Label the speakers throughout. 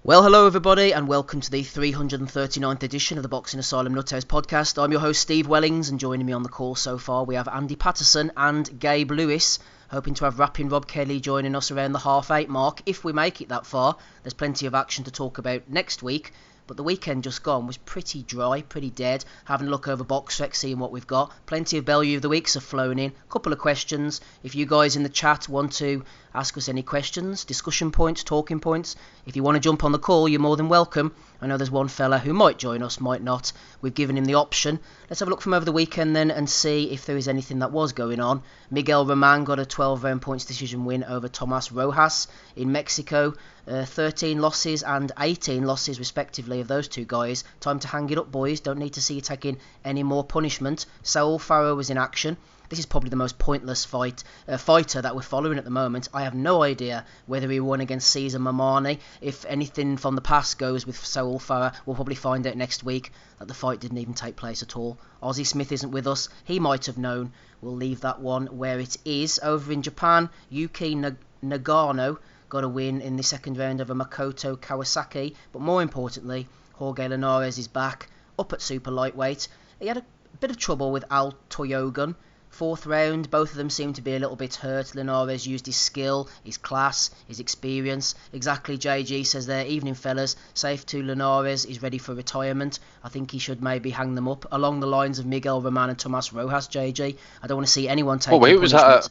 Speaker 1: Well, hello everybody, and welcome to the 339th edition of the Boxing Asylum Nuthouse podcast. I'm your host Steve Wellings, and joining me on the call so far we have Andy Patterson and Gabe Lewis, hoping to have rapping Rob Kelly joining us around the half-8 mark. If we make it that far, there's plenty of action to talk about next week, but the weekend just gone was pretty dry, pretty dead. Having a look over BoxRec, seeing what we've got. Plenty of Bellew of the Weeks have flown in. A couple of questions. If you guys in the chat want to ask us any questions, discussion points, talking points, if you want to jump on the call, you're more than welcome. I know there's one fella who might join us, might not. We've given him the option. Let's have a look from over the weekend then and see if there is anything that was going on. Miguel Roman got a 12-round points decision win over Tomas Rojas in Mexico. 13 losses and 18 losses respectively of those two guys. Time to hang it up, boys. Don't need to see you taking any more punishment. Saul Farrow was in action. This is probably the most pointless fighter that we're following at the moment. I have no idea whether he won against Cesar Mamani. If anything from the past goes with Saul Farrow, we'll probably find out next week that the fight didn't even take place at all. Ozzie Smith isn't with us. He might have known. We'll leave that one where it is. Over in Japan, Yuki Nagano got a win in the second round over Makoto Kawasaki. But more importantly, Jorge Linares is back, up at super lightweight. He had a bit of trouble with Al Toyogun. Fourth round, both of them seemed to be a little bit hurt. Linares used his skill, his class, his experience. Exactly, JG says there, evening fellas, safe to Linares is ready for retirement. I think he should maybe hang them up along the lines of Miguel Roman and Tomas Rojas, JG. I don't want to see anyone take punishment.
Speaker 2: Was that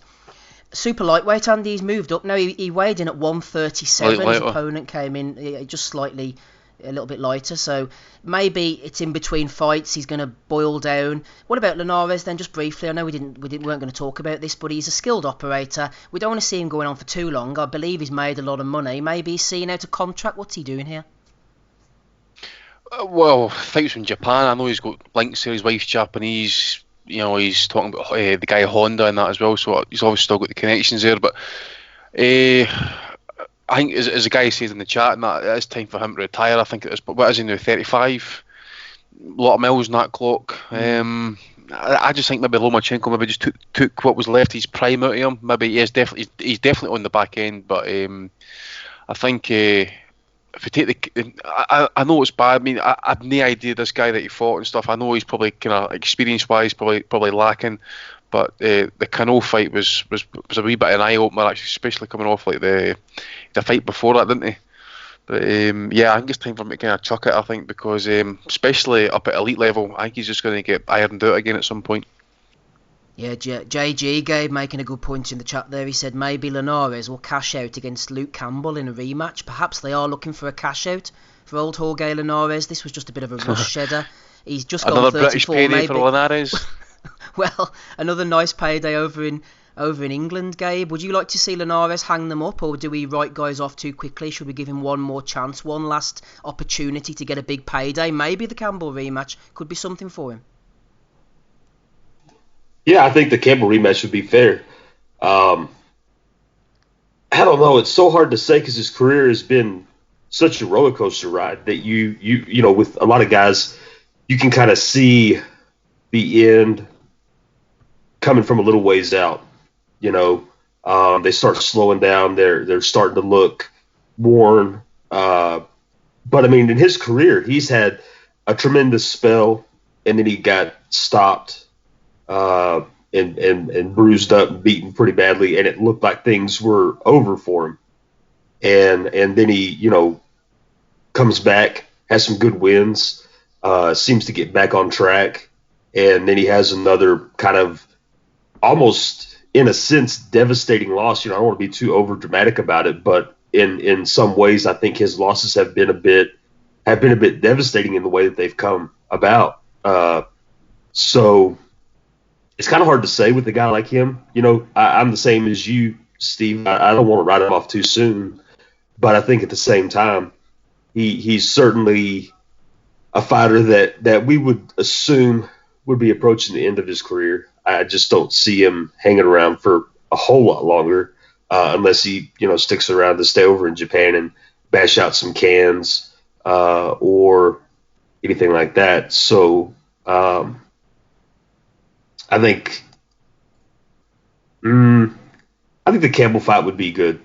Speaker 1: super lightweight, Andy, he's moved up. No, he weighed in at 137. His opponent came in just slightly a little bit lighter, so maybe it's in between fights, he's going to boil down. What about Linares then, just briefly? I know we weren't going to talk about this, but he's a skilled operator. We don't want to see him going on for too long. I believe he's made a lot of money. Maybe he's seeing out a contract. What's he doing here?
Speaker 2: Well, fights from Japan. I know he's got links there. His wife's Japanese. You know, he's talking about the guy Honda and that as well, so he's obviously still got the connections there. But I think, as the guy says in the chat, and that it is time for him to retire. I think it is. But what is he now? 35. A lot of miles in that clock. I just think maybe Lomachenko maybe just took what was left, his prime out of him. Maybe he's definitely on the back end. But I think if we take I know it's bad. I mean, I've no idea this guy that he fought and stuff. I know he's probably kind of experience-wise probably lacking. But the Cano fight was a wee bit of an eye-opener, actually, especially coming off like the fight before that, didn't he? But yeah, I think it's time for him to kind of chuck it, I think, because especially up at elite level, I think he's just going to get ironed out again at some point.
Speaker 1: Yeah, JG Gabe making a good point in the chat there. He said maybe Linares will cash out against Luke Campbell in a rematch. Perhaps they are looking for a cash out for old Jorge Linares. This was just a bit of a rush shedder. He's just gone
Speaker 2: another
Speaker 1: 34,
Speaker 2: British payday
Speaker 1: maybe.
Speaker 2: for Linares.
Speaker 1: Well, another nice payday over in England, Gabe. Would you like to see Linares hang them up, or do we write guys off too quickly? Should we give him one more chance, one last opportunity to get a big payday? Maybe the Campbell rematch could be something for him.
Speaker 3: Yeah, I think the Campbell rematch would be fair. I don't know. It's so hard to say because his career has been such a roller coaster ride that you know, with a lot of guys, you can kind of see the end coming from a little ways out. You know, they start slowing down. They're starting to look worn. But I mean, in his career, he's had a tremendous spell, and then he got stopped and bruised up and beaten pretty badly, and it looked like things were over for him. And then he, you know, comes back, has some good wins, seems to get back on track, and then he has another kind of almost, in a sense, devastating loss. You know, I don't want to be too over dramatic about it, but in some ways, I think his losses have been a bit devastating in the way that they've come about. So it's kind of hard to say with a guy like him. You know, I'm the same as you, Steve. I don't want to write him off too soon, but I think at the same time, he's certainly a fighter that we would assume would be approaching the end of his career. I just don't see him hanging around for a whole lot longer, unless he, you know, sticks around to stay over in Japan and bash out some cans or anything like that. So I think the Campbell fight would be good.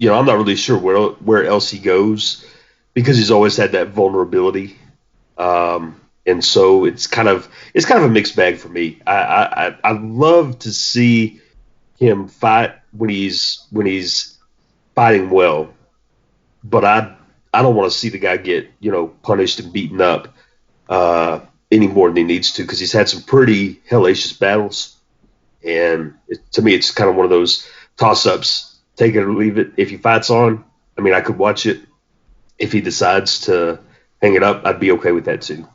Speaker 3: I'm not really sure where else he goes because he's always had that vulnerability. And so it's kind of a mixed bag for me. I love to see him fight when he's fighting well, but I don't want to see the guy get punished and beaten up any more than he needs to, because he's had some pretty hellacious battles, and to me it's kind of one of those toss-ups, take it or leave it. If he fights on, I mean, I could watch it. If he decides to hang it up, I'd be okay with that too.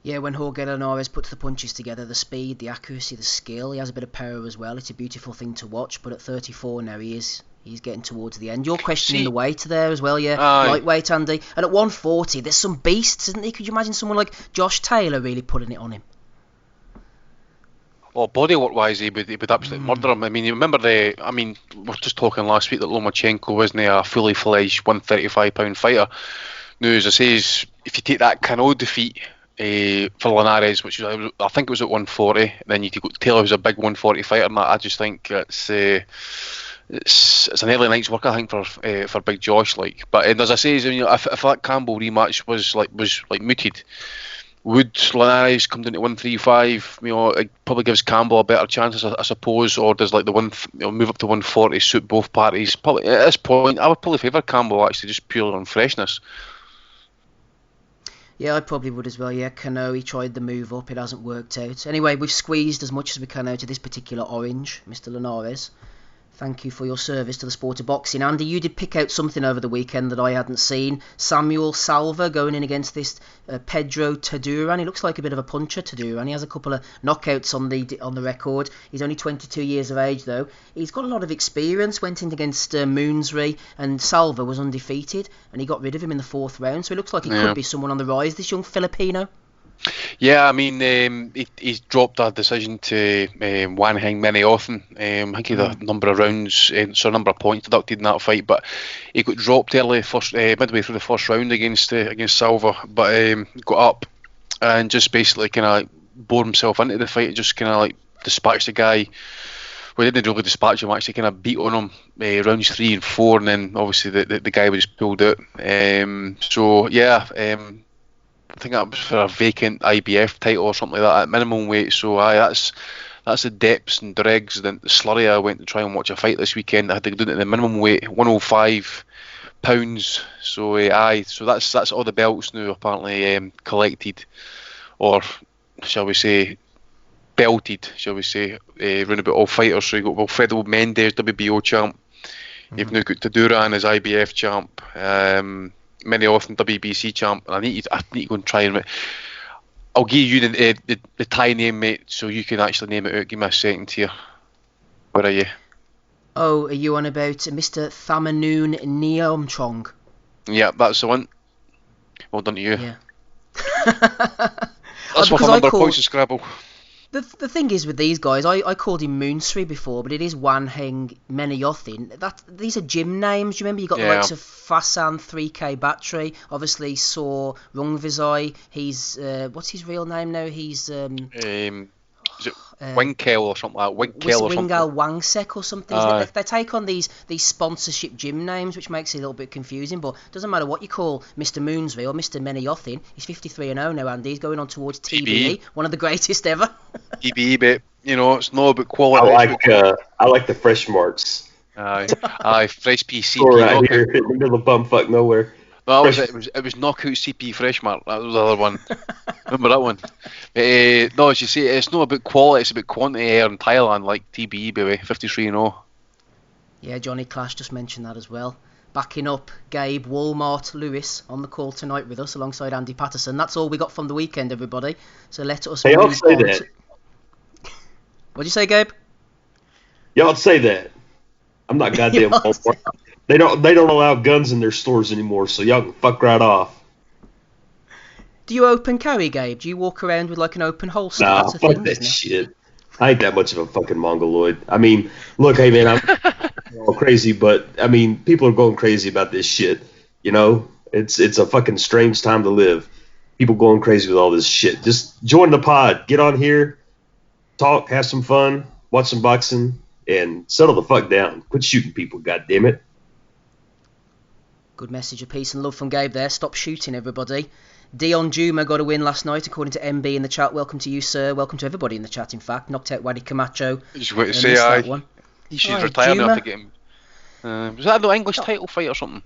Speaker 1: Yeah, when Jorge Linares puts the punches together, the speed, the accuracy, the skill, he has a bit of power as well. It's a beautiful thing to watch, but at 34 now he's getting towards the end. You're questioning the weight there as well, yeah. Lightweight, Andy. And at 140, there's some beasts, isn't there? Could you imagine someone like Josh Taylor really putting it on him?
Speaker 2: Well, bodywork-wise, he would absolutely murder him. I mean, you remember we were just talking last week that Lomachenko wasn't a fully fledged 135-pound fighter. Now, as I say, if you take that Cano defeat for Linares, which was, I think it was at 140, then you could Taylor was a big 140 fighter, and I just think it's an early night's work, I think, for Big Josh. But as I say, if that Campbell rematch was mooted, would Linares come down to 135? It probably gives Campbell a better chance, I suppose, or does the move up to 140 suit both parties? Probably at this point, I would probably favour Campbell, actually, just purely on freshness.
Speaker 1: Yeah, I probably would as well. Yeah, Cano, he tried the move up, it hasn't worked out. Anyway, we've squeezed as much as we can out of this particular orange, Mr. Linares. Thank you for your service to the sport of boxing. Andy, you did pick out something over the weekend that I hadn't seen. Samuel Salva going in against this Pedro Taduran. He looks like a bit of a puncher, Taduran. He has a couple of knockouts on the record. He's only 22 years of age, though. He's got a lot of experience. Went in against Moonsry, and Salva was undefeated, and he got rid of him in the 4th round. So it looks like he could be someone on the rise, this young Filipino.
Speaker 2: Yeah, I mean, he's dropped a decision to Wan Heng Menayothin. I think he had a number of rounds, so a number of points deducted in that fight, but he got dropped early, midway through the first round against Salva, but got up and just basically kind of bore himself into the fight, just kind of dispatched the guy. Well, he didn't really dispatch him, actually kind of beat on him rounds 3 and 4, and then obviously the guy was pulled out. I think that was for a vacant IBF title or something like that at minimum weight. So that's the depths and dregs and the slurry I went to try and watch a fight this weekend. I had to do it at the minimum weight, 105 pounds. So so that's all the belts now apparently collected, or shall we say belted, round about all fighters. So you got Wilfredo Mendes, WBO champ. You've now got Taduran as IBF champ. Menayothin WBC champ, and I need to go and try and. I'll give you the Thai name, mate, so you can actually name it out. Give me a second here. Where are you?
Speaker 1: Oh, are you on about Mr. Thamanoon Neomchong?
Speaker 2: Yeah, that's the one. Well done to you.
Speaker 1: Yeah.
Speaker 2: That's worth a number of points to Scrabble.
Speaker 1: The thing is with these guys, I called him Moonsry before, but it is Wan Heng Menayothin. These are gym names. Do you remember? You got the likes of Fasan 3K Battery, obviously Saw Rungvisai. He's what's his real name now? He's
Speaker 2: is it Winkel or something like that?
Speaker 1: Wingal Wangsek or something. They take on these sponsorship gym names, which makes it a little bit confusing. But it doesn't matter what you call Mr. Moonsby or Mr. Menayothin. He's 53-0 now, Andy. He's going on towards TBE, one of the greatest ever.
Speaker 2: TBE, but it's not about quality.
Speaker 3: I like the fresh marks.
Speaker 2: Aye, fresh PC.
Speaker 3: Right here in the middle of bumfuck nowhere.
Speaker 2: No, it was Knockout CP Freshmark. That was the other one. Remember that one? No, as you say, it's not about quality, it's about quantity here in Thailand, like TBE, baby, 53-0.
Speaker 1: Yeah, Johnny Clash just mentioned that as well. Backing up Gabe Walmart Lewis on the call tonight with us alongside Andy Patterson. That's all we got from the weekend, everybody. So let us move
Speaker 3: on. Say that.
Speaker 1: What'd you say, Gabe?
Speaker 3: Y'all say that. I'm not goddamn Walmart. They don't allow guns in their stores anymore, so y'all can fuck right off.
Speaker 1: Do you open carry, Gabe? Do you walk around with like an open holster?
Speaker 3: Nah, fuck that shit. I ain't that much of a fucking mongoloid. I mean, look, hey man, I'm all crazy, but I mean, people are going crazy about this shit. It's a fucking strange time to live. People going crazy with all this shit. Just join the pod, get on here, talk, have some fun, watch some boxing, and settle the fuck down. Quit shooting people, goddammit.
Speaker 1: Good message of peace and love from Gabe there. Stop shooting, everybody. Dion Juma got a win last night, according to MB in the chat. Welcome to you, sir. Welcome to everybody in the chat, in fact. Knocked out Wadi Camacho.
Speaker 2: Just wait to say
Speaker 1: that one.
Speaker 2: He should retire now to get him. Was that the English title fight or something?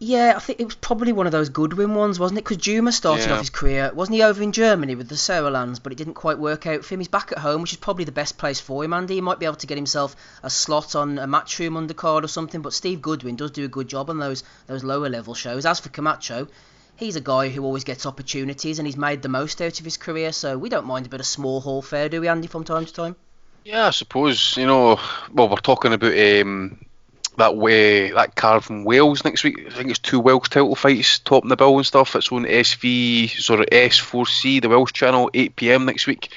Speaker 1: Yeah, I think it was probably one of those Goodwin ones, wasn't it? Because Juma started off his career, wasn't he over in Germany with the Sauerlands, but it didn't quite work out for him. He's back at home, which is probably the best place for him, Andy. He might be able to get himself a slot on a Matchroom undercard or something, but Steve Goodwin does do a good job on those lower level shows. As for Camacho, he's a guy who always gets opportunities, and he's made the most out of his career, so we don't mind a bit of small hall fare, do we, Andy, from time to time?
Speaker 2: Yeah, I suppose, well, we're talking about that card from Wales next week. I think it's 2 Welsh title fights topping the bill and stuff. It's on S4C, the Welsh channel, 8 PM next week.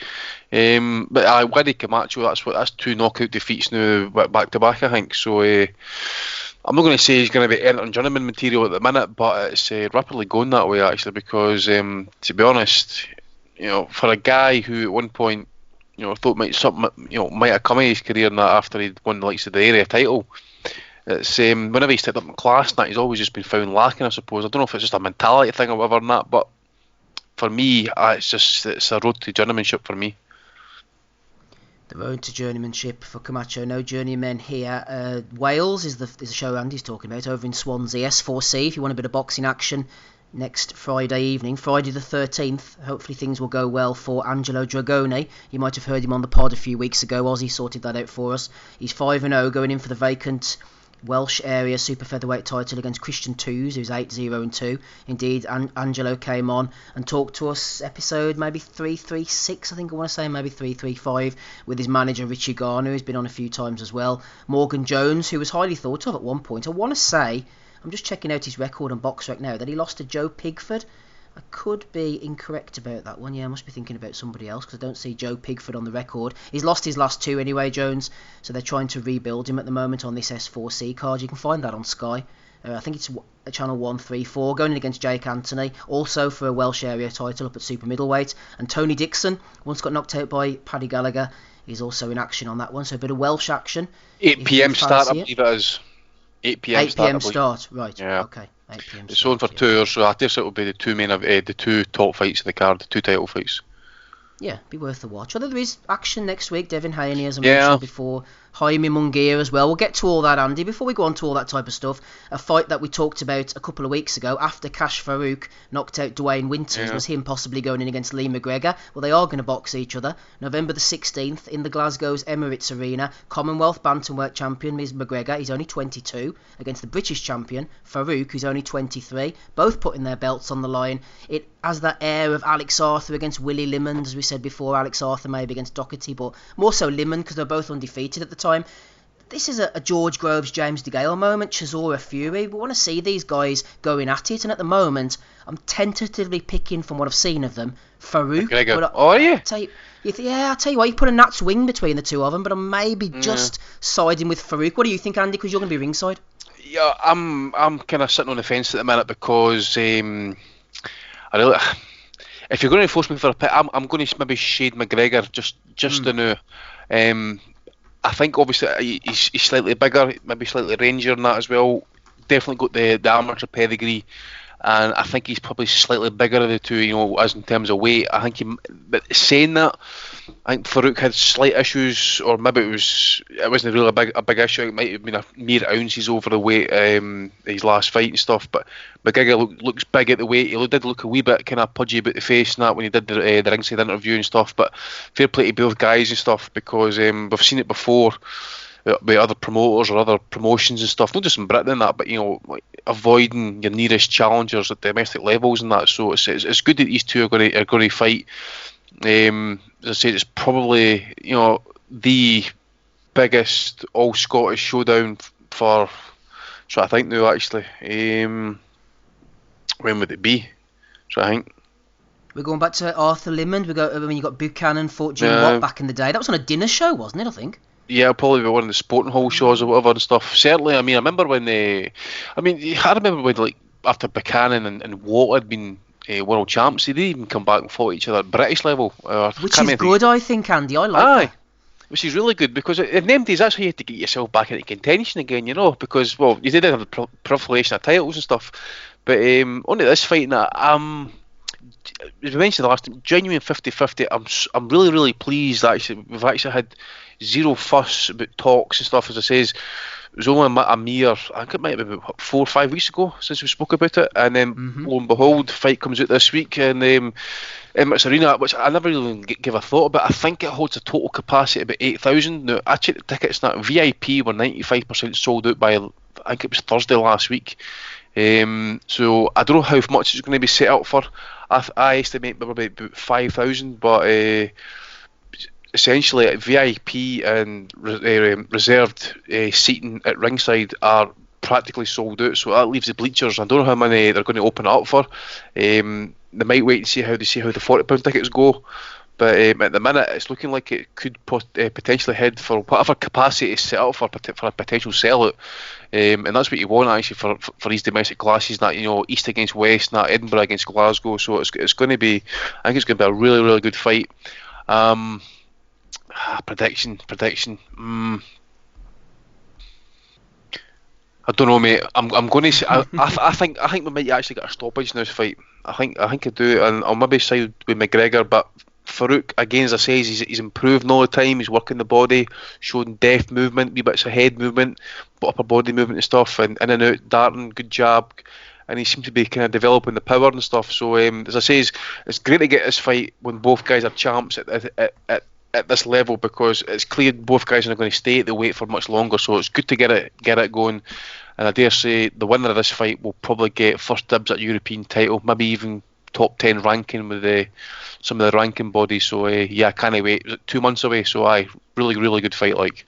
Speaker 2: But Wadi Camacho, that's 2 knockout defeats now back to back, I think. So I'm not going to say he's going to be entering journeyman material at the minute, but it's rapidly going that way actually, because to be honest, for a guy who at one point thought might have come in his career in that after he'd won the likes of the area title. It's whenever he's stepped up in class, and that he's always just been found lacking, I suppose. I don't know if it's just a mentality thing or whatever, and that, but for me, it's a road to journeymanship for me.
Speaker 1: The road to journeymanship for Camacho. No journeymen here. Wales is the show Andy's talking about over in Swansea. S4C, if you want a bit of boxing action, next Friday evening, Friday the 13th. Hopefully things will go well for Angelo Dragone. You might have heard him on the pod a few weeks ago. Ozzy sorted that out for us. He's 5-0, going in for the vacant Welsh area super featherweight title against Christian Toos, who's 8-0-2. Indeed, Angelo came on and talked to us, episode maybe 336, I think I want to say, maybe 335, with his manager Richie Garner, who's been on a few times as well. Morgan Jones, who was highly thought of at one point. I want to say, I'm just checking out his record on BoxRec now, that he lost to Joe Pigford. I could be incorrect about that one. Yeah, I must be thinking about somebody else, because I don't see Joe Pigford on the record. He's lost his last 2 anyway, Jones, so they're trying to rebuild him at the moment on this S4C card. You can find that on Sky. I think it's channel 134, going in against Jake Anthony, also for a Welsh area title up at super middleweight. And Tony Dixon, once got knocked out by Paddy Gallagher, is also in action on that one, so a bit of Welsh action.
Speaker 2: 8 PM start, I believe it is. 8 PM
Speaker 1: 8 PM start, right,
Speaker 2: yeah.
Speaker 1: Okay. 8 PM
Speaker 2: it's on for 2 hours, so I guess it will be the 2 top fights of the card, the 2 title fights.
Speaker 1: Yeah, be worth a watch. Although there is action next week, Devin Haney, as I mentioned before, Jaime Munguia as well. We'll get to all that, Andy. Before we go on to all that type of stuff, a fight that we talked about a couple of weeks ago after Cash Farouk knocked out Dwayne Winters was him possibly going in against Lee McGregor. Well, they are going to box each other. November the 16th in the Glasgow's Emirates Arena. Commonwealth bantamweight champion Ms McGregor, he's only 22, against the British champion Farouk, who's only 23. Both putting their belts on the line. It has that air of Alex Arthur against Willie Limond, as we said before. Alex Arthur maybe against Doherty, but more so Limond, because they're both undefeated at the time. This is a George Groves, James DeGale moment, Chisora Fury. We want to see these guys going at it, and at the moment, I'm tentatively picking, from what I've seen of them, Farouk.
Speaker 2: Are you?
Speaker 1: I tell you what, you put a gnat's wing between the two of them, but I'm maybe just siding with Farouk. What do you think, Andy? Because you're going to be ringside.
Speaker 2: Yeah, I'm kind of sitting on the fence at the minute, because I really, if you're going to force me for a pick, I'm going to maybe shade McGregor just to know. I think obviously he's slightly bigger, maybe slightly rangier than that as well. Definitely got the amateur pedigree, and I think he's probably slightly bigger of the two, as in terms of weight. I think but saying that, I think Farouk had slight issues, or maybe it wasn't really a big issue. It might have been a mere ounces over the weight his last fight and stuff. But McGregor looks big at the weight. He did look a wee bit kind of pudgy about the face and that when he did the ringside interview and stuff. But fair play to both guys and stuff, because we've seen it before with other promoters or other promotions and stuff, not just in Britain and that, but like avoiding your nearest challengers at domestic levels and that. So it's good that these two are going to fight. As I said, it's probably the biggest all Scottish showdown for. So I think now actually, when would it be? So I think
Speaker 1: we're going back to Arthur Limond. You got Buchanan fought Jim Watt back in the day. That was on a dinner show, wasn't it? I think.
Speaker 2: Yeah, probably one of the sporting hall shows or whatever and stuff. Certainly, I remember when I remember when like after Buchanan and Watt had been world champs, they didn't even come back and fought each other at British level.
Speaker 1: Which is good, I think, Andy. I like that.
Speaker 2: which is really good, because in them days that's how you had to get yourself back into contention again, you know, because, well, you did have the proliferation of titles and stuff, but onto this fight, as we mentioned the last time, genuine 50-50. I'm really, really pleased that we've actually had zero fuss about talks and stuff. As I says, it was only a mere, I think it might have been about 4 or 5 weeks ago since we spoke about it, and then lo and behold, fight comes out this week in Emirates Arena, which I never really give a thought about. I think it holds a total capacity of about 8,000. Now, I checked the tickets, that VIP were 95% sold out by, I think it was Thursday last week. So I don't know how much it's going to be set up for. I estimate maybe about 5,000, but essentially VIP and reserved seating at ringside are practically sold out, so that leaves the bleachers. I don't know how many they're going to open it up for. They might wait and see how the £40 tickets go, but at the minute it's looking like it could potentially head for whatever capacity is set up for a potential sellout, and that's what you want actually for these domestic classes, that, you know, East against West, that Edinburgh against Glasgow. So it's going to be, I think it's going to be a really, really good fight. Prediction. I don't know, mate. I'm going to say I think we might actually get a stoppage in this fight. I think I do, and I'll maybe side with McGregor, but Farouk, again, as I say, he's improving all the time. He's working the body, showing deft movement, wee bits of head movement, but upper body movement and stuff, and in and out, darting, good jab, and he seems to be kind of developing the power and stuff. So as I say, it's great to get this fight when both guys are champs at this level, because it's clear both guys are not going to stay at the weight for much longer. So it's good to get it going. And I dare say the winner of this fight will probably get first dibs at European title, maybe even top 10 ranking with some of the ranking bodies. So yeah, I can't wait. Is it 2 months away? So really, really good fight.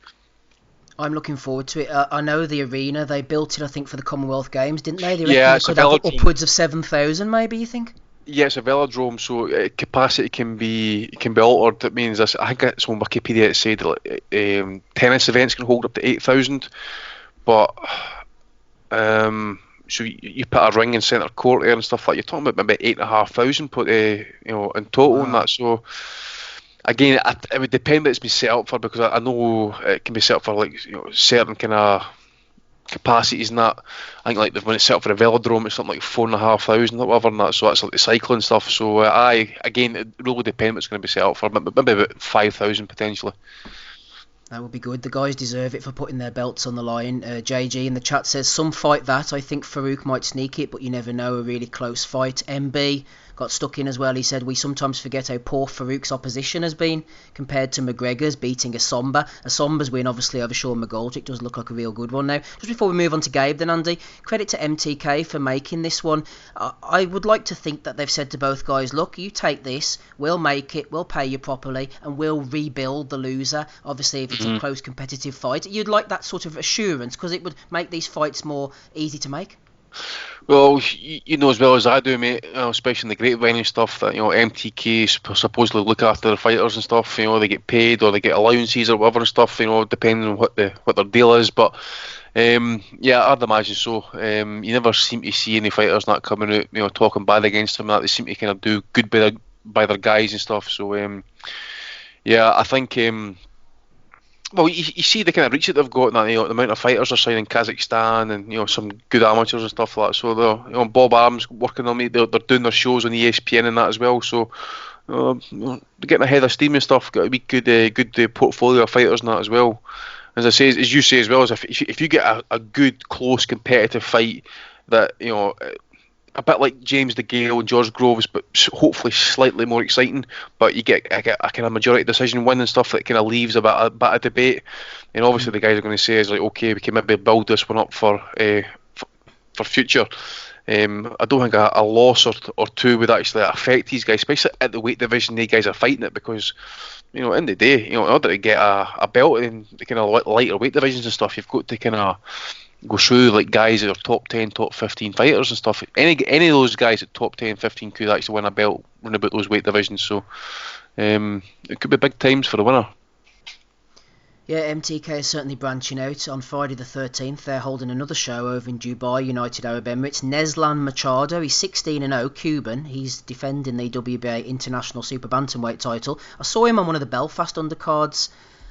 Speaker 1: I'm looking forward to it. I know the arena, they built it, I think, for the Commonwealth Games, didn't they? They reckon it could have upwards of 7,000, maybe, you think?
Speaker 2: Yeah, it's a velodrome, so capacity can be altered. It means this. I think it's on Wikipedia. It said that tennis events can hold up to 8,000, but so you put a ring in centre court there and stuff like, you're talking about maybe 8,500 put in total. And that. So again, it would depend what it's been set up for, because I know it can be set up for certain kind of capacities and that. I think when it's set up for a velodrome, it's something like 4,500 or whatever, and that. So that's like the cycling stuff. So again, it really depends what it's going to be set up for. Maybe about 5,000 potentially.
Speaker 1: That would be good. The guys deserve it for putting their belts on the line. JG in the chat says, some fight that. I think Farouk might sneak it, but you never know. A really close fight. MB got stuck in as well. He said, we sometimes forget how poor Farouk's opposition has been compared to McGregor's beating Asomba. Asomba's win, obviously, over Sean McGoldrick does look like a real good one now. Just before we move on to Gabe then, Andy, credit to MTK for making this one. I would like to think that they've said to both guys, look, you take this, we'll make it, we'll pay you properly, and we'll rebuild the loser. Obviously, if it's a close competitive fight, you'd like that sort of assurance, because it would make these fights more easy to make.
Speaker 2: Well, you know as well as I do, mate, especially in the grapevine and stuff, that MTK supposedly look after the fighters and stuff. They get paid or they get allowances or whatever and stuff. Depending on what their deal is. But yeah, I'd imagine so. You never seem to see any fighters not coming out, talking bad against them. That they seem to kind of do good by their guys and stuff. So yeah, I think. Well, you see the kind of reach that they've got, and the amount of fighters are signing Kazakhstan, and some good amateurs and stuff like that. So they're, Bob Arum's working on it. They're doing their shows on ESPN and that as well. So they're getting ahead of steam and stuff. Got a wee good portfolio of fighters and that as well. As I say, as you say as well, as if you get a good close competitive fight that a bit like James DeGale and George Groves, but hopefully slightly more exciting. But you get a kind of majority decision win and stuff that kind of leaves a bit of debate. And obviously the guys are going to say is okay, we can maybe build this one up for future. I don't think a loss or two would actually affect these guys, especially at the weight division these guys are fighting it, because in the day, in order to get a belt in the kind of lighter weight divisions and stuff, you've got to kind of go through like guys that are top 10, top 15 fighters and stuff. Any of those guys at top 10, 15 could actually win a belt, run about those weight divisions. So it could be big times for the winner.
Speaker 1: Yeah, MTK is certainly branching out. On Friday the 13th, they're holding another show over in Dubai, United Arab Emirates. Neslan Machado, he's 16-0, Cuban. He's defending the WBA International Super Bantamweight title. I saw him on one of the Belfast undercards.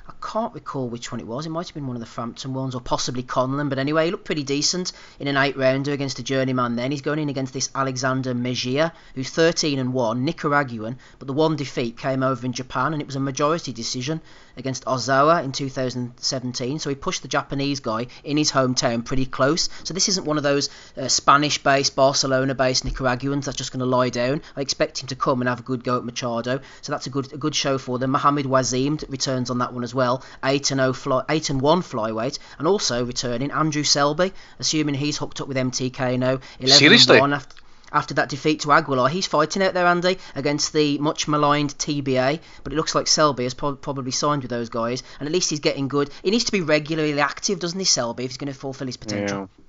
Speaker 1: I can't recall which one it was. It might have been one of the Frampton ones, or possibly Conlon. But anyway, he looked pretty decent in an 8-rounder against a journeyman then. He's going in against this Alexander Mejia, who's 13-1, Nicaraguan, but the one defeat came over in Japan, and it was a majority decision against Ozawa in 2017. So he pushed the Japanese guy in his hometown pretty close. So this isn't one of those Spanish-based, Barcelona-based Nicaraguans that's just going to lie down. I expect him to come and have a good go at Machado. So that's a good show for them. Mohamed Wazim returns on that one as well. 8-1 flyweight, and also returning Andrew Selby, assuming he's hooked up with MTK now. 11-1 after that defeat to Aguilar. He's fighting out there, Andy, against the much maligned TBA, but it looks like Selby has probably signed with those guys, and at least he's getting good. He needs to be regularly active, doesn't he, Selby, if he's going to fulfil his potential?
Speaker 2: Yeah.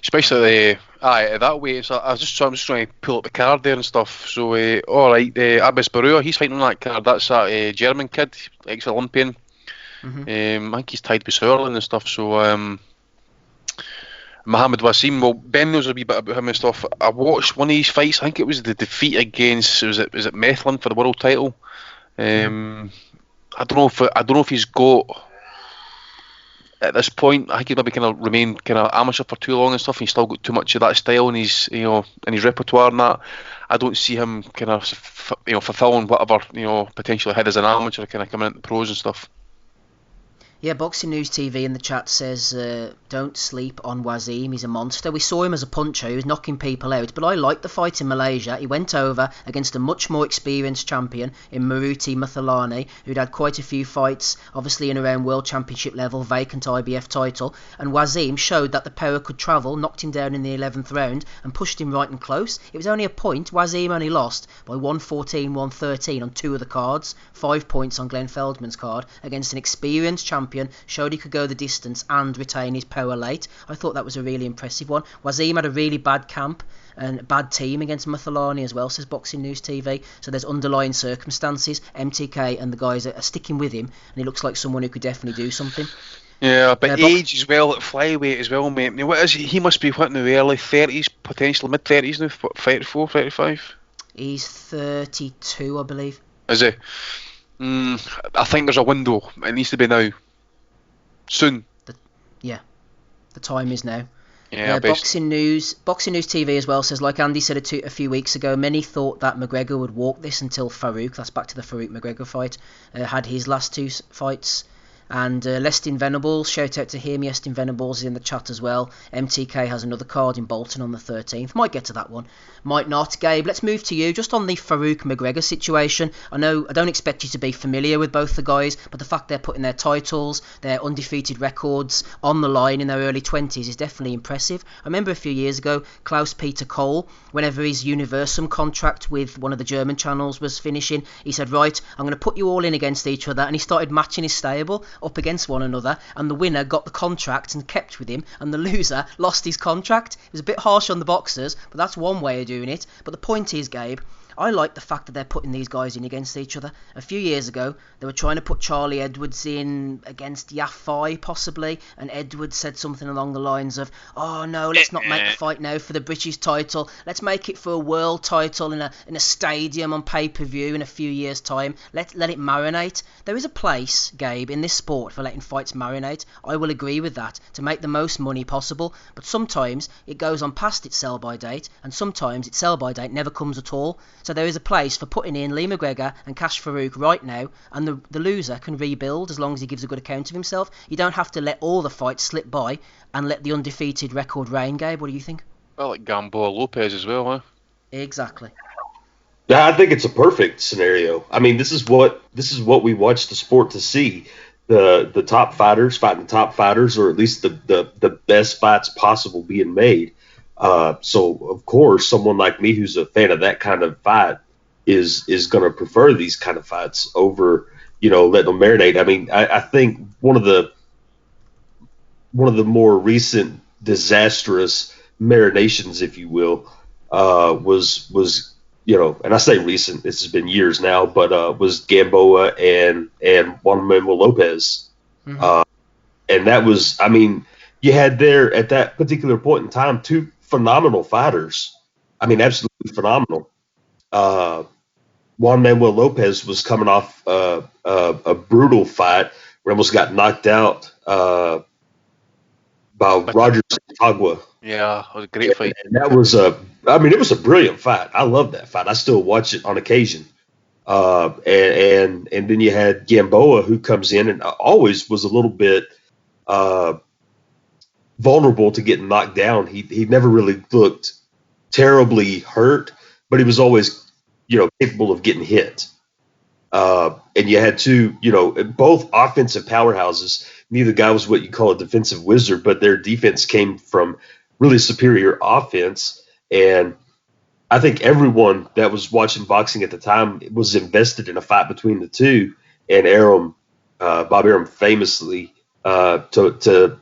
Speaker 2: Especially that way. So I'm just trying to pull up the card there and stuff. So all right, Abbas Barua, he's fighting on that card. That's that German kid, ex-Olympian. I think he's tied with Sutherland and stuff. So Mohamed Wasim, well, Ben knows a wee bit about him and stuff. I watched one of these fights. I think it was the defeat against was it Methlin for the world title. I don't know if he's got. At this point, I think he's maybe kind of remained kind of amateur for too long and stuff. And he's still got too much of that style in his, in his repertoire and that. I don't see him kind of, fulfilling whatever, potentially had as an amateur, kind of coming into the pros and stuff.
Speaker 1: Yeah, Boxing News TV in the chat says, don't sleep on Wazim, he's a monster. We saw him as a puncher, he was knocking people out, but I liked the fight in Malaysia. He went over against a much more experienced champion in Maruti Mathalani, who'd had quite a few fights, obviously in around World Championship level, vacant IBF title, and Wazim showed that the power could travel, knocked him down in the 11th round, and pushed him right and close. It was only a point. Wazim only lost by 114, 113 on 2 of the cards, 5 points on Glenn Feldman's card, against an experienced champion, showed he could go the distance and retain his power late. I thought that was a really impressive one. Wazim had a really bad camp and a bad team against Mathalani as well, says Boxing News TV. So there's underlying circumstances. MTK and the guys are sticking with him, and he looks like someone who could definitely do something.
Speaker 2: Yeah, but age as well at flyweight as well, mate. What is he? He must be what, in the early 30s, potentially mid 30s now, 34, 35?
Speaker 1: He's 32, I believe.
Speaker 2: Is he? I think there's a window. It needs to be now. Soon.
Speaker 1: The time is now.
Speaker 2: Yeah,
Speaker 1: Boxing News TV as well says, like Andy said a few weeks ago, many thought that McGregor would walk this until Farouk, that's back to the Farouk McGregor fight, had his last 2 fights. And Lestin Venables, shout out to him. Lestin Venables is in the chat as well. MTK has another card in Bolton on the 13th. Might get to that one, might not. Gabe, let's move to you. Just on the Farouk McGregor situation, I don't expect you to be familiar with both the guys, but the fact they're putting their titles, their undefeated records on the line in their early 20s is definitely impressive. I remember a few years ago, Klaus-Peter Cole, whenever his Universum contract with one of the German channels was finishing, he said, right, I'm going to put you all in against each other, and he started matching his stable up against one another, and the winner got the contract and kept with him, and the loser lost his contract. It was a bit harsh on the boxers, but that's one way of doing it. But the point is, Gabe, I like the fact that they're putting these guys in against each other. A few years ago, they were trying to put Charlie Edwards in against Yafai, possibly, and Edwards said something along the lines of, oh no, let's not make the fight now for the British title, let's make it for a world title in a stadium on pay-per-view in a few years' time, let it marinate. There is a place, Gabe, in this sport for letting fights marinate. I will agree with that, to make the most money possible, but sometimes it goes on past its sell-by date, and sometimes its sell-by date never comes at all. So there is a place for putting in Lee McGregor and Cash Farouk right now, and the loser can rebuild as long as he gives a good account of himself. You don't have to let all the fights slip by and let the undefeated record reign, Gabe. What do you think?
Speaker 2: Well, like Gamboa Lopez as well, huh?
Speaker 1: Exactly.
Speaker 3: Yeah, I think it's a perfect scenario. I mean, this is what we watch the sport to see. The top fighters fighting top fighters, or at least the best fights possible being made. So, of course, someone like me who's a fan of that kind of fight is going to prefer these kind of fights over, letting them marinate. I mean, I think one of the more recent disastrous marinations, if you will, was and I say recent, this has been years now, but was Gamboa and Juan Manuel Lopez.
Speaker 1: Mm-hmm.
Speaker 3: And that was, I mean, you had there at that particular point in time 2 phenomenal fighters. I mean, absolutely phenomenal. Juan Manuel Lopez was coming off a brutal fight where he almost got knocked out by Roger Santagua.
Speaker 2: Yeah, it was a great fight.
Speaker 3: And that was it was a brilliant fight. I love that fight. I still watch it on occasion. And then you had Gamboa, who comes in and always was a little bit vulnerable to getting knocked down. He never really looked terribly hurt, but he was always, capable of getting hit. And you had two, both offensive powerhouses. Neither guy was what you call a defensive wizard, but their defense came from really superior offense. And I think everyone that was watching boxing at the time was invested in a fight between the two. And Bob Arum famously, to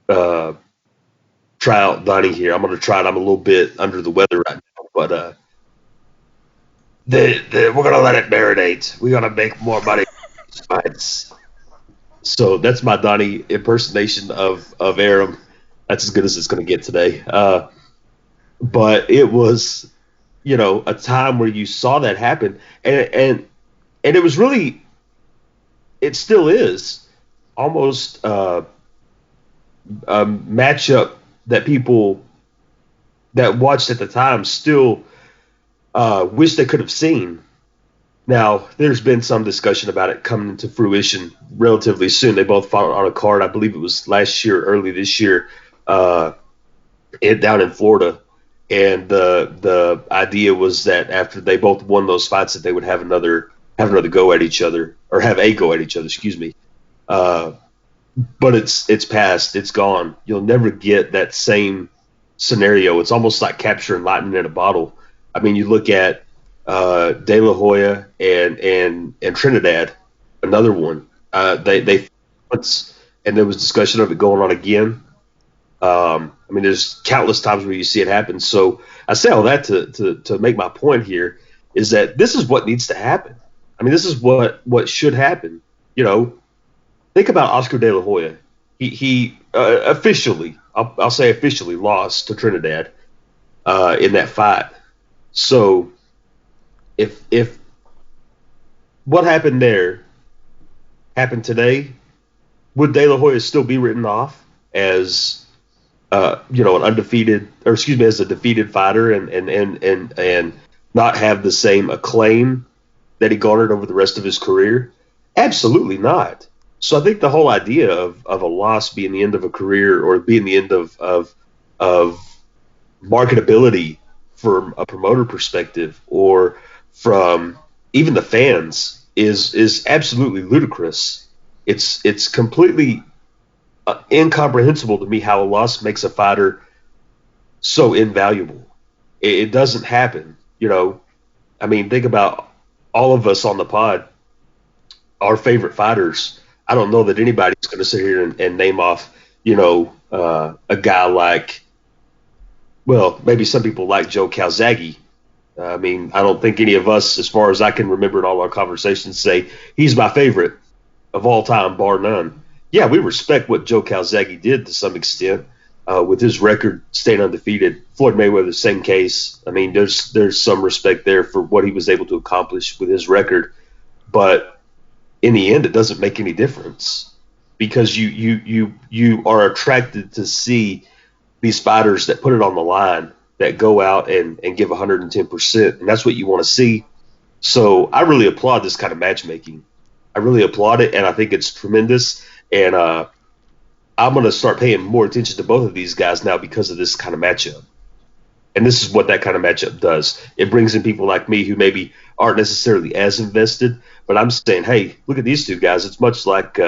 Speaker 3: try out Donnie here. I'm going to try it. I'm a little bit under the weather right now, but we're going to let it marinate. We're going to make more money. So that's my Donnie impersonation of Arum. That's as good as it's going to get today. But it was, a time where you saw that happen, and it was really, it still is almost a matchup that people that watched at the time still wish they could have seen. Now, there's been some discussion about it coming into fruition relatively soon. They both fought on a card. I believe it was last year, early this year, down in Florida. And the idea was that after they both won those fights, that they would have another go at each other, or have a go at each other. Excuse me. But it's past. It's gone. You'll never get that same scenario. It's almost like capturing lightning in a bottle. I mean, you look at De La Hoya and Trinidad, another one. They once, and there was discussion of it going on again. There's countless times where you see it happen. So I say all that to make my point here is that this is what needs to happen. I mean, this is what should happen. Think about Oscar De La Hoya. He officially, I'll say officially, lost to Trinidad in that fight. So if what happened there happened today, would De La Hoya still be written off as an undefeated, or excuse me, as a defeated fighter and not have the same acclaim that he garnered over the rest of his career? Absolutely not. So I think the whole idea of a loss being the end of a career, or being the end of marketability from a promoter perspective, or from even the fans, is absolutely ludicrous. It's completely incomprehensible to me how a loss makes a fighter so invaluable. It doesn't happen. Think about all of us on the pod, our favorite fighters. I don't know that anybody's going to sit here and name off, a guy like, well, maybe some people like Joe Calzaghe. I don't think any of us, as far as I can remember in all our conversations, say he's my favorite of all time, bar none. Yeah, we respect what Joe Calzaghe did to some extent, with his record staying undefeated. Floyd Mayweather, same case. There's some respect there for what he was able to accomplish with his record, but in the end, it doesn't make any difference, because you are attracted to see these fighters that put it on the line, that go out and give 110%, and that's what you want to see. So I really applaud this kind of matchmaking. I really applaud it, and I think it's tremendous. And I'm going to start paying more attention to both of these guys now because of this kind of matchup. And this is what that kind of matchup does. It brings in people like me who maybe aren't necessarily as invested, but I'm saying, hey, look at these two guys. It's much like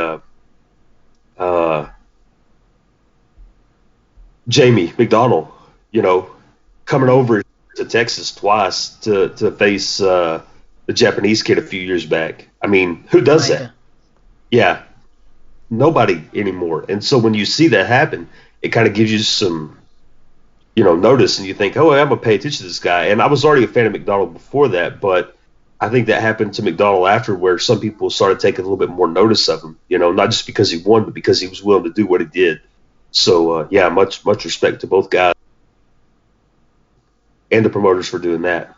Speaker 3: Jamie McDonald, coming over to Texas twice to face the Japanese kid a few years back. Who does that? Yeah, nobody anymore. And so when you see that happen, it kind of gives you some, notice, and you think, oh, I'm going to pay attention to this guy. And I was already a fan of McDonald before that, but I think that happened to McDonald after, where some people started taking a little bit more notice of him, not just because he won, but because he was willing to do what he did. So, much respect to both guys and the promoters for doing that.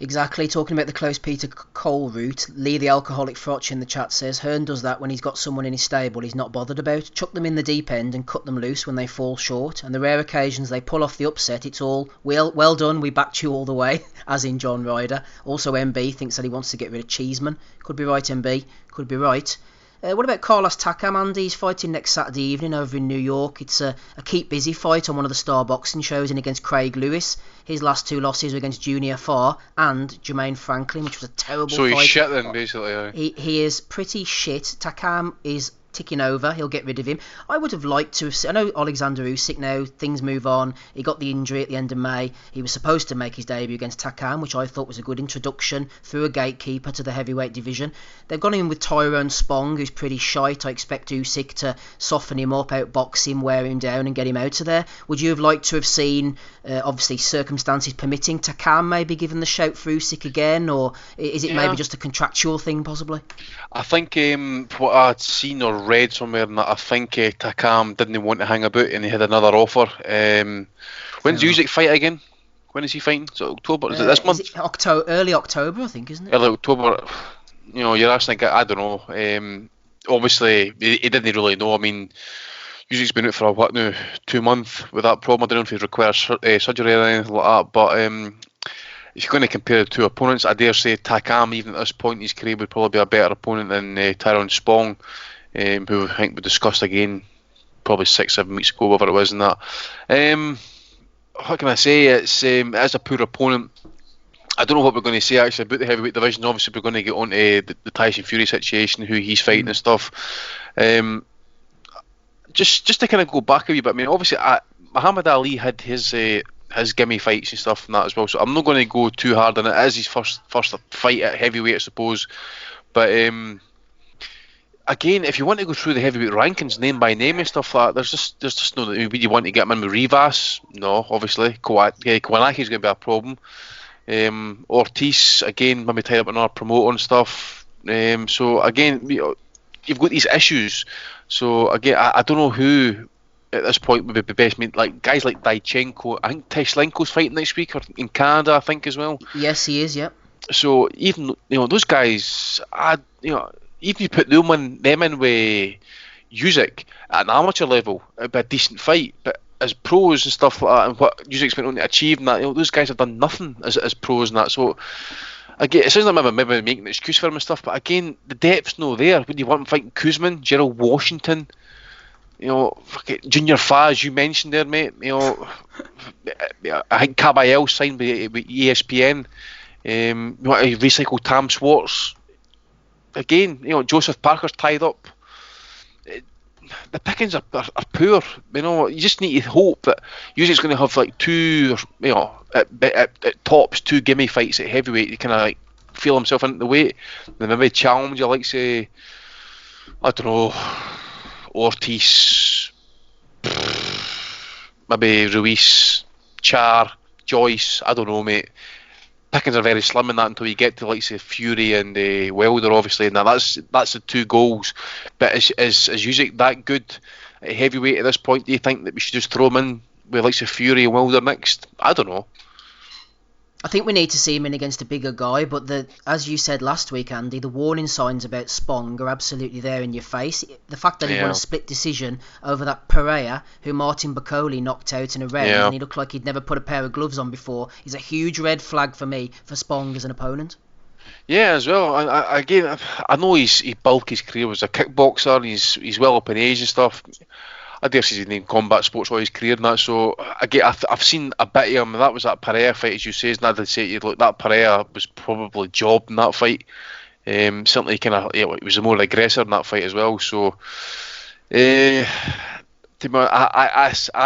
Speaker 1: Exactly. Talking about the close Peter Cole route, Lee the Alcoholic Frotch in the chat says Hearn does that when he's got someone in his stable he's not bothered about. Chuck them in the deep end and cut them loose when they fall short. And the rare occasions they pull off the upset, it's all, well done, we backed you all the way, as in John Ryder. Also, MB thinks that he wants to get rid of Cheeseman. Could be right, MB. Could be right. What about Carlos Takam, Andy? He's fighting next Saturday evening over in New York. It's a keep busy fight on one of the Star Boxing shows in against Craig Lewis. His last 2 losses were against Junior Farr and Jermaine Franklin, which was a terrible fight.
Speaker 2: So he's shit then, basically.
Speaker 1: He is pretty shit. Takam is ticking over. He'll get rid of him. I would have liked to have seen, I know Alexander Usyk now, things move on. He got the injury at the end of May. He was supposed to make his debut against Takam, which I thought was a good introduction through a gatekeeper to the heavyweight division. They've gone in with Tyrone Spong, who's pretty shite. I expect Usyk to soften him up, outbox him, wear him down and get him out of there. Would you have liked to have seen, obviously circumstances permitting, Takam maybe given the shout for Usyk again, or is it maybe just a contractual thing possibly?
Speaker 2: I think what I'd seen or read somewhere, and I think Takam didn't want to hang about and he had another offer. When's Usyk fight again? When is he fighting? Is it October? Is it this month?
Speaker 1: Early October, I think, isn't it?
Speaker 2: Early October. You know, you're asking a guy, I don't know. Obviously, he didn't really know. I mean, Usyk's been out for what now, 2 months with that problem. I don't know if he requires surgery or anything like that, but if you're going to compare the two opponents, I dare say Takam, even at this point in his career, would probably be a better opponent than Tyrone Spong, who I think we discussed again probably 6-7 weeks ago, whatever it was, and that. What can I say? It's as a poor opponent. I don't know what we're going to say actually about the heavyweight division. Obviously, we're going to get on to the Tyson Fury situation, who he's fighting and stuff. Just to kind of go back a wee bit. I mean, obviously, Muhammad Ali had his gimme fights and stuff and that as well. So I'm not going to go too hard on it. It is his first fight at heavyweight, I suppose. But again, if you want to go through the heavyweight rankings name by name and stuff like that, there's just no. Would you want to get him in with Rivas? No, obviously. Kowalaki's going to be a problem. Ortiz again, maybe tied up in our promoter and stuff. So again, you've got these issues. So again, I don't know who at this point would be the best. I mean, like guys like Daichenko. I think Teslenko's fighting next week or in Canada, I think as well.
Speaker 1: Yes, he is. Yep. So
Speaker 2: even those guys, even if you put them in with Usyk at an amateur level, it'd be a decent fight. But as pros and stuff like that, and what Usyk's been on to achieve, and that, those guys have done nothing as pros and that. So again, it sounds like maybe making an excuse for him and stuff, but again, the depth's no there. Would you want him fighting Kuzman, Gerald Washington, Junior Faz, you mentioned there, mate. I think Kabayel signed with ESPN. You want to recycle Tam Swartz again? Joseph Parker's tied up. The pickings are poor. You just need to hope that Usyk's going to have like two, at tops, 2 gimme fights at heavyweight. He kind of like feel himself into the weight, and maybe challenge like say, I don't know, Ortiz, maybe Ruiz, Char, Joyce. I don't know, mate. Pickings are very slim in that until you get to like say Fury and Wilder, obviously. Now that's the 2 goals. But is Usyk that good at heavyweight at this point? Do you think that we should just throw him in with like say Fury and Wilder next? I don't know.
Speaker 1: I think we need to see him in against a bigger guy, but as you said last week, Andy, the warning signs about Spong are absolutely there in your face. The fact that he won a split decision over that Pereira, who Martin Bacoli knocked out in a round, and he looked like he'd never put a pair of gloves on before, is a huge red flag for me for Spong as an opponent. Yeah,
Speaker 2: as well. I know he bulked his career as a kickboxer, and he's well up in age and stuff. I dare say he's in combat sports all his career and that. So again, I've seen a bit of him. That was that Pereira fight, as you say. And I'd say to you, look, that Pereira was probably jobbed in that fight. Certainly, he was the more aggressor in that fight as well. So, I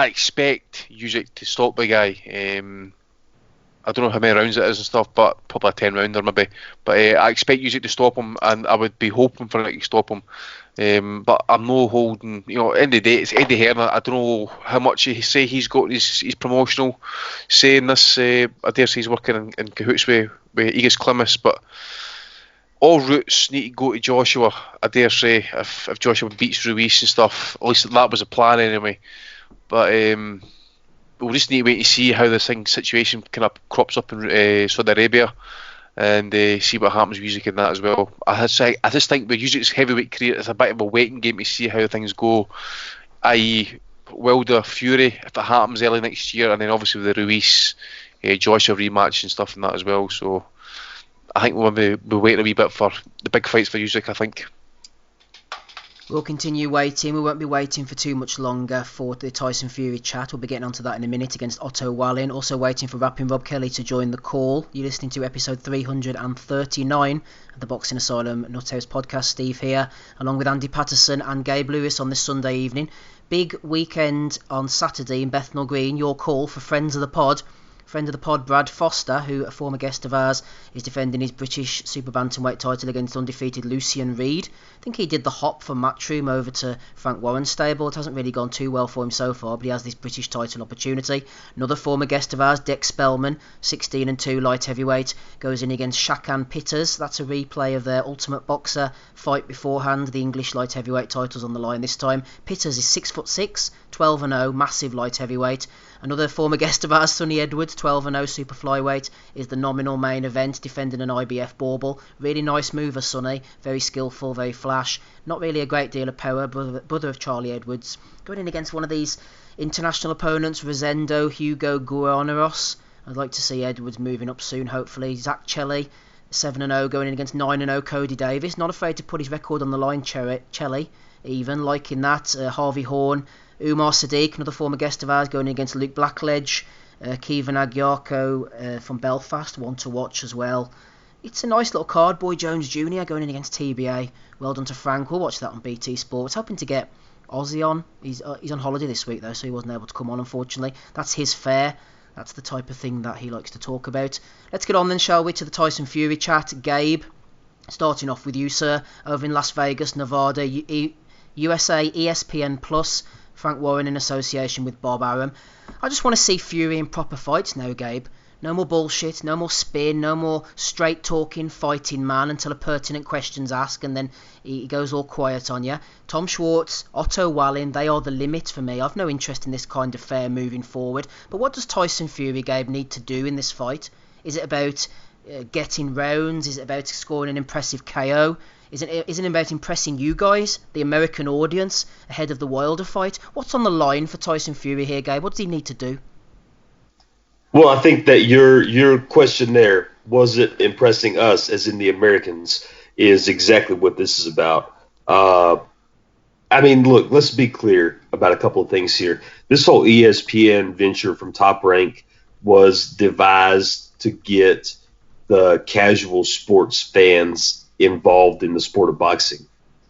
Speaker 2: expect Usyk to stop the guy. I don't know how many rounds it is and stuff, but probably a 10 rounder maybe. But I expect Usyk to stop him, and I would be hoping for it to stop him. But I'm no holding. End of the day, it's Eddie Hearn. I don't know how much he say he's got his promotional say in this. I dare say he's working in cahoots with Aegis Klimas, but all routes need to go to Joshua. I dare say if Joshua beats Ruiz and stuff, at least that was the plan anyway. But we'll just need to wait to see how this situation kind of crops up in Saudi Arabia. and see what happens with Usyk in that as well. I just think with Usyk's heavyweight career, it's a bit of a waiting game to see how things go. I.e., Wilder Fury if it happens early next year, and then obviously with the Ruiz Joshua rematch and stuff and that as well. So I think we'll be waiting a wee bit for the big fights for Usyk, I think.
Speaker 1: We'll continue waiting. We won't be waiting for too much longer for the Tyson Fury chat. We'll be getting onto that in a minute against Otto Wallin. Also waiting for Rapping Rob Kelly to join the call. You're listening to episode 339 of the Boxing Asylum Nuthouse podcast. Steve here, along with Andy Patterson and Gabe Lewis on this Sunday evening. Big weekend on Saturday in Bethnal Green. Your call for friends of the pod. Friend of the pod, Brad Foster, who a former guest of ours, is defending his British super bantamweight title against undefeated Lucian Reid. I think he did the hop from Matchroom over to Frank Warren's stable. It hasn't really gone too well for him so far, but he has this British title opportunity. Another former guest of ours, Dex Spellman, 16-2 light heavyweight, goes in against Shakan Pitters. That's a replay of their Ultimate Boxer fight beforehand. The English light heavyweight title's on the line this time. Pitters is 6'6", 12-0, massive light heavyweight. Another former guest of ours, Sonny Edwards, 12-0 super flyweight, is the nominal main event, defending an IBF bauble. Really nice mover, Sonny. Very skillful, very flash. Not really a great deal of power, brother of Charlie Edwards. Going in against one of these international opponents, Rosendo Hugo Guarneros. I'd like to see Edwards moving up soon, hopefully. Zach Chelly, 7-0, going in against 9-0 Cody Davis. Not afraid to put his record on the line, Chelly, even. Liking that. Harvey Horn. Umar Sadiq, another former guest of ours, going against Luke Blackledge. Kevin Agyarko from Belfast, one to watch as well. It's a nice little card. Boy Jones Jr. going in against TBA. Well done to Frank. We'll watch that on BT Sports. Hoping to get Ozzy on. He's on holiday this week though, so he wasn't able to come on, unfortunately. That's his fare. That's the type of thing that he likes to talk about. Let's get on then, shall we, to the Tyson Fury chat. Gabe, starting off with you, sir, over in Las Vegas, Nevada, USA, ESPN Plus. Frank Warren in association with Bob Arum. I just want to see Fury in proper fights now, Gabe. No more bullshit, no more spin, no more straight talking, fighting man until a pertinent question's asked and then he goes all quiet on you. Tom Schwartz, Otto Wallin, they are the limit for me. I've no interest in this kind of fare moving forward. But what does Tyson Fury, Gabe, need to do in this fight? Is it about getting rounds? Is it about scoring an impressive KO? Isn't it about impressing you guys, the American audience, ahead of the Wilder fight? What's on the line for Tyson Fury here, Gabe? What does he need to do?
Speaker 3: Well, I think that your question there, was it impressing us, as in the Americans, is exactly what this is about. I mean, look, let's be clear about a couple of things here. This whole ESPN venture from Top Rank was devised to get the casual sports fans involved in the sport of boxing.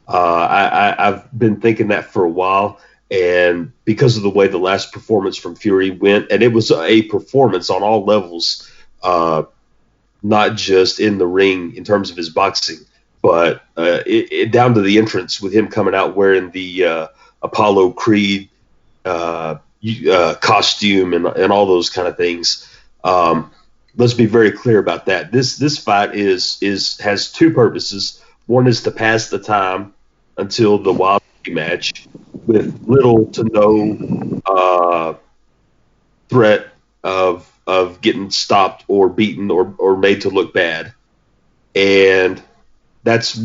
Speaker 3: I've been thinking that for a while, and because of the way the last performance from Fury went, and it was a performance on all levels, not just in the ring in terms of his boxing, but down to the entrance with him coming out wearing the Apollo Creed costume and all those kind of things. Let's be very clear about that. This fight has two purposes. One is to pass the time until the Wilder match with little to no threat of getting stopped or beaten or made to look bad. And that's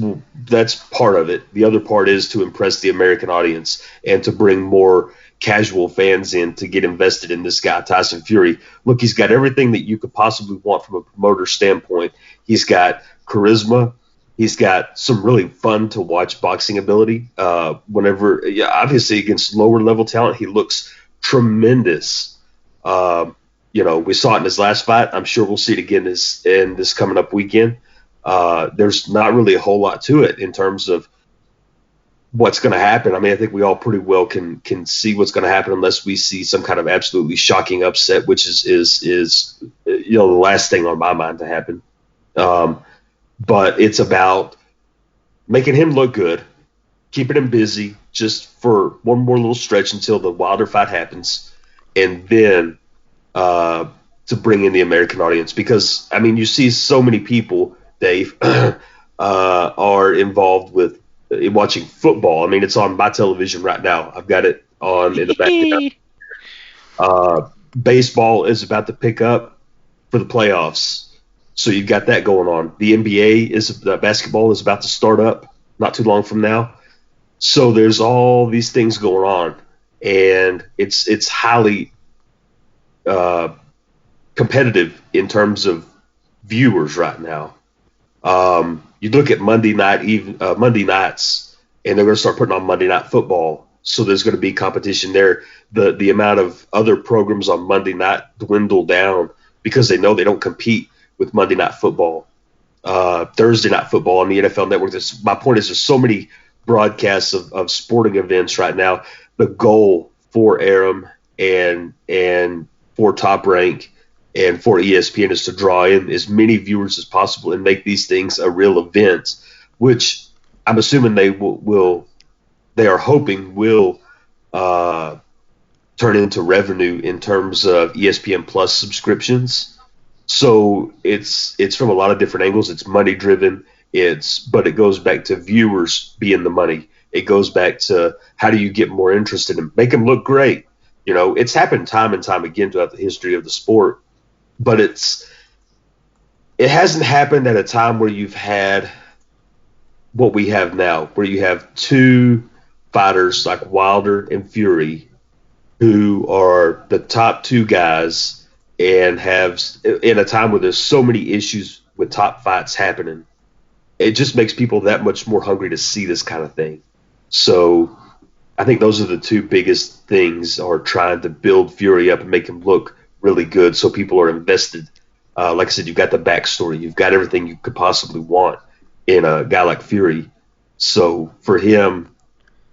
Speaker 3: part of it. The other part is to impress the American audience and to bring more casual fans in to get invested in this guy, Tyson Fury. Look, he's got everything that you could possibly want from a promoter standpoint. He's got charisma. He's got some really fun to watch boxing ability. Obviously against lower level talent, he looks tremendous. We saw it in his last fight. I'm sure we'll see it again in this coming up weekend. There's not really a whole lot to it in terms of what's going to happen. I mean, I think we all pretty well can see what's going to happen unless we see some kind of absolutely shocking upset, which is the last thing on my mind to happen. But it's about making him look good, keeping him busy just for one more little stretch until the Wilder fight happens, and then to bring in the American audience. Because, I mean, you see so many people, Dave, are involved with watching football. I mean, it's on my television right now. I've got it on in the background. Baseball is about to pick up for the playoffs. So you've got that going on. The NBA basketball is about to start up not too long from now. So there's all these things going on, and it's highly competitive in terms of viewers right now. You look at Monday nights, and they're going to start putting on Monday Night Football. So there's going to be competition there. The amount of other programs on Monday night dwindle down because they know they don't compete with Monday Night Football. Thursday Night Football on the NFL Network. My point is there's so many broadcasts of sporting events right now. The goal for Aram and for Top Rank and for ESPN is to draw in as many viewers as possible and make these things a real event, which I'm assuming they are hoping will turn into revenue in terms of ESPN Plus subscriptions. So it's from a lot of different angles. It's money driven. But it goes back to viewers being the money. It goes back to how do you get more interested and make them look great. You know, it's happened time and time again throughout the history of the sport, but it hasn't happened at a time where you've had what we have now, where you have two fighters like Wilder and Fury, who are the top two guys, and have in a time where there's so many issues with top fights happening. It just makes people that much more hungry to see this kind of thing. So I think those are the two biggest things, are trying to build Fury up and make him look really good so people are invested. Like I said, you've got the backstory. You've got everything you could possibly want in a guy like Fury. So for him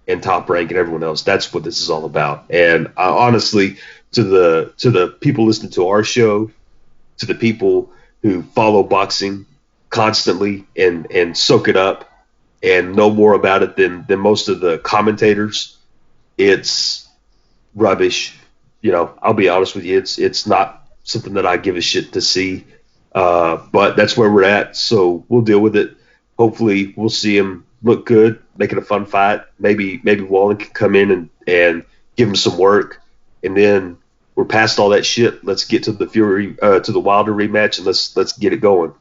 Speaker 3: and Top Rank and everyone else, that's what this is all about. And honestly, to the people listening to our show, to the people who follow boxing constantly and soak it up and know more about it than most of the commentators, it's rubbish. You know, I'll be honest with you, it's not something that I give a shit to see. But that's where we're at, so we'll deal with it. Hopefully we'll see him look good, make it a fun fight. Maybe Wallen can come in and give him some work, and then we're past all that shit. Let's get to the Wilder rematch, and let's get it going.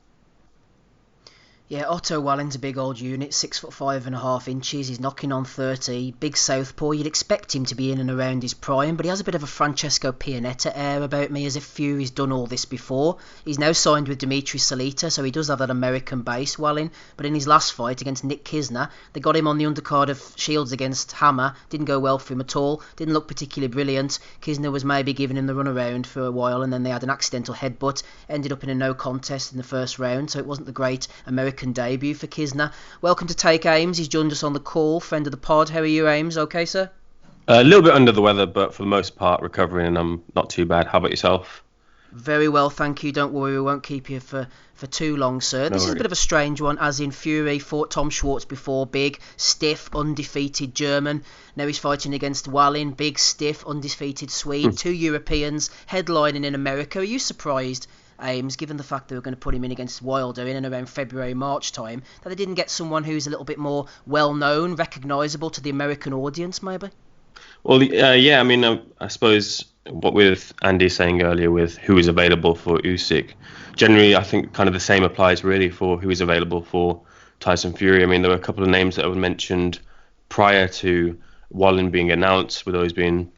Speaker 1: Yeah, Otto Wallen's a big old unit, 6'5.5". He's knocking on 30. Big southpaw. You'd expect him to be in and around his prime, but he has a bit of a Francesco Pianetta air about me, as if Fury's done all this before. He's now signed with Dimitri Salita, so he does have that American base, Wallen. But in his last fight against Nick Kisner, they got him on the undercard of Shields against Hammer. Didn't go well for him at all. Didn't look particularly brilliant. Kisner was maybe giving him the runaround for a while, and then they had an accidental headbutt. Ended up in a no contest in the first round, so it wasn't the great American debut for Kisner. Welcome to Take Ames. He's joined us on the call, friend of the pod. How are you, Ames? Okay, sir?
Speaker 4: A little bit under the weather, but for the most part recovering, and I'm not too bad. How about yourself?
Speaker 1: Very well, thank you. Don't worry, we won't keep you for too long, sir. This is a bit of a strange one, as in Fury fought Tom Schwartz before, big, stiff, undefeated German. Now he's fighting against Wallen, big, stiff, undefeated Swede. Two Europeans headlining in America. Are you surprised, Ames, given the fact they were going to put him in against Wilder in and around February, March time, that they didn't get someone who's a little bit more well-known, recognisable to the American audience, maybe?
Speaker 4: Well, yeah, I mean, I suppose what with Andy saying earlier with who is available for Usyk, generally I think kind of the same applies really for who is available for Tyson Fury. I mean, there were a couple of names that were mentioned prior to Wallen being announced, with those being,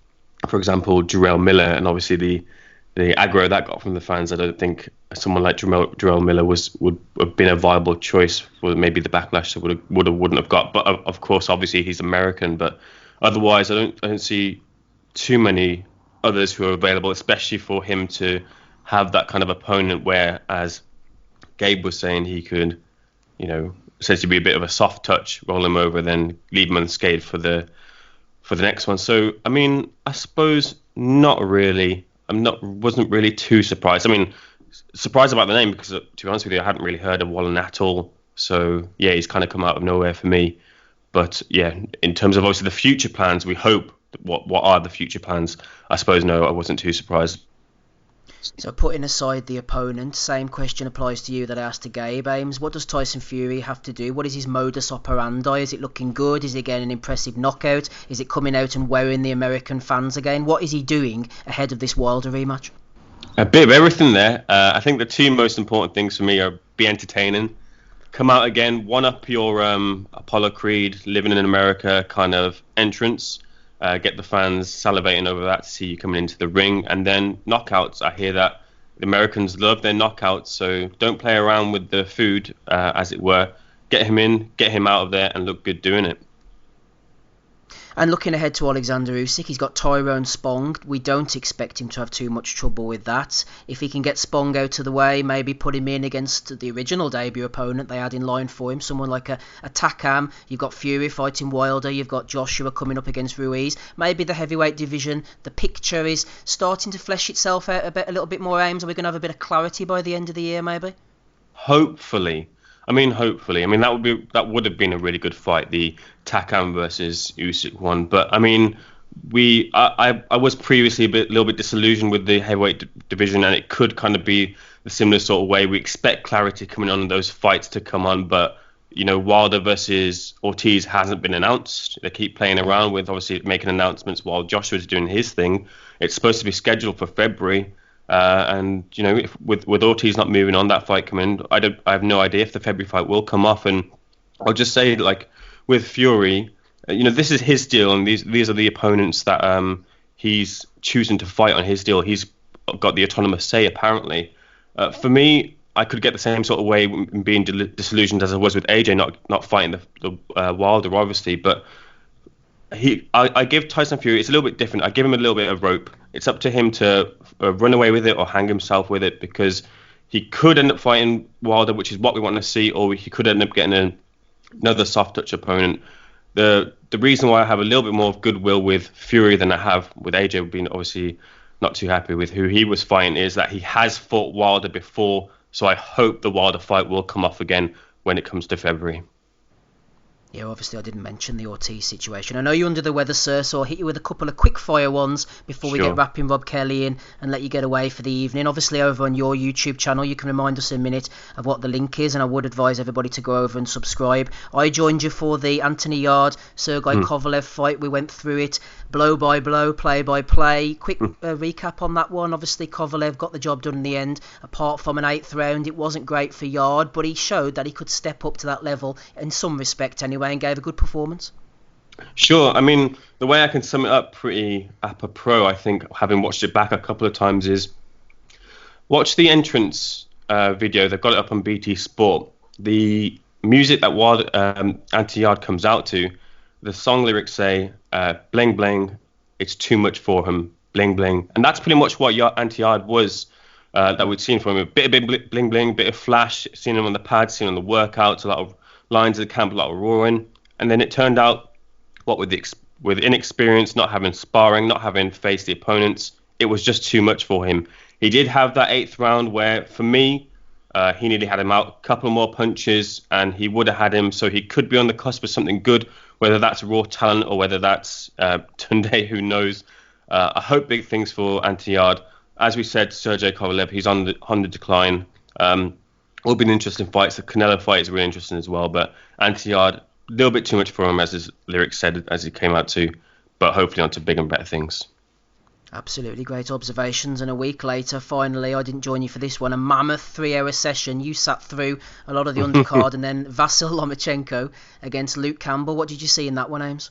Speaker 4: for example, Jarrell Miller, and obviously the aggro that got from the fans. I don't think someone like Jarrell Miller would have been a viable choice for maybe the backlash that wouldn't have got. But of course, obviously he's American. But otherwise, I don't see too many others who are available, especially for him to have that kind of opponent where, as Gabe was saying, he could, essentially be a bit of a soft touch, roll him over, then leave him unscathed for the next one. So, I mean, I suppose not really. Wasn't really too surprised. I mean, surprised about the name because, to be honest with you, I hadn't really heard of Wallen at all. So, yeah, he's kind of come out of nowhere for me. But, yeah, in terms of obviously the future plans, we hope. What are the future plans? I suppose, no, I wasn't too surprised.
Speaker 1: So putting aside the opponent, same question applies to you that I asked to Gabe, Ames. What does Tyson Fury have to do? What is his modus operandi? Is it looking good? Is he getting an impressive knockout? Is it coming out and wowing the American fans again? What is he doing ahead of this Wilder rematch?
Speaker 4: A bit of everything there. I think the two most important things for me are be entertaining. Come out again, one up your Apollo Creed, living in America kind of entrance. Get the fans salivating over that to see you coming into the ring. And then knockouts. I hear that the Americans love their knockouts, so don't play around with the food, as it were. Get him in, get him out of there, and look good doing it.
Speaker 1: And looking ahead to Alexander Usyk, he's got Tyrone Spong. We don't expect him to have too much trouble with that. If he can get Spong out of the way, maybe put him in against the original debut opponent they had in line for him, someone like a Takam. You've got Fury fighting Wilder. You've got Joshua coming up against Ruiz. Maybe the heavyweight division, the picture is starting to flesh itself out a little bit more, Ames. Are we going to have a bit of clarity by the end of the year, maybe?
Speaker 4: Hopefully. Hopefully. That would have been a really good fight, the Takam versus Usyk one. But I mean, I was previously a little bit disillusioned with the heavyweight division, and it could kind of be the similar sort of way. We expect clarity coming on those fights to come on, but Wilder versus Ortiz hasn't been announced. They keep playing around with obviously making announcements while Joshua's doing his thing. It's supposed to be scheduled for February. And with Ortiz not moving on, that fight coming, I have no idea if the February fight will come off. And I'll just say, like with Fury, this is his deal, and these are the opponents that he's choosing to fight on his deal. He's got the autonomous say, apparently. For me, I could get the same sort of way in being disillusioned as I was with AJ not fighting the Wilder, obviously, but. I give Tyson Fury, it's a little bit different. I give him a little bit of rope. It's up to him to run away with it or hang himself with it, because he could end up fighting Wilder, which is what we want to see, or he could end up getting another soft touch opponent. The reason why I have a little bit more goodwill with Fury than I have with AJ, being obviously not too happy with who he was fighting, is that he has fought Wilder before, so I hope the Wilder fight will come off again when it comes to February.
Speaker 1: Yeah, obviously I didn't mention the Ortiz situation. I know you're under the weather, sir, so I'll hit you with a couple of quick fire ones before we get wrapping Rob Kelly in and let you get away for the evening. Obviously over on your YouTube channel you can remind us in a minute of what the link is, and I would advise everybody to go over and subscribe. I joined you for the Anthony Yard Sergey Kovalev fight. We went through it blow by blow, play by play. Quick recap on that one. Obviously Kovalev got the job done in the end. Apart from an 8th round, it wasn't great for Yard, but he showed that he could step up to that level in some respect anyway, and gave a good performance.
Speaker 4: Sure. I mean, the way I can sum it up pretty apropos, I think, having watched it back a couple of times, is watch the entrance video. They've got it up on BT Sport. The music that Anti-Yard comes out to, the song lyrics say, bling bling, it's too much for him, bling bling. And that's pretty much what Anti-Yard was that we'd seen from him. A bit of bling bling, bit of flash, seen him on the pads, seen him on the workouts, a lot of lines of the camp, a lot of roaring. And then it turned out, with inexperience, not having sparring, not having faced the opponents, it was just too much for him. He did have that 8th round where, for me, he nearly had him out. A couple more punches and he would have had him, so he could be on the cusp of something good, whether that's raw talent or whether that's Tunde, who knows. I hope big things for Anti-Yard. As we said, Sergey Kovalev, he's on the decline. Will be an interesting fight. The Canelo fight is really interesting as well, but Anti-Yard, a little bit too much for him, as his lyrics said, as he came out to, but hopefully on to bigger and better things.
Speaker 1: Absolutely great observations. And a week later, finally, I didn't join you for this one, a mammoth 3-hour session. You sat through a lot of the undercard, and then Vasyl Lomachenko against Luke Campbell. What did you see in that one, Ames?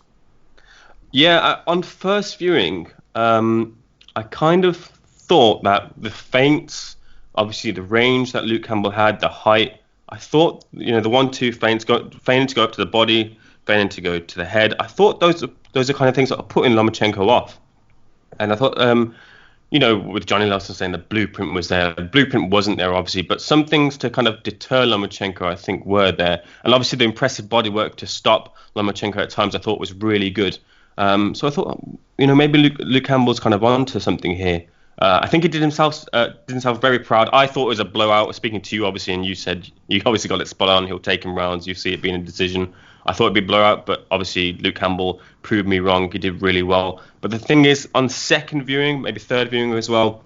Speaker 4: Yeah, on first viewing, I kind of thought that the feints, obviously the range that Luke Campbell had, the height, I thought, the 1-2 feints, feigning to go up to the body, feigning to go to the head. I thought those are kind of things that are putting Lomachenko off. And I thought, with Johnny Lawson saying the blueprint was there, the blueprint wasn't there, obviously, but some things to kind of deter Lomachenko, I think, were there. And obviously the impressive bodywork to stop Lomachenko at times, I thought was really good. So I thought, maybe Luke Campbell's kind of onto something here. I think he did himself very proud. I thought it was a blowout. Speaking to you, obviously, and you said you obviously got it spot on. He'll take him rounds. You see it being a decision. I thought it'd be a blowout, but obviously Luke Campbell proved me wrong. He did really well. But the thing is, on second viewing, maybe third viewing as well,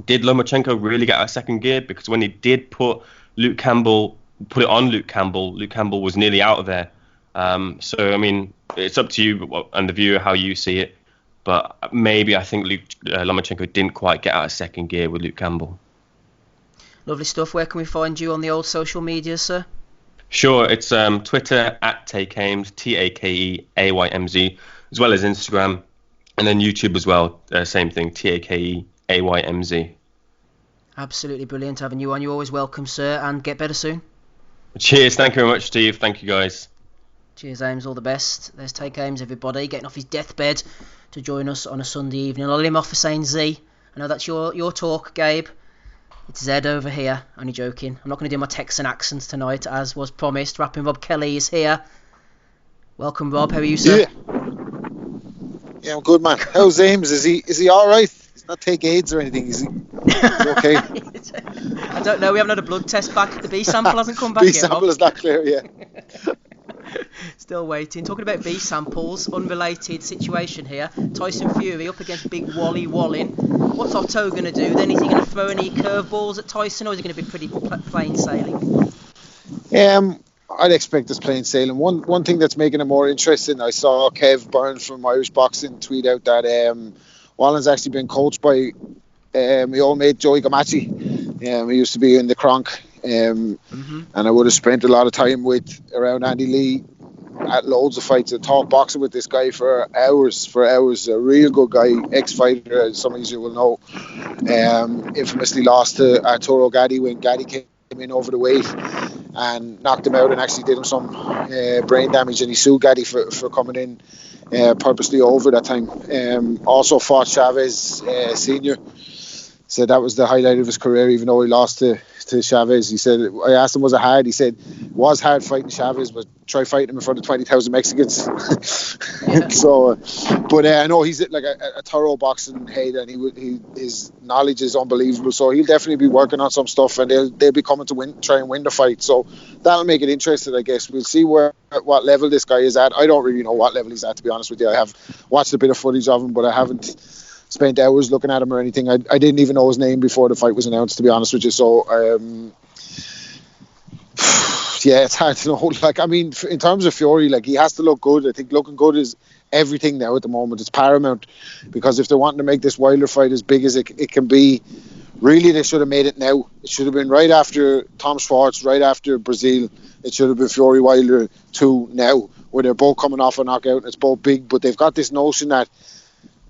Speaker 4: did Lomachenko really get out of second gear? Because when he did put it on Luke Campbell was nearly out of there. So, I mean, it's up to you and the viewer how you see it. but maybe I think Lomachenko didn't quite get out of second gear with Luke Campbell.
Speaker 1: Lovely stuff. Where can we find you on the old social media, sir?
Speaker 4: Sure, it's Twitter at Takeaymz, TakeAymz, as well as Instagram, and then YouTube as well. Same thing, TakeAymz.
Speaker 1: Absolutely brilliant having you on. You're always welcome, sir, and get better soon.
Speaker 4: Cheers, thank you very much, Steve. Thank you, guys.
Speaker 1: Cheers, Ames. All the best. There's Takeaymz, everybody, getting off his deathbed to join us on a Sunday evening. I'll let him off for saying Z. I know that's your talk, Gabe. It's Zed over here. Only joking. I'm not going to do my Texan accent tonight, as was promised. Rapping Rob Kelly is here. Welcome, Rob. How are you, sir?
Speaker 5: Yeah, I'm good, man. How's Ames? Is he all right? He's not take AIDS or anything, is he? He's okay.
Speaker 1: I don't know. We haven't had a blood test back. The B sample hasn't come back
Speaker 5: B
Speaker 1: yet.
Speaker 5: sample
Speaker 1: Rob.
Speaker 5: is not clear yet.
Speaker 1: Still waiting. Talking about B samples, unrelated situation here. Tyson Fury up against Big Wally Wallin. What's Otto going to do then? Is he going to throw any curveballs at Tyson, or is it going to be pretty plain sailing?
Speaker 5: I'd expect this plain sailing. One thing that's making it more interesting, I saw Kev Burns from Irish Boxing tweet out that Wallin's actually been coached by my old mate Joey Gamachi. He used to be in the Kronk. And I would have spent a lot of time around Andy Lee at loads of fights and talk boxing with this guy for hours. A real good guy, ex-fighter, as some of you will know. Infamously lost to Arturo Gatti when Gatti came in over the weight and knocked him out and actually did him some brain damage, and he sued Gatti for coming in purposely over that time. Also fought Chavez Senior. Said that was the highlight of his career, even though he lost to Chavez. He said, I asked him, was it hard? He said, it was hard fighting Chavez, but try fighting him in front of 20,000 Mexicans.
Speaker 1: Yeah.
Speaker 5: So, but I know he's like a thorough boxing head, and his knowledge is unbelievable. So he'll definitely be working on some stuff, and they'll be coming to try and win the fight. So that'll make it interesting, I guess. We'll see what level this guy is at. I don't really know what level he's at, to be honest with you. I have watched a bit of footage of him, but I haven't spent hours looking at him or anything. I didn't even know his name before the fight was announced, to be honest with you. So yeah, it's hard to know. Like, I mean, in terms of Fury, like, he has to look good. I think looking good is everything now at the moment. It's paramount, because if they're wanting to make this Wilder fight as big as it can be, really they should have made it now. It should have been right after Tom Schwartz, right after Brazil. It should have been Fury Wilder 2 now, where they're both coming off a knockout and it's both big. But they've got this notion that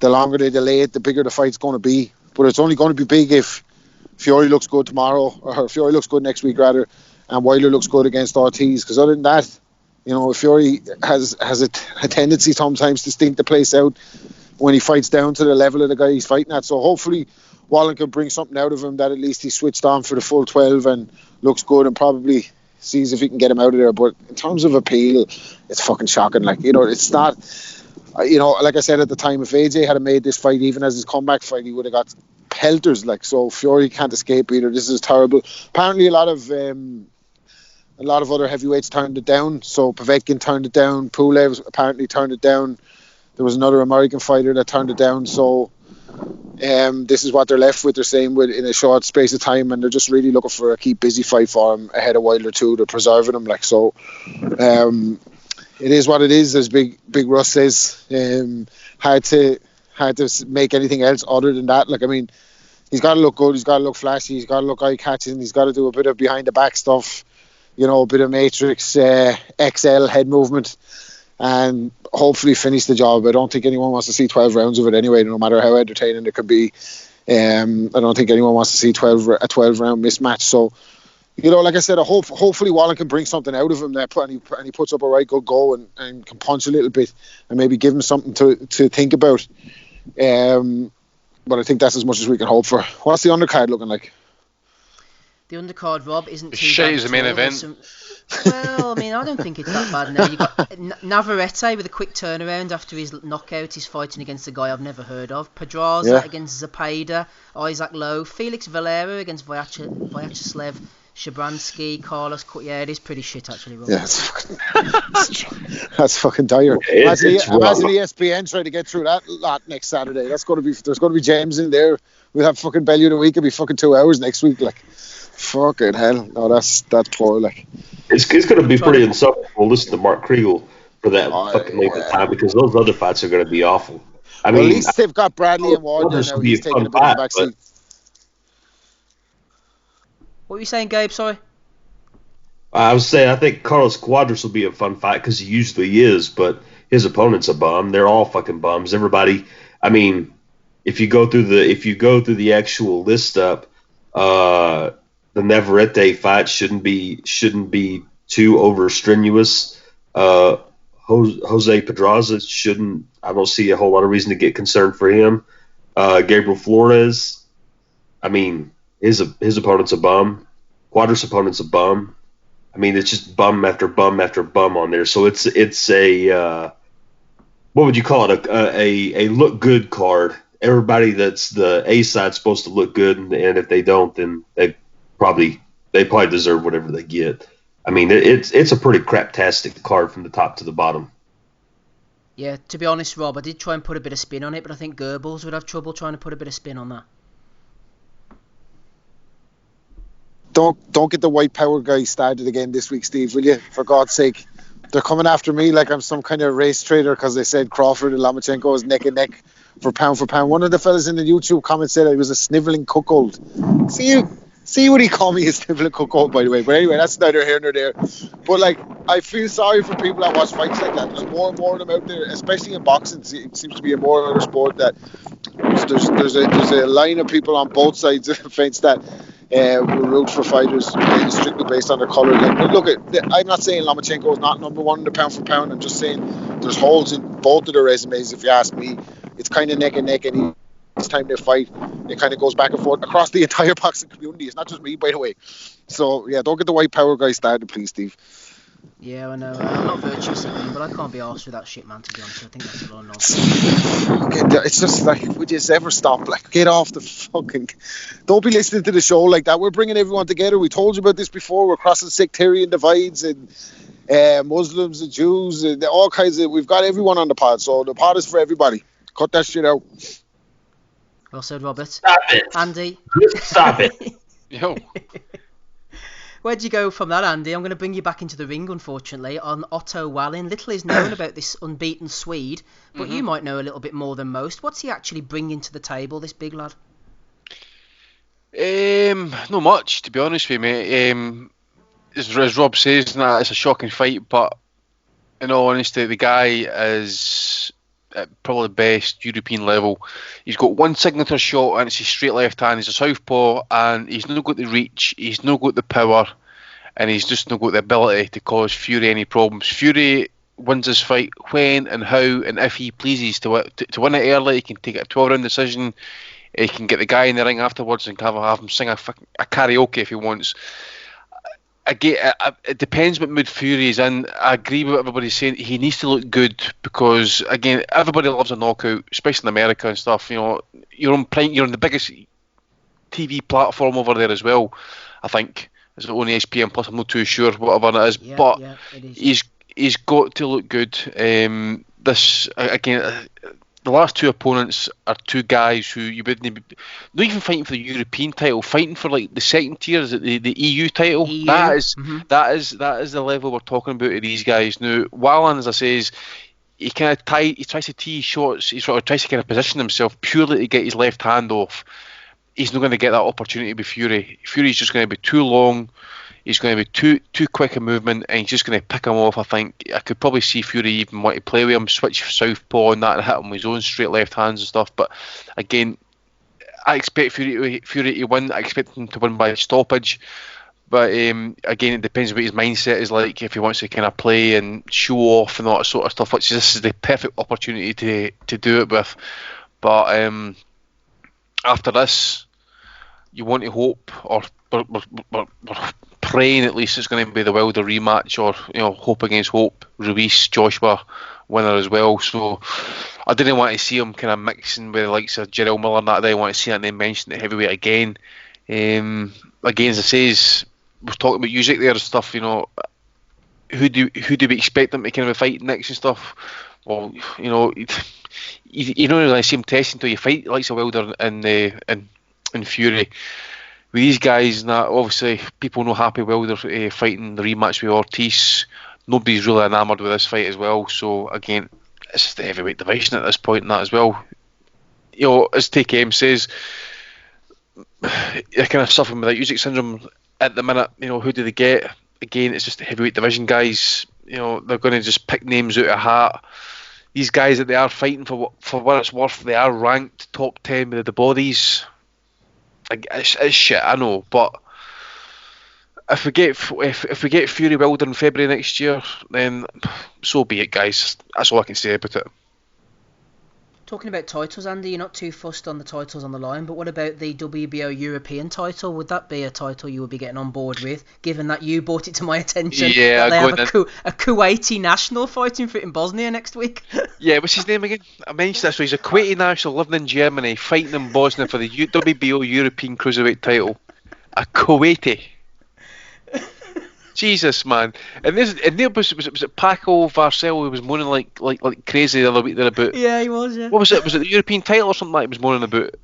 Speaker 5: the longer they delay it, the bigger the fight's going to be. But it's only going to be big if Fury looks good tomorrow, or Fury looks good next week rather, and Wilder looks good against Ortiz. Because other than that, you know, Fury has a tendency sometimes to stink the place out when he fights down to the level of the guy he's fighting at. So hopefully Wallen can bring something out of him that at least he's switched on for the full 12 and looks good, and probably sees if he can get him out of there. But in terms of appeal, it's fucking shocking. Like, you know, it's not... You know, like I said at the time, if AJ had made this fight even as his comeback fight, he would have got pelters. Like, so Fury can't escape either. This is terrible. Apparently, a lot of other heavyweights turned it down. So Povetkin turned it down. Pulev apparently turned it down. There was another American fighter that turned it down. So this is what they're left with. They're saying in a short space of time, and they're just really looking for a keep busy fight for him ahead of Wilder 2. They're preserving him. Like, so. It is what it is, as Big Russ says. Hard to make anything else other than that. Like, I mean, he's got to look good, he's got to look flashy, he's got to look eye-catching, he's got to do a bit of behind-the-back stuff, you know, a bit of Matrix XL head movement, and hopefully finish the job. I don't think anyone wants to see 12 rounds of it anyway, no matter how entertaining it could be. I don't think anyone wants to see a 12-round mismatch. So, you know, like I said, hopefully Wallen can bring something out of him there, and he puts up a right good goal and can punch a little bit and maybe give him something to think about. But I think that's as much as we can hope for. What's the undercard looking like?
Speaker 1: The undercard, Rob, isn't too
Speaker 2: shit
Speaker 1: bad
Speaker 2: is the
Speaker 1: at
Speaker 2: main
Speaker 1: all.
Speaker 2: event.
Speaker 1: Well, I mean, I don't think it's that bad now. You've got Navarrete with a quick turnaround after his knockout. He's fighting against a guy I've never heard of. Pedraza against Zepeda. Isaac Lowe. Felix Valero against Vyacheslav Sharansky. Carlos it is pretty shit, actually, Rob.
Speaker 5: Yeah, that's fucking dire. Imagine ESPN trying to get through that lot next Saturday. There's going to be James in there. We'll have fucking Bellew the week. It'll be fucking 2 hours next week. Like, fucking hell. No, that's poor. Like,
Speaker 3: it's going to be pretty insufferable. Listen to Mark Kriegel for that fucking length of time, because those other fights are going to be awful. I
Speaker 5: Well, at
Speaker 3: mean,
Speaker 5: least they've got Bradley and Ward there
Speaker 3: this
Speaker 5: now.
Speaker 3: would be
Speaker 5: He's
Speaker 3: a
Speaker 5: taking
Speaker 3: fun
Speaker 5: a bit of
Speaker 3: fight,
Speaker 5: the back
Speaker 3: but-
Speaker 5: seat.
Speaker 1: What were you saying, Gabe? Sorry.
Speaker 3: I was saying I think Carlos Cuadras will be a fun fight because he usually is, but his opponent's a bum. They're all fucking bums. Everybody. I mean, if you go through the actual list up, the Navarrete fight shouldn't be too over strenuous. Jose Pedraza shouldn't. I don't see a whole lot of reason to get concerned for him. Gabriel Flores. I mean, his opponent's a bum. Cuadras' opponent's a bum. I mean, it's just bum after bum after bum on there. So it's a what would you call it? A look good card. Everybody that's the A side's supposed to look good, and if they don't, then they probably deserve whatever they get. I mean, it's a pretty craptastic card from the top to the bottom.
Speaker 1: Yeah, to be honest, Rob, I did try and put a bit of spin on it, but I think Goebbels would have trouble trying to put a bit of spin on that.
Speaker 5: Don't get the white power guy started again this week, Steve, will you? For God's sake. They're coming after me like I'm some kind of race trader because they said Crawford and Lomachenko was neck and neck for pound. One of the fellas in the YouTube comments said I was a snivelling cuckold. See what he called me, a snivelling cuckold, by the way. But anyway, that's neither here nor there. But like, I feel sorry for people that watch fights like that. There's more and more of them out there, especially in boxing. It seems to be a more other sport that there's a line of people on both sides of the fence that will root for fighters strictly based on their colour. Like, look, I'm not saying Lomachenko is not number one in the pound for pound. I'm just saying there's holes in both of their resumes. If you ask me, it's kind of neck and neck, and each time they fight, it kind of goes back and forth across the entire boxing community. It's not just me, by the way. So yeah, don't get the white power guy started, please, Steve.
Speaker 1: Yeah, I know. I'm not virtuous again, but I can't be arsed with that shit, man, to be honest. I think that's a lot of nonsense.
Speaker 5: It's just like, would you ever stop? Like, get off the fucking... Don't be listening to the show like that. We're bringing everyone together. We told you about this before. We're crossing sectarian divides and Muslims and Jews and all kinds of... We've got everyone on the pod, so the pod is for everybody. Cut that shit out.
Speaker 1: Well said, Robert.
Speaker 3: Stop it.
Speaker 1: Andy.
Speaker 3: Stop it.
Speaker 2: Yo.
Speaker 1: Where'd you go from that, Andy? I'm going to bring you back into the ring, unfortunately, on Otto Wallin. Little is known about this unbeaten Swede, but you might know a little bit more than most. What's he actually bringing to the table, this big lad?
Speaker 2: Not much, to be honest with you, mate. As Rob says, it's a shocking fight, but in all honesty, the guy is at probably the best European level. He's got one signature shot and it's his straight left hand. He's a southpaw and he's not got the reach, he's not got the power, and he's just not got the ability to cause Fury any problems. Fury wins this fight when and how and if he pleases. To win it early, he can take a 12-round decision. He can get the guy in the ring afterwards and have him sing a karaoke if he wants. Again, it depends what mood Fury is in. I agree with what everybody's saying. He needs to look good because, again, everybody loves a knockout, especially in America and stuff. You know, you're on the biggest TV platform over there as well. I think is it on ESPN Plus? I'm not too sure, whatever it is.
Speaker 1: Yeah,
Speaker 2: but
Speaker 1: yeah, it is.
Speaker 2: He's got to look good. This again. The last two opponents are two guys who you wouldn't be, not even fighting for the European title, fighting for like the second tier, is it the EU title?
Speaker 1: EU?
Speaker 2: That is the level we're talking about of these guys. Now, Wallen, as I says, he tries to tee shots, he sort of tries to kind of position himself purely to get his left hand off. He's not going to get that opportunity with Fury. Fury's just going to be too long. He's going to be too quick a movement, and he's just going to pick him off. I think I could probably see Fury even want to play with him, switch southpaw and that, and hit him with his own straight left hands and stuff. But again, I expect Fury to win. I expect him to win by stoppage. But again, it depends what his mindset is like. If he wants to kind of play and show off and all that sort of stuff, which this is the perfect opportunity to do it with. But after this, you want to hope, or we're praying at least it's going to be the Wilder rematch, or hope against hope, Ruiz Joshua winner as well. So I didn't want to see him kind of mixing with the likes of Gerald Miller and that. I didn't want to see that name mentioned at heavyweight again. Again, as I says, we're talking about music there and stuff. Who do we expect them to kind of fight next and stuff? Well, you don't really see him testing until you fight the likes of Wilder and Fury. With these guys, obviously people know Happy Wilder fighting the rematch with Ortiz. Nobody's really enamoured with this fight as well. So again, it's just the heavyweight division at this point and that as well. You know, as TKM says, they're kind of suffering with that Usyk syndrome at the minute. You know, who do they get? Again, it's just the heavyweight division guys. You know, they're going to just pick names out of a hat. These guys that they are fighting for what it's worth, they are ranked top 10 with the bodies. It's shit, I know, but if we get Fury Wilder in February next year, then so be it, guys. That's all I can say about it.
Speaker 1: Talking about titles, Andy, you're not too fussed on the titles on the line, but what about the WBO European title? Would that be a title you would be getting on board with, given that you brought it to my attention?
Speaker 2: Yeah,
Speaker 1: that they have a Kuwaiti national fighting for it in Bosnia next week?
Speaker 2: Yeah, what's his name again? I mentioned this. So he's a Kuwaiti national living in Germany, fighting in Bosnia for the WBO European Cruiserweight title. A Kuwaiti. Jesus, man. And there was it Paco Varcel who was moaning like crazy the other week there about...
Speaker 1: Yeah, he was, yeah.
Speaker 2: What was it? Was it the European title or something like he was moaning about?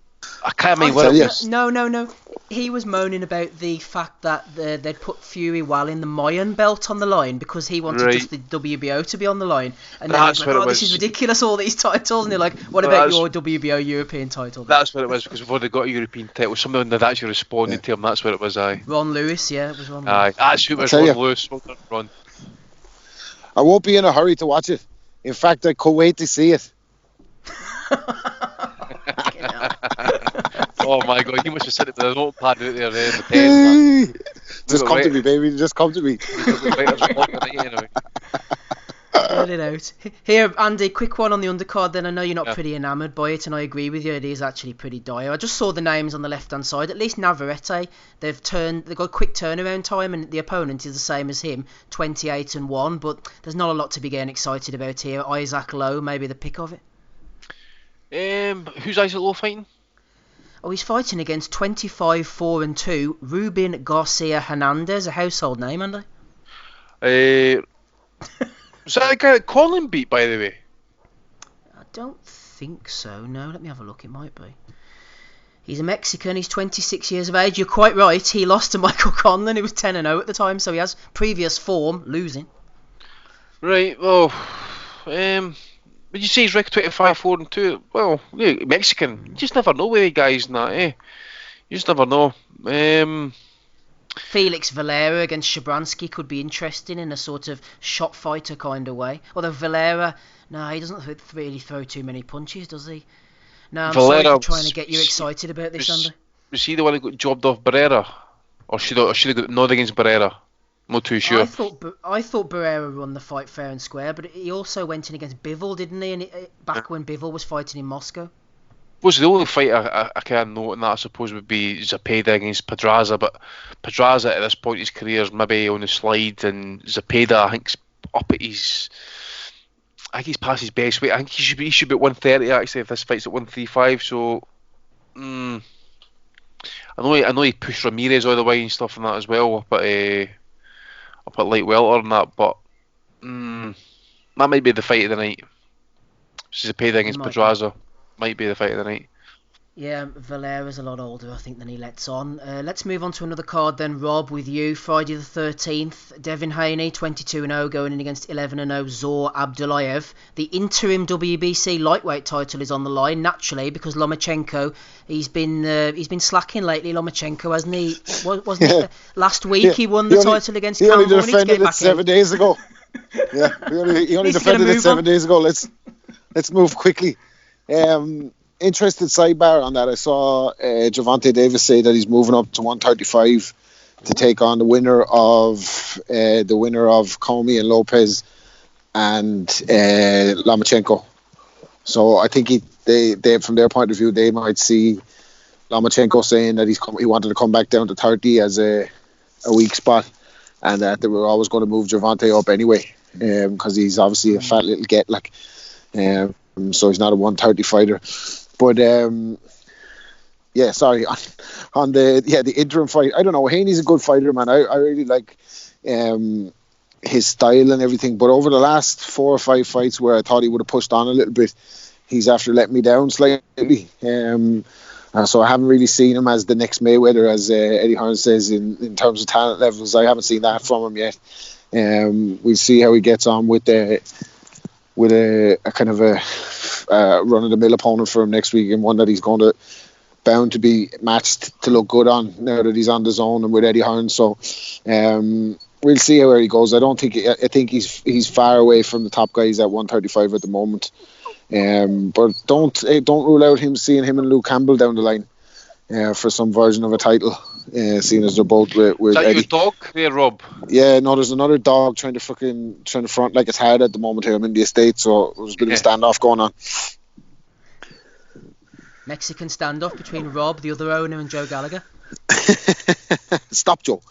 Speaker 2: I can't remember what it was.
Speaker 1: No. He was moaning about the fact that they'd put Fury in the Mayan belt on the line because he wanted just the WBO to be on the line. And then he was like, this is ridiculous, all these titles. And they're like, what about your WBO European title? Then?
Speaker 2: That's what it was, because we've already got a European title. Someone had actually responded to him. That's what it was, aye.
Speaker 1: Ron Lewis, yeah, it was Ron Lewis.
Speaker 2: Aye, that's who it was, Ron Lewis. Ron.
Speaker 5: I won't be in a hurry to watch it. In fact, I can't wait to see it.
Speaker 2: Oh my god, you must have sitting with a notepad out there in the pen.
Speaker 5: Just come to me, baby. Just come to me.
Speaker 1: Get it out. Here, Andy, quick one on the undercard then. I know you're not pretty enamoured by it, and I agree with you. It is actually pretty dire. I just saw the names on the left-hand side. At least Navarrete, they've got a quick turnaround time, and the opponent is the same as him, 28-1. But there's not a lot to be getting excited about here. Isaac Lowe, maybe the pick of it.
Speaker 2: Who's Isaac Lowe fighting?
Speaker 1: Oh, he's fighting against 25-4-2 Ruben Garcia Hernandez, a household name, Andy.
Speaker 2: Was that the guy that Colin beat, by the way?
Speaker 1: I don't think so, no. Let me have a look, it might be. He's a Mexican, he's 26 years of age. You're quite right, he lost to Michael Conlan, who was 10-0 at the time, so he has previous form, losing.
Speaker 2: Right, well, would you say he's record 25-4-2? Well, yeah, Mexican. You just never know with the guys and that, eh? You just never know.
Speaker 1: Felix Valero against Sharansky could be interesting in a sort of shot fighter kind of way. Although Valero, no, he doesn't really throw too many punches, does he? No, I'm sorry for trying to get you excited about this, Andy.
Speaker 2: Was he the one who got jobbed off Barrera? Or should have got nod against Barrera? Not too sure.
Speaker 1: I thought Barrera won the fight fair and square, but he also went in against Bivol, didn't he? And back when Bivol was fighting in Moscow.
Speaker 2: Was the only fight I can note in that, I suppose, would be Zepeda against Pedraza, but Pedraza at this point in his career is maybe on the slide, and Zepeda I think's up at his... I think he's past his best weight. I think he should be at 130 actually if this fight's at 135. So I know he pushed Ramirez all the way and stuff and that as well, but up at light welter and that, but that might be the fight of the night. Zepeda against Pedraza might be the fight of the night. Yeah,
Speaker 1: Valera's a lot older, I think, than he lets on. Let's move on to another card then, Rob, with you. Friday the 13th, Devin Haney, 22-0, going in against 11-0 Zor Abdullayev. The interim WBC lightweight title is on the line, naturally, because Lomachenko, he's been slacking lately, Lomachenko, hasn't he? Wasn't it last week he won the title against Cameron?
Speaker 5: He only defended it 7 days ago. Yeah, he only defended it 7 days ago. Let's move quickly. Interested sidebar on that. I saw Gervonta Davis say that he's moving up to 135 to take on the winner of Comey and Lopez and Lomachenko. So I think they from their point of view, they might see Lomachenko saying that he wanted to come back down to 30 as a weak spot, and that they were always going to move Gervonta up anyway, because he's obviously a fat little get like. So he's not a 130 fighter, but sorry on the interim fight. I don't know. Haney's a good fighter, man. I really like his style and everything. But over the last 4 or 5 fights where I thought he would have pushed on a little bit, he's after letting me down slightly. So I haven't really seen him as the next Mayweather, as Eddie Hearn says, in terms of talent levels. I haven't seen that from him yet. We'll see how he gets on with a kind of a run of the mill opponent for him next week, and one that he's going to bound to be matched to look good on now that he's on the zone and with Eddie Hearn. So we'll see where he goes. I think he's far away from the top guys at 135 at the moment. But don't rule out seeing him and Luke Campbell down the line for some version of a title, seeing as they're both with
Speaker 2: Is that
Speaker 5: Eddie.
Speaker 2: your dog there, Rob?
Speaker 5: Yeah, no, there's another dog trying to front like it's hard at the moment here. I'm in the estate, so there's a bit of a standoff going on.
Speaker 1: Mexican standoff between Rob, the other owner, and Joe Gallagher.
Speaker 5: Stop, Joe.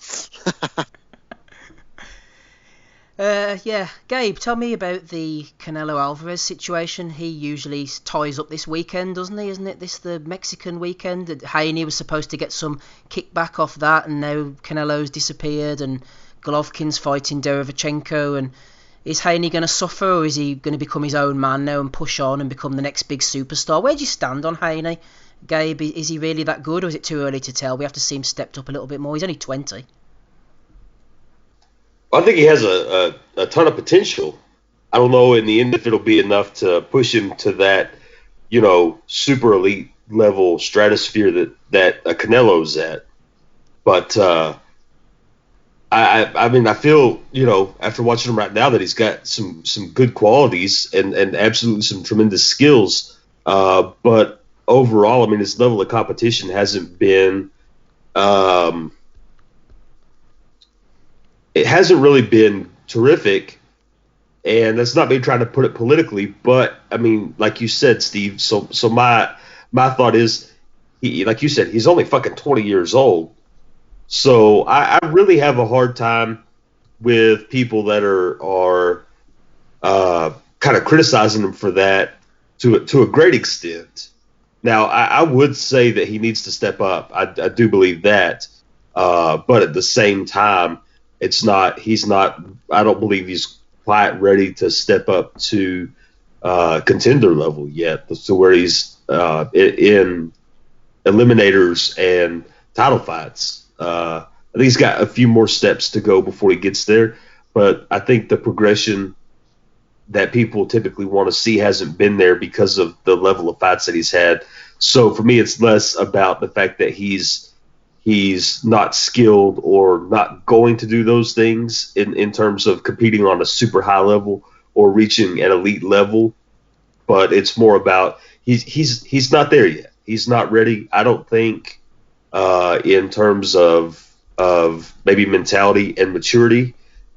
Speaker 1: Gabe, tell me about the Canelo Alvarez situation. He usually ties up this weekend, doesn't he? Isn't it this the Mexican weekend? Haney was supposed to get some kickback off that, and now Canelo's disappeared, and Golovkin's fighting Derevchenko. And is Haney going to suffer, or is he going to become his own man now and push on and become the next big superstar? Where do you stand on Haney, Gabe? Is he really that good, or is it too early to tell? We have to see him stepped up a little bit more. He's only 20.
Speaker 3: I think he has a ton of potential. I don't know in the end if it'll be enough to push him to that, super elite level stratosphere that Canelo's at. But I feel, after watching him right now that he's got some good qualities and absolutely some tremendous skills. But overall, his level of competition hasn't been it hasn't really been terrific, and that's not me trying to put it politically, but like you said, Steve. So my thought is, like you said, he's only fucking 20 years old. So I really have a hard time with people that are kind of criticizing him for that to a great extent. Now I would say that he needs to step up. I do believe that, but at the same time, he's not, I don't believe he's quite ready to step up to contender level yet, to where he's in eliminators and title fights. I think he's got a few more steps to go before he gets there, but I think the progression that people typically want to see hasn't been there because of the level of fights that he's had. So for me, it's less about the fact that he's not skilled or not going to do those things in terms of competing on a super high level or reaching an elite level, but it's more about he's not there yet. He's not ready, I don't think, in terms of maybe mentality and maturity,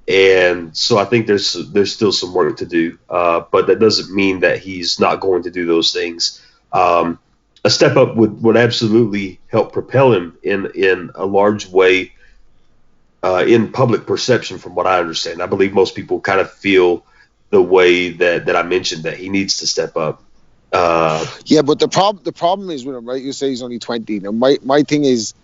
Speaker 3: and so I think there's still some work to do, but that doesn't mean that he's not going to do those things. A step up would absolutely help propel him in a large way in public perception, from what I understand. I believe most people kind of feel the way that I mentioned, that he needs to step up.
Speaker 5: Yeah, but the problem is with him, right? You say he's only 20. Now, my thing is,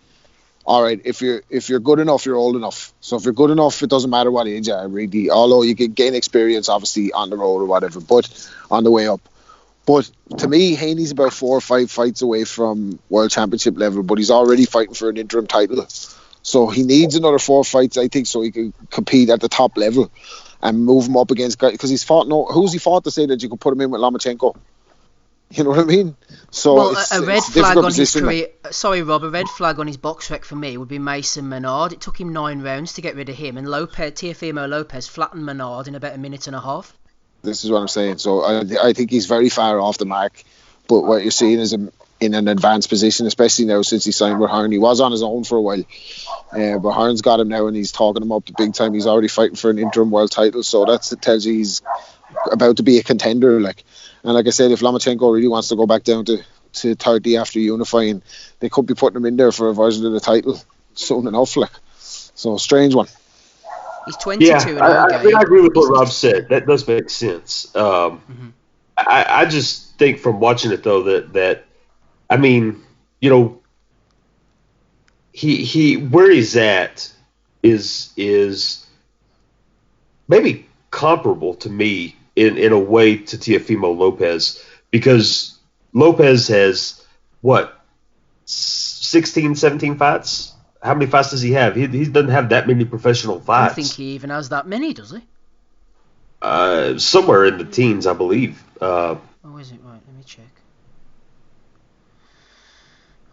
Speaker 5: all right, if you're good enough, you're old enough. So if you're good enough, it doesn't matter what age you are, really. Although you can gain experience, obviously, on the road or whatever, but on the way up. But to me, Haney's about 4 or 5 fights away from world championship level, but he's already fighting for an interim title. So he needs another 4 fights, I think, so he can compete at the top level and move him up against guys. Because who's he fought to say that you could put him in with Lomachenko? You know what I mean? So
Speaker 1: a red flag on his career. Sorry, Rob. A red flag on his box rec for me would be Mason Menard. It took him 9 rounds to get rid of him, and Teofimo Lopez flattened Menard in about a minute and a half.
Speaker 5: This is what I'm saying. So I think he's very far off the mark. But what you're seeing is him in an advanced position, especially now since he signed with Hearn. He was on his own for a while, but Hearn's got him now, and he's talking him up to big time. He's already fighting for an interim world title, so that tells you he's about to be a contender. And like I said, if Lomachenko really wants to go back down to 30 after unifying, they could be putting him in there for a version of the title soon enough. So strange one.
Speaker 1: He's 22.
Speaker 3: Yeah, I agree with what Rob said. That does make sense. I just think from watching it though that he where he's at is maybe comparable to me in a way to Teofimo Lopez, because Lopez has 16, 17 fights. How many fights does he have? He doesn't have that many professional fights.
Speaker 1: I think he even has that many, does he?
Speaker 3: Somewhere in the teens, I believe.
Speaker 1: Oh, is it? Right, let me check.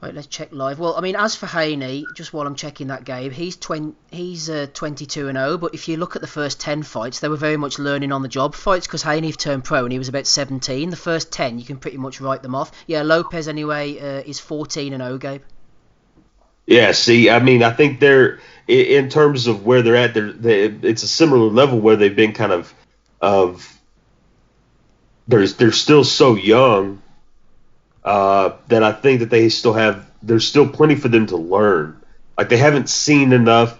Speaker 1: Right, let's check live. Well, I mean, as for Haney, just while I'm checking that, Gabe, he's 22-0. But if you look at the first 10 fights, they were very much learning on the job fights, because Haney turned pro and he was about 17. The first 10, you can pretty much write them off. Yeah, Lopez anyway is 14-0, Gabe.
Speaker 3: Yeah, see, I mean, I think they're in terms of where they're at. It's a similar level where they've been kind of they're still so young that I think that there's still plenty for them to learn. Like, they haven't seen enough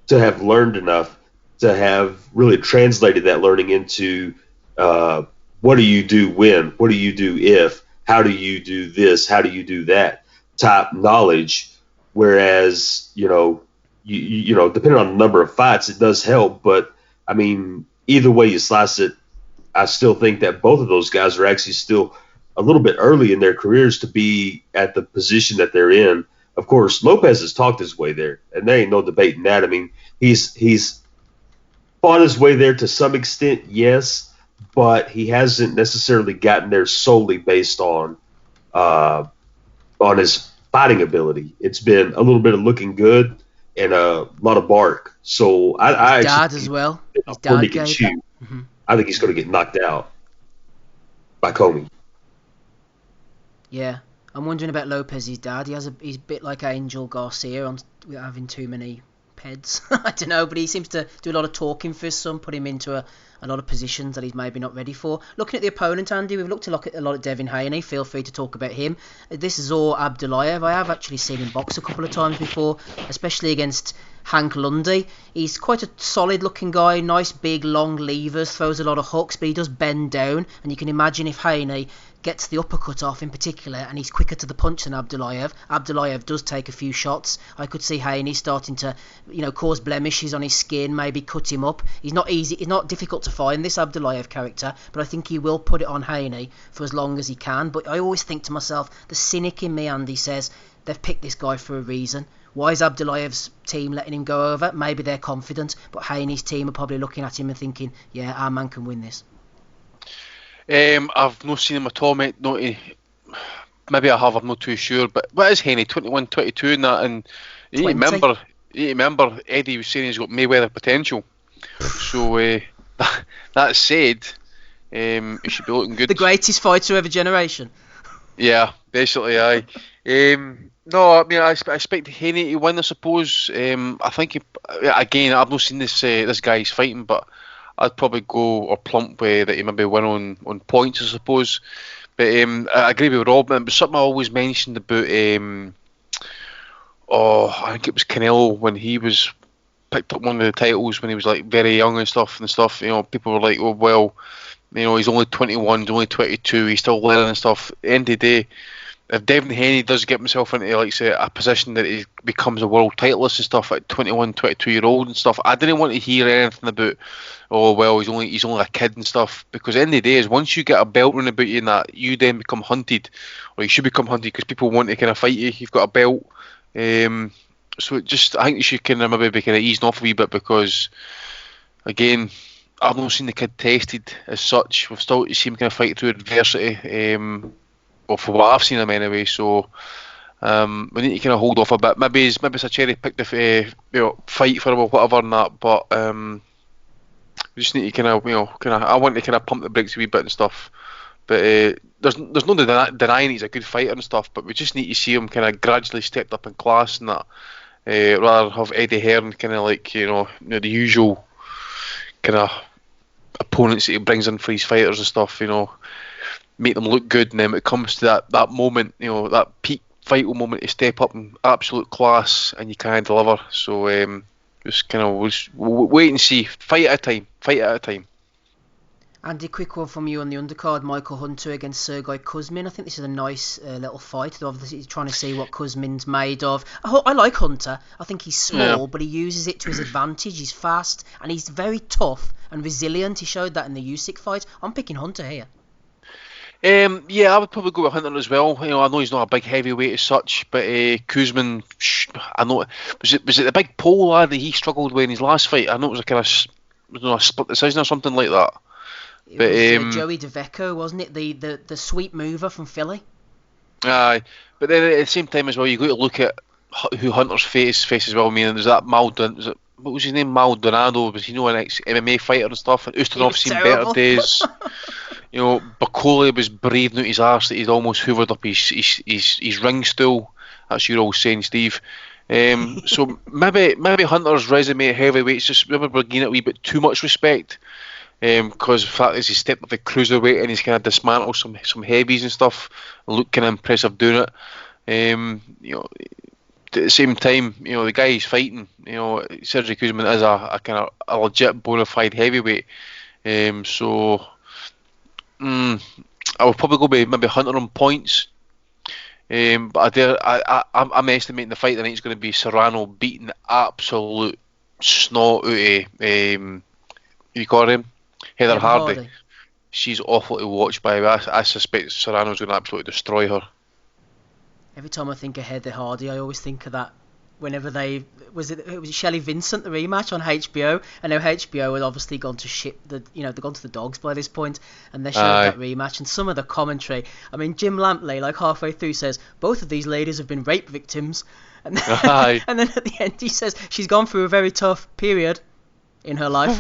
Speaker 3: to have learned enough to have really translated that learning into what do you do when, what do you do if, how do you do this, how do you do that type knowledge. Whereas, you know, depending on the number of fights, it does help. But I mean, either way you slice it, I still think that both of those guys are actually still a little bit early in their careers to be at the position that they're in. Of course, Lopez has talked his way there, and there ain't no debating that. I mean, he's fought his way there to some extent, yes, but he hasn't necessarily gotten there solely based on his fighting ability. It's been a little bit of looking good and a lot of bark. So I
Speaker 1: His dad as well. His dad gave.
Speaker 3: Mm-hmm. I think he's going to get knocked out by Comey.
Speaker 1: Yeah, I'm wondering about Lopez's dad. He's a bit like Angel Garcia on having too many peds. I don't know, but he seems to do a lot of talking for his son, put him into a lot of positions that he's maybe not ready for. Looking at the opponent, Andy, we've looked a lot at Devin Haney. Feel free to talk about him. This is Zor Abdullayev. I have actually seen him box a couple of times before, especially against Hank Lundy. He's quite a solid looking guy, nice big long levers, throws a lot of hooks, but he does bend down, and you can imagine if Haney gets the uppercut off in particular, and he's quicker to the punch than Abdullayev. Abdullayev does take a few shots. I could see Haney starting to, cause blemishes on his skin, maybe cut him up. He's not difficult to find, this Abdullayev character, but I think he will put it on Haney for as long as he can. But I always think to myself, the cynic in me, Andy, says they've picked this guy for a reason. Why is Abdullayev's team letting him go over? Maybe they're confident, but Haney's team are probably looking at him and thinking, yeah, our man can win this.
Speaker 2: I've not seen him at all, mate. Maybe I have. I'm not too sure. But what is Haney? 21, 22 in that, and you remember Eddie was saying he's got Mayweather potential. So that said, he should be looking good.
Speaker 1: The greatest fighter of a generation.
Speaker 2: Yeah, basically, aye. No, I mean, I expect Haney to win, I suppose. I think again, I've not seen this guy's fighting, but I'd probably go or plump that he maybe win on points, I suppose. But I agree with Rob. But something I always mentioned about I think it was Canelo when he was picked up one of the titles when he was like very young and stuff. People were like, oh well, he's only 21, he's only 22, he's still learning and stuff. At the end of the day, if Devin Haney does get himself into a position that he becomes a world titleist and stuff at 21, 22-year-old and stuff, I didn't want to hear anything about, oh well, he's only a kid and stuff, because at the end of the day is once you get a belt run about you and that, you then become hunted, or you should become hunted because people want to kind of fight you. You've got a belt, so I think you should kind of maybe be kind of easing off a wee bit, because again, I've not seen the kid tested as such. We've still seen him kind of fight through adversity. Well, for what I've seen him anyway, so we need to kind of hold off a bit. Maybe it's a cherry picked fight for him or whatever and that, but we just need to I want to kind of pump the brakes a wee bit and stuff. But there's no denying he's a good fighter and stuff, but we just need to see him kind of gradually stepped up in class and that, rather than have Eddie Hearn kind of like the usual kind of opponents that he brings in for his fighters and stuff, make them look good, and then when it comes to that moment, that peak vital moment to step up in absolute class, and you can't deliver. So just kind of wait and see, fight at a time.
Speaker 1: Andy, quick one from you on the undercard. Michael Hunter against Sergey Kuzmin. I think this is a nice little fight. They're obviously trying to see what Kuzmin's made of. I like Hunter. I think he's small, but he uses it to his advantage. He's fast, and he's very tough and resilient. He showed that in the Usyk fight. I'm picking Hunter here.
Speaker 2: I would probably go with Hunter as well. I know he's not a big heavyweight as such, but Kuzmin, I know, was it the big pole lad that he struggled with in his last fight? I know it was a kind of a split decision or something like that.
Speaker 1: It
Speaker 2: But
Speaker 1: was Joey DeVecco, wasn't it? The sweet mover from Philly.
Speaker 2: aye, but then at the same time as well, you got to look at who Hunter's face as well. I mean, there's that what was his name? Maldonado. Was he an ex-MMA fighter and stuff? And Ustinov seen better days. Bakole was breathing out his arse that he'd almost hoovered up his ring stool. That's your old saying, Steve. So maybe Hunter's resume at heavyweights just maybe we're giving it a wee bit too much respect. Because the fact is he stepped up the cruiserweight and he's kind of dismantled some heavies and stuff, and looked kind of impressive doing it. At the same time, the guy he's fighting, Sergey Kuzmin is a kind of a legit bona fide heavyweight. So I would probably go by maybe Hunter on points. But I'm estimating the fight tonight is going to be Serrano beating the absolute snot out of who you call him? Heather Hardy. She's awful to watch, by the way. I suspect Serrano's going to absolutely destroy her.
Speaker 1: Every time I think of Heather Hardy, I always think of that whenever it was Shelley Vincent, the rematch on HBO. I know HBO had obviously gone to shit, they'd gone to the dogs by this point, and they showed that rematch, and some of the commentary, I mean, Jim Lampley, like halfway through, says, both of these ladies have been rape victims, and then, and then at the end he says, she's gone through a very tough period in her life.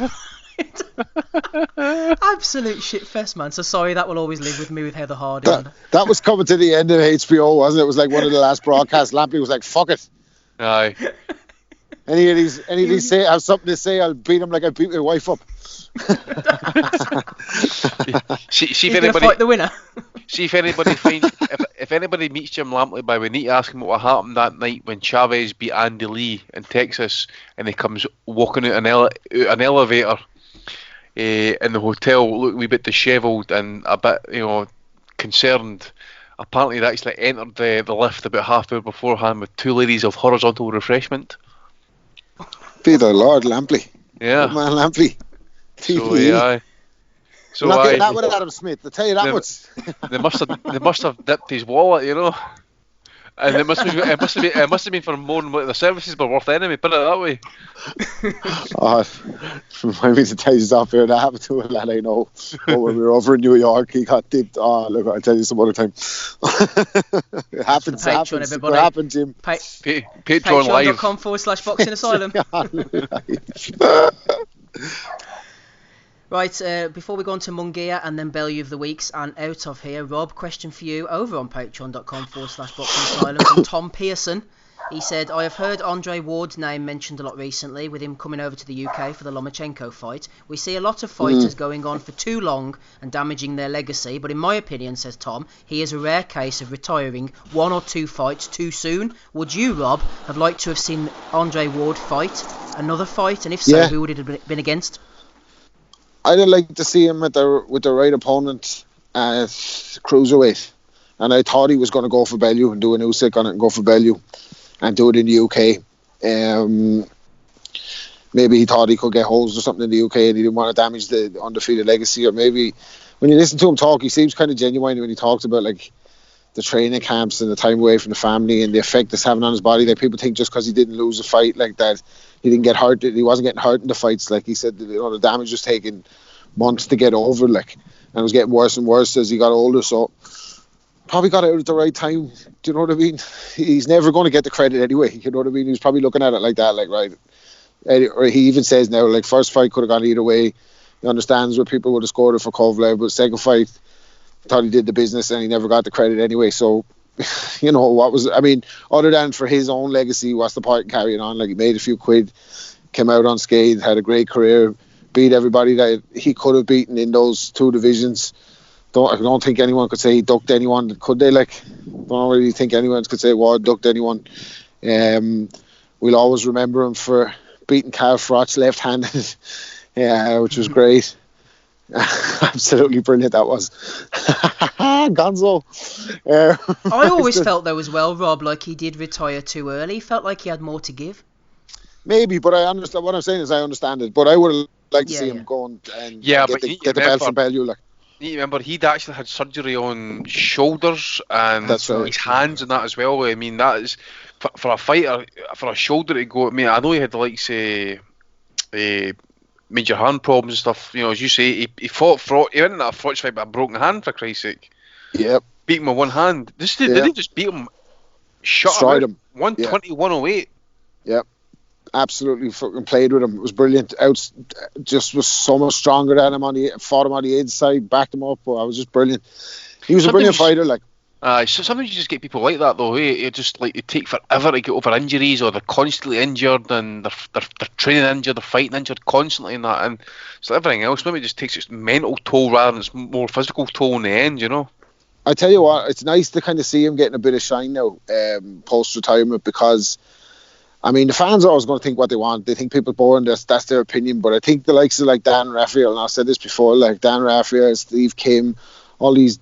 Speaker 1: Absolute shit fest, man. So sorry, that will always live with me with Heather Hardy.
Speaker 5: That was coming to the end of HBO, wasn't it? It was like one of the last broadcasts. Lampley was like, fuck it.
Speaker 2: Aye.
Speaker 5: Any of these have something to say, I'll beat him like I beat my wife up.
Speaker 2: See if
Speaker 1: He's gonna fight the winner.
Speaker 2: See if anybody finds if anybody meets Jim Lampley, we need to ask him what happened that night when Chavez beat Andy Lee in Texas, and he comes walking out an elevator in the hotel, looking a wee bit dishevelled and a bit concerned. Apparently, they actually entered the lift about half an hour beforehand with two ladies of horizontal refreshment.
Speaker 5: Be the Lord, Lampley.
Speaker 2: Yeah.
Speaker 5: Good man, Lampley.
Speaker 2: So, yeah. So
Speaker 5: not getting that with Adam Smith, I'll tell you that much.
Speaker 2: They must have dipped his wallet, and it must have been for more than what the services were worth anyway. Put it that way.
Speaker 5: Remind me to tell you off here. That happened to a lad I know. When we were over in New York, he got dipped. Look, I'll tell you some other time. It happens. What happened, Jim?
Speaker 2: Patreon live.
Speaker 1: Patreon.com/Boxing Asylum. Right, before we go on to Munguia and then Bellew of the Weeks and out of here, Rob, question for you over on patreon.com/Boxing Asylum from Tom Pearson. He said, I have heard Andre Ward's name mentioned a lot recently with him coming over to the UK for the Lomachenko fight. We see a lot of fighters going on for too long and damaging their legacy, but in my opinion, says Tom, he is a rare case of retiring one or two fights too soon. Would you, Rob, have liked to have seen Andre Ward fight another fight? And if so, who would it have been against?
Speaker 5: I'd like to see him with the right opponent at cruiserweight, and I thought he was going to go for Bellew and do an Usyk on it and go for Bellew and do it in the UK. Maybe he thought he could get holes or something in the UK and he didn't want to damage the undefeated legacy, or maybe when you listen to him talk, he seems kind of genuine when he talks about like the training camps and the time away from the family and the effect it's having on his body. Like, people think just because he didn't lose a fight like that, he didn't get hurt. He wasn't getting hurt in the fights. Like he said, the damage was taking months to get over, like, and it was getting worse and worse as he got older. So probably got out at the right time. Do you know what I mean? He's never going to get the credit anyway. You know what I mean? He was probably looking at it like that, like, right. Or he even says now, like, first fight could have gone either way. He understands where people would have scored it for Kovalev, but second fight, thought he did the business and he never got the credit anyway. So, other than for his own legacy, what's the point in carrying on? Like, he made a few quid, came out unscathed, had a great career, beat everybody that he could have beaten in those two divisions. I don't think anyone could say he ducked anyone, could they? Like, don't really think anyone could say Ward ducked anyone. We'll always remember him for beating Carl Froch left-handed, which was great. Absolutely brilliant that was. Gonzo.
Speaker 1: I always felt though as well, Rob, like he did retire too early. He felt like he had more to give.
Speaker 5: Maybe, but I understand what I'm saying is I understand it. But I would have liked to see him go and get the belt from Bellew. Like,
Speaker 2: you remember he'd actually had surgery on shoulders and
Speaker 5: that's right,
Speaker 2: his hands and that as well. I mean, that is for a fighter, for a shoulder to go. I mean, I know he had the likes of major hand problems and stuff. You know, as you say, he fought he went in that Froch fight with a broken hand, for Christ's sake.
Speaker 5: Yep.
Speaker 2: Beat him with one hand. Did they just beat him?
Speaker 5: Destroyed him.
Speaker 2: 120, 108.
Speaker 5: Yep. Absolutely fucking played with him. It was brilliant. Just was so much stronger than him fought him on the inside, backed him up. I was just brilliant. He was a brilliant fighter, like.
Speaker 2: So sometimes you just get people like that though. It just like they take forever to get over injuries, or they're constantly injured, and they're training injured, they're fighting injured constantly, and that. And so everything else maybe just takes its mental toll rather than its more physical toll in the end. You know.
Speaker 5: I tell you what, it's nice to kind of see him getting a bit of shine now, post retirement, because. I mean, the fans are always going to think what they want. They think people are boring. That's their opinion. But I think the likes of like Dan Raphael, and I've said this before, like Dan Raphael, Steve Kim, all these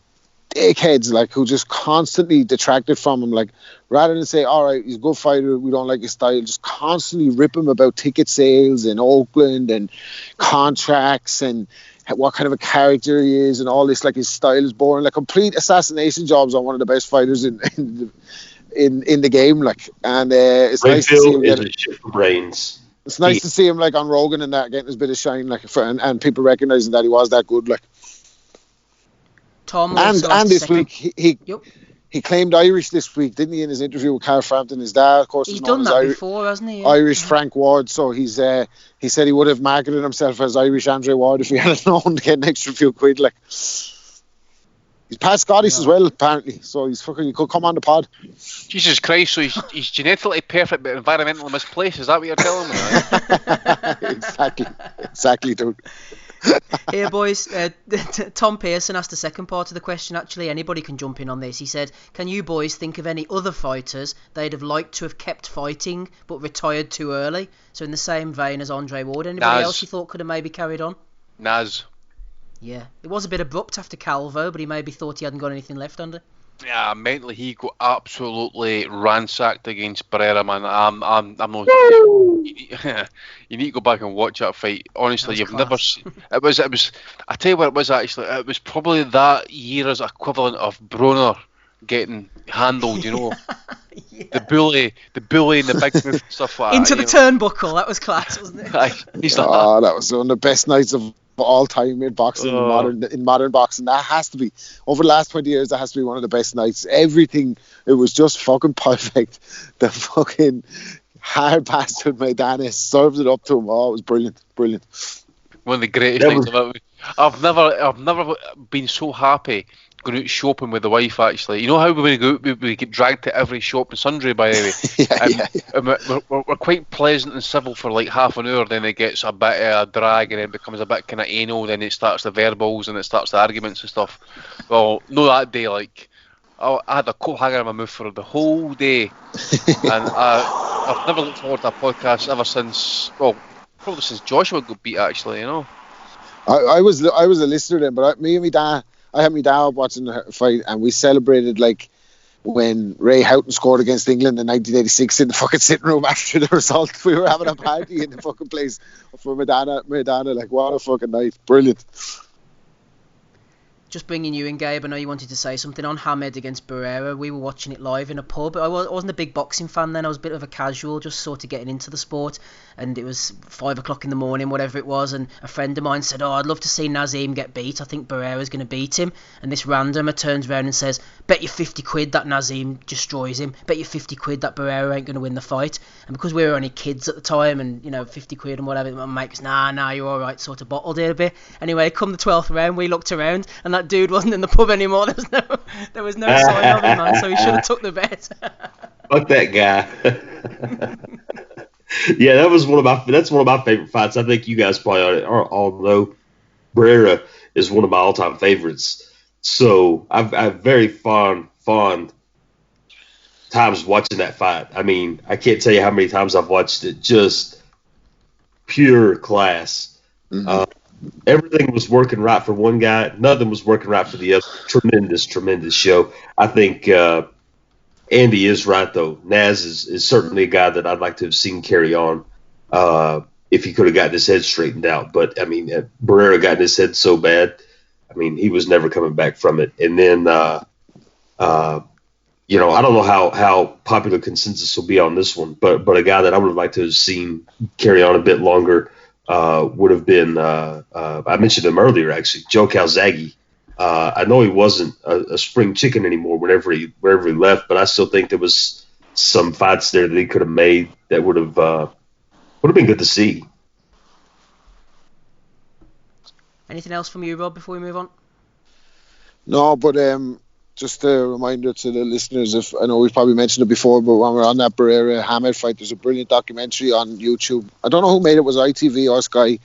Speaker 5: dickheads like who just constantly detracted from him. Like rather than say, all right, he's a good fighter, we don't like his style, just constantly rip him about ticket sales in Oakland and contracts and what kind of a character he is and all this. Like his style is boring. Like complete assassination jobs on one of the best fighters in the game, like, and it's nice to see him
Speaker 3: brains.
Speaker 5: It's nice to see him like on Rogan and that getting his bit of shine, like, and people recognizing that he was that good, like.
Speaker 1: Tom
Speaker 5: and this week he claimed Irish this week, didn't he? In his interview with Carl Frampton, his dad, of course,
Speaker 1: he's done that before, hasn't he? Yeah.
Speaker 5: Irish Frank Ward. So he said he would have marketed himself as Irish Andre Ward if he had known to get an extra few quid, like. He's Pat Scottish as well, apparently. So he could come on the pod.
Speaker 2: Jesus Christ! So he's genetically perfect but environmentally misplaced. Is that what you're telling me?
Speaker 5: Exactly, dude.
Speaker 1: Here, boys. Tom Pearson asked the second part of the question. Actually, anybody can jump in on this. He said, "Can you boys think of any other fighters they'd have liked to have kept fighting but retired too early?" So in the same vein as Andre Ward, anybody else you thought could have maybe carried on?
Speaker 2: Naz.
Speaker 1: Yeah, it was a bit abrupt after Calvo, but he maybe thought he hadn't got anything left under.
Speaker 2: Yeah, mentally he got absolutely ransacked against Barrera, man. I'm not. You need to go back and watch that fight. Honestly, you've never seen. It was. I tell you what it was actually. It was probably that year's equivalent of Broner getting handled. You know, yeah. the bully, and the big move and stuff like
Speaker 1: into
Speaker 2: that.
Speaker 1: The turnbuckle. That was class, wasn't it?
Speaker 2: He's like
Speaker 5: that was one of the best nights of all time in boxing, in modern boxing. That has to be, over the last 20 years, that has to be one of the best nights. Everything, it was just fucking perfect. The fucking hard bastard Maidana served it up to him. Oh, it was brilliant.
Speaker 2: One of the greatest things about it. I've never been so happy going out shopping with the wife, actually. You know how we get dragged to every shop and sundry, by the way? And we're quite pleasant and civil for like half an hour, then it gets a bit of a drag and then it becomes a bit kind of anal, then it starts the verbals and it starts the arguments and stuff. Well, no, that day, like, I had a coat hanger in my mouth for the whole day. And I've never looked forward to a podcast ever since, well, probably since Joshua got beat, actually, you know.
Speaker 5: I was a listener then, but me and my dad, I had my dad up watching the fight, and we celebrated like when Ray Houghton scored against England in 1986 in the fucking sitting room after the result. We were having a party in the fucking place for Madonna. Like, what a fucking night. Brilliant.
Speaker 1: Just bringing you in, Gabe, I know you wanted to say something on Hamed against Barrera. We were watching it live in a pub. I wasn't a big boxing fan then. I was a bit of a casual, just sort of getting into the sport. And it was 5 o'clock in the morning, whatever it was. And a friend of mine said, I'd love to see Naseem get beat. I think Barrera's going to beat him. And this randomer turns around and says, bet you 50 quid that Naseem destroys him. Bet you 50 quid that Barrera ain't going to win the fight. And because we were only kids at the time and, 50 quid and whatever, my mate goes, nah, you're all right, sort of bottled it a bit. Anyway, come the 12th round, we looked around and that dude wasn't in the pub anymore. There was no sign of him, man, so he should have took the bet.
Speaker 3: Fuck that guy. Yeah, that's one of my favorite fights. I think you guys probably all know Barrera is one of my all-time favorites. So I've very fond times watching that fight. I mean, I can't tell you how many times I've watched it. Just pure class. Mm-hmm. Everything was working right for one guy. Nothing was working right for the other. Tremendous show. I think Andy is right, though. Naz is certainly a guy that I'd like to have seen carry on if he could have gotten his head straightened out. But, I mean, Barrera got in his head so bad, I mean, he was never coming back from it. And then, I don't know how popular consensus will be on this one, but a guy that I would have liked to have seen carry on a bit longer, would have been, I mentioned him earlier, actually, Joe Calzaghe. I know he wasn't a spring chicken anymore wherever he left, but I still think there was some fights there that he could have made that would have been good to see.
Speaker 1: Anything else from you, Rob, before we move on?
Speaker 5: No, but just a reminder to the listeners, if I know we've probably mentioned it before, but when we're on that Barrera Hamed fight, there's a brilliant documentary on YouTube. I don't know who made it, was ITV or Sky,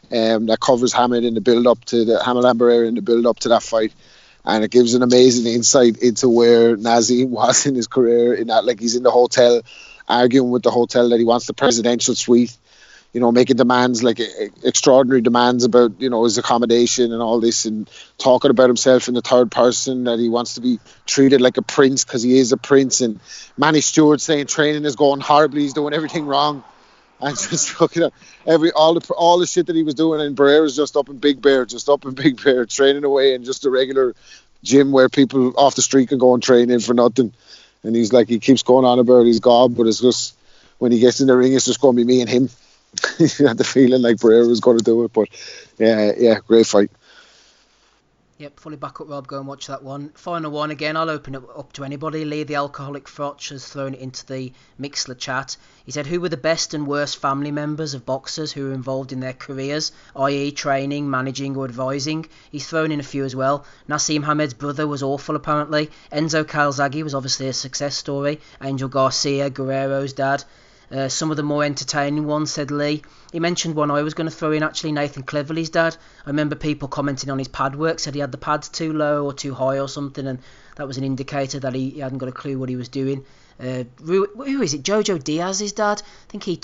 Speaker 5: that covers Hamed in the build-up to the Hamed and Barrera in the build-up to that fight, and it gives an amazing insight into where Naseem was in his career. In that, like, he's in the hotel arguing with the hotel that he wants the presidential suite, you know, making demands, like extraordinary demands about, you know, his accommodation and all this, and talking about himself in the third person, that he wants to be treated like a prince because he is a prince. And Manny Stewart saying training is going horribly, he's doing everything wrong, and just looking at all the shit that he was doing. And Barrera's just up in Big Bear, training away in just a regular gym where people off the street can go and train in for nothing. And he's like, he keeps going on about his God, but it's just, when he gets in the ring, it's just going to be me and him. You had the feeling like Barrera was going to do it, but yeah, great fight.
Speaker 1: Yep, fully back up, Rob. Go and watch that one. Final one again. I'll open it up to anybody. Lee, the alcoholic Frotch, has thrown it into the Mixler chat. He said, who were the best and worst family members of boxers who were involved in their careers, i.e. training, managing or advising? He's thrown in a few as well. Naseem Hamed's brother was awful, apparently. Enzo Calzaghe was obviously a success story. Angel Garcia, Guerrero's dad. Some of the more entertaining ones, said Lee. He mentioned one I was going to throw in, actually, Nathan Cleverley's dad. I remember people commenting on his pad work, said he had the pads too low or too high or something, and that was an indicator that he hadn't got a clue what he was doing. Who is it? Jojo Diaz's dad? I think he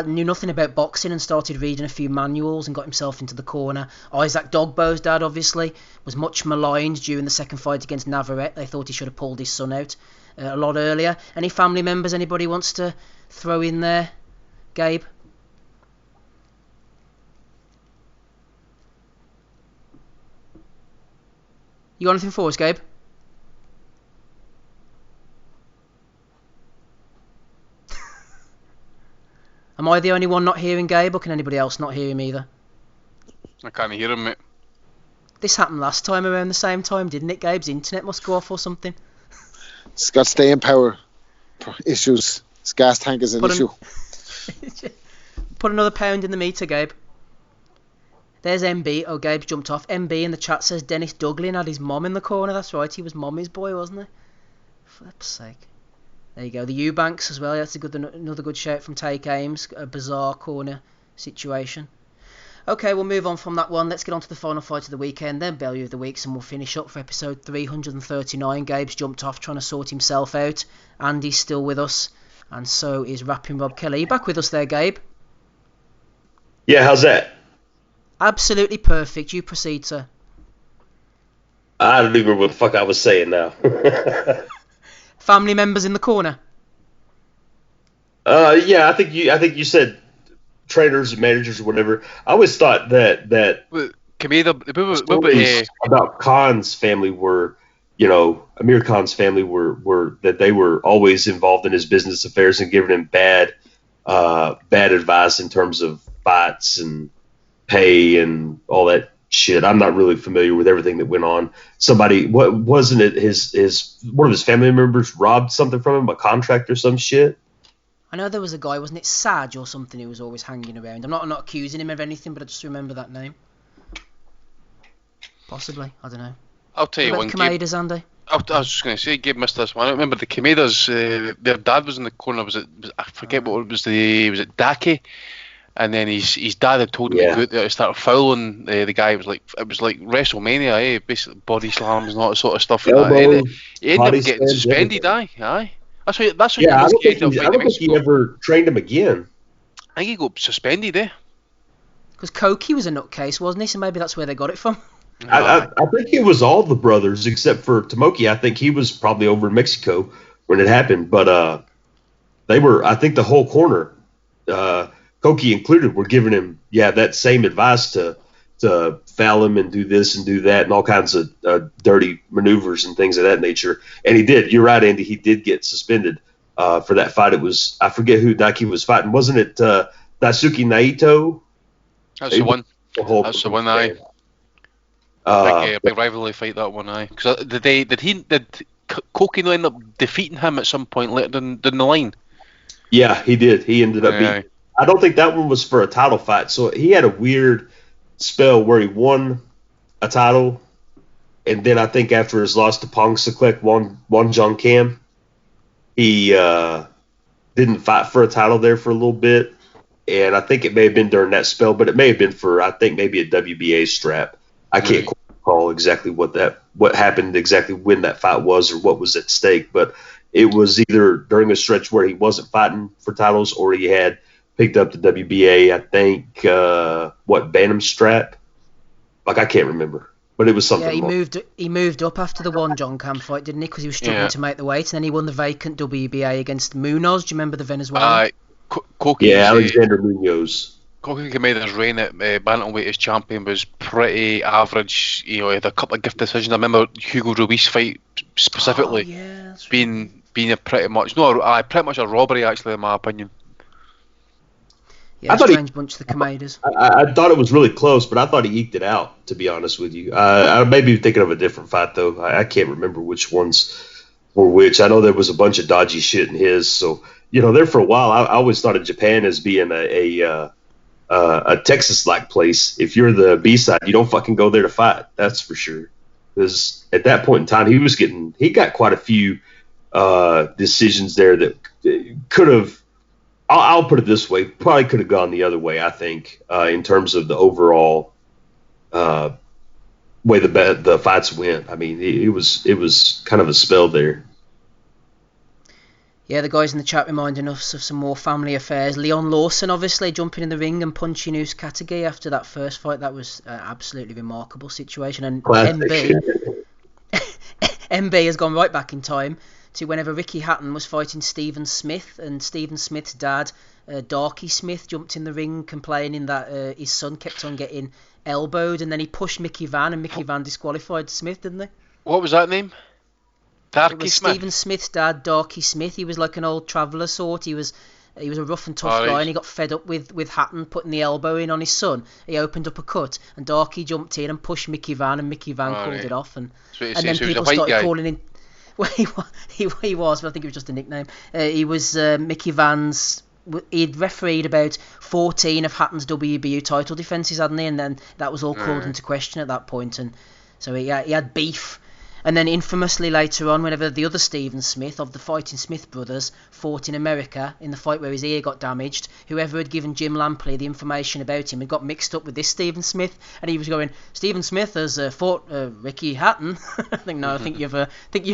Speaker 1: knew nothing about boxing and started reading a few manuals and got himself into the corner. Isaac Dogbo's dad, obviously, was much maligned during the second fight against Navarrete. They thought he should have pulled his son out a lot earlier. Any family members anybody wants to throw in there? Gabe? You got anything for us, Gabe? Am I the only one not hearing Gabe, or can anybody else not hear him either?
Speaker 2: I can't hear him, mate.
Speaker 1: This happened last time around the same time, didn't it? Gabe's internet must go off or something.
Speaker 5: It's got staying power issues. His gas tank is an issue.
Speaker 1: Put another pound in the meter, Gabe. There's MB. Oh, Gabe's jumped off. MB in the chat says Dennis Douglin had his mom in the corner. That's right, he was mommy's boy, wasn't he? For flip's sake. There you go. The Eubanks as well. That's another good shout from Take Ames. A bizarre corner situation. Okay, we'll move on from that one. Let's get on to the final fight of the weekend, then Bellew of the Weeks, and we'll finish up for episode 339. Gabe's jumped off trying to sort himself out. Andy's still with us, and so is Rapping Rob Kelly. You back with us there, Gabe?
Speaker 3: Yeah, how's that?
Speaker 1: Absolutely perfect. You proceed, sir.
Speaker 3: I don't even remember what the fuck I was saying now.
Speaker 1: Family members in the corner.
Speaker 3: Yeah, I think you said trainers and managers or whatever. I always thought that about Khan's family were, you know, Amir Khan's family were that they were always involved in his business affairs and giving him bad advice in terms of fights and pay and all that shit. I'm not really familiar with everything that went on. What wasn't it? His one of his family members robbed something from him, a contract or some shit.
Speaker 1: I know there was a guy, wasn't it Saj or something, who was always hanging around. I'm not accusing him of anything, but I just remember that name. Possibly, I don't know.
Speaker 2: I'll tell you one.
Speaker 1: Kamedas, Andy.
Speaker 2: I was just going to say, Gabe missed this one. I remember the Kamedas. Their dad was in the corner. I forget what it was. Was it Daki? And then his dad had told him to go out there to start fouling the guy. It was like WrestleMania, basically body slams and all that sort of stuff.
Speaker 3: Elbow,
Speaker 2: he ended up getting suspended. Aye. That's what
Speaker 3: I don't think he ever trained him again.
Speaker 2: I think he got suspended,
Speaker 1: Because Koki was a nutcase, wasn't he? So maybe that's where they got it from.
Speaker 3: I think it was all the brothers except for Tomoki. I think he was probably over in Mexico when it happened. But they were, I think the whole corner, Koki included, were giving him that same advice to foul him and do this and do that and all kinds of dirty maneuvers and things of that nature. And he did. You're right, Andy. He did get suspended for that fight. It was, I forget who Nike was fighting. Wasn't it Daisuke Naito?
Speaker 2: That's the one. That's the one. Aye. Big rivalry fight, that one. Aye. Because did Koki end up defeating him at some point later down the line?
Speaker 3: Yeah, he did. He ended up beating. I don't think that one was for a title fight. So he had a weird spell where he won a title, and then I think after his loss to Pong Siklek, won John Cam, he didn't fight for a title there for a little bit. And I think it may have been during that spell, but it may have been for, I think, maybe a WBA strap. I can't quite recall exactly what happened exactly when that fight was or what was at stake, but it was either during a stretch where he wasn't fighting for titles or he had picked up the WBA, I think, Bantam strap? Like, I can't remember. But it was something.
Speaker 1: Yeah, he moved up after the one John Cam fight, didn't he? Because he was struggling to make the weight, and then he won the vacant WBA against Munoz. Do you remember the Venezuelan?
Speaker 3: Alexander Munoz.
Speaker 2: Koki made his reign at bantamweight as champion was pretty average. You know, he had a couple of gift decisions. I remember Hugo Ruiz fight specifically being a pretty much a robbery, actually, in my opinion.
Speaker 1: Yeah, strange bunch of the Kamedas.
Speaker 3: I thought it was really close, but I thought he eked it out, to be honest with you. I may be thinking of a different fight, though. I can't remember which ones were which. I know there was a bunch of dodgy shit in his. So, there for a while, I always thought of Japan as being a Texas-like place. If you're the B-side, you don't fucking go there to fight. That's for sure. Because at that point in time, he got quite a few decisions there that could have, I'll put it this way, probably could have gone the other way, I think, in terms of the overall way the fights went. I mean, it was kind of a spell there.
Speaker 1: Yeah, the guys in the chat reminding us of some more family affairs. Leon Lawson, obviously, jumping in the ring and punching Us Katagi after that first fight. That was an absolutely remarkable situation. And MB has gone right back in time to whenever Ricky Hatton was fighting Stephen Smith, and Stephen Smith's dad, Darky Smith, jumped in the ring complaining that his son kept on getting elbowed, and then he pushed Mickey Van, and Mickey Van disqualified Smith, didn't they?
Speaker 2: What was that name?
Speaker 1: It was Stephen Smith's dad, Darky Smith. He was like an old traveller sort. He was a rough and tough guy, and he got fed up with Hatton putting the elbow in on his son. He opened up a cut, and Darky jumped in and pushed Mickey Van, and Mickey Van called it off. And then people started calling him. Well, he was, but I think it was just a nickname. He was Mickey Van's. He'd refereed about 14 of Hatton's WBO title defences, hadn't he? And then that was all called into question at that point, and so he had beef. And then infamously later on, whenever the other Stephen Smith of the Fighting Smith brothers fought in America in the fight where his ear got damaged, whoever had given Jim Lampley the information about him had got mixed up with this Stephen Smith, and he was going, Stephen Smith has fought Ricky Hatton. I think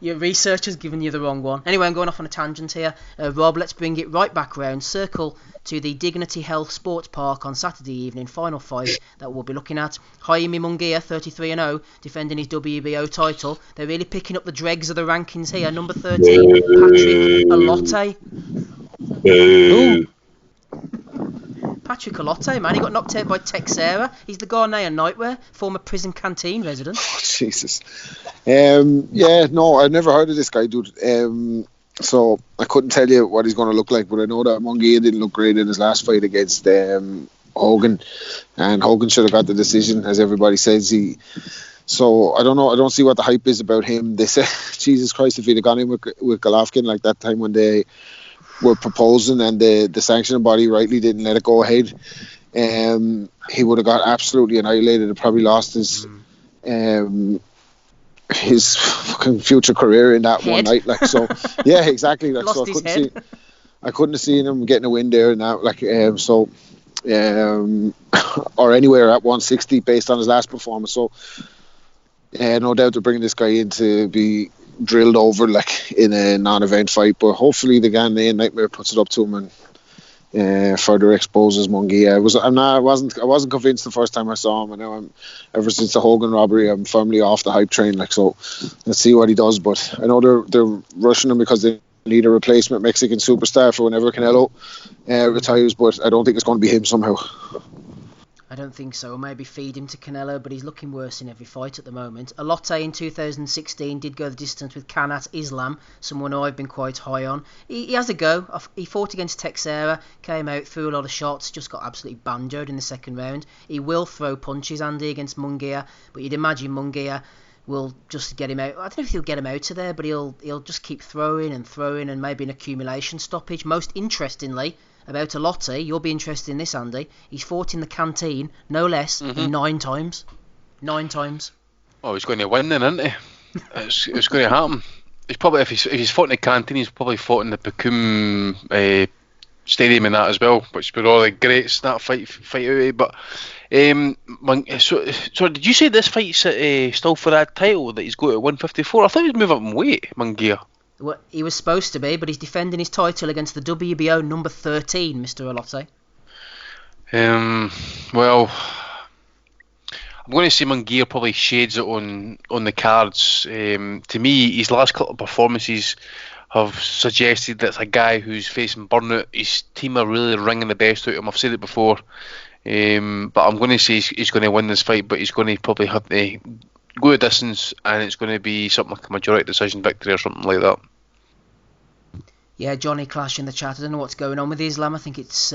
Speaker 1: your research has given you the wrong one. Anyway, I'm going off on a tangent here. Rob, let's bring it right back round. Circle to the Dignity Health Sports Park on Saturday evening. Final fight that we'll be looking at. Jaime Munguia, 33-0, defending his WBO title. They're really picking up the dregs of the rankings here. Number 13, Patrick Alotte. Patrick Alotte, man, he got knocked out by Texera. He's the Ghanaian Nightwear, former prison canteen resident.
Speaker 5: Oh, Jesus. I've never heard of this guy, dude. So I couldn't tell you what he's going to look like, but I know that Munguia didn't look great in his last fight against Hogan, and Hogan should have got the decision, as everybody says. So I don't know. I don't see what the hype is about him. They say, Jesus Christ, if he'd have gone in with Golovkin like that time when they were proposing and the sanctioning body rightly didn't let it go ahead, he would have got absolutely annihilated and probably lost his fucking future career in that one night. Like, so, yeah, exactly. Like,
Speaker 1: lost
Speaker 5: so
Speaker 1: his head.
Speaker 5: I couldn't have seen him getting a win there and that. Like, or anywhere at 160 based on his last performance. So, no doubt they're bringing this guy in to be drilled over like in a non-event fight, but hopefully the Ghanaian Nightmare puts it up to him and further exposes Munguia. I wasn't convinced the first time I saw him, and now ever since the Hogan robbery, I'm firmly off the hype train. Like, so let's see what he does. But I know they're rushing him because they need a replacement Mexican superstar for whenever Canelo retires, but I don't think it's going to be him somehow.
Speaker 1: I don't think so. Maybe feed him to Canelo, but he's looking worse in every fight at the moment. Alotte in 2016 did go the distance with Kanat Islam, someone who I've been quite high on. He has a go. He fought against Texera, came out, threw a lot of shots, just got absolutely banjoed in the second round. He will throw punches, Andy, against Munguia, but you'd imagine Munguia will just get him out. I don't know if he'll get him out of there, but he'll just keep throwing and maybe an accumulation stoppage. Most interestingly, about Alotte, you'll be interested in this, Andy. He's fought in the canteen no less than 9 times. 9 times.
Speaker 2: Oh, he's going to win then, isn't he? It's going to happen. He's probably if he's fought in the canteen, he's probably fought in the Picum stadium and that as well, which were all the greats that fight out. But so did you say this fight's still for that title that he's got at 154? I thought he was moving up in weight, Munguia.
Speaker 1: Well, he was supposed to be, but he's defending his title against the WBO number 13, Mr. Alotte.
Speaker 2: Well, I'm going to say Munguia probably shades it on the cards. To me, his last couple of performances have suggested that it's a guy who's facing burnout. His team are really wringing the best out of him. I've said it before. But I'm going to say he's going to win this fight, but he's going to probably have to go a distance, and it's going to be something like a majority decision victory or something like that.
Speaker 1: Yeah, Johnny Clash in the chat. I don't know what's going on with Islam. I think it's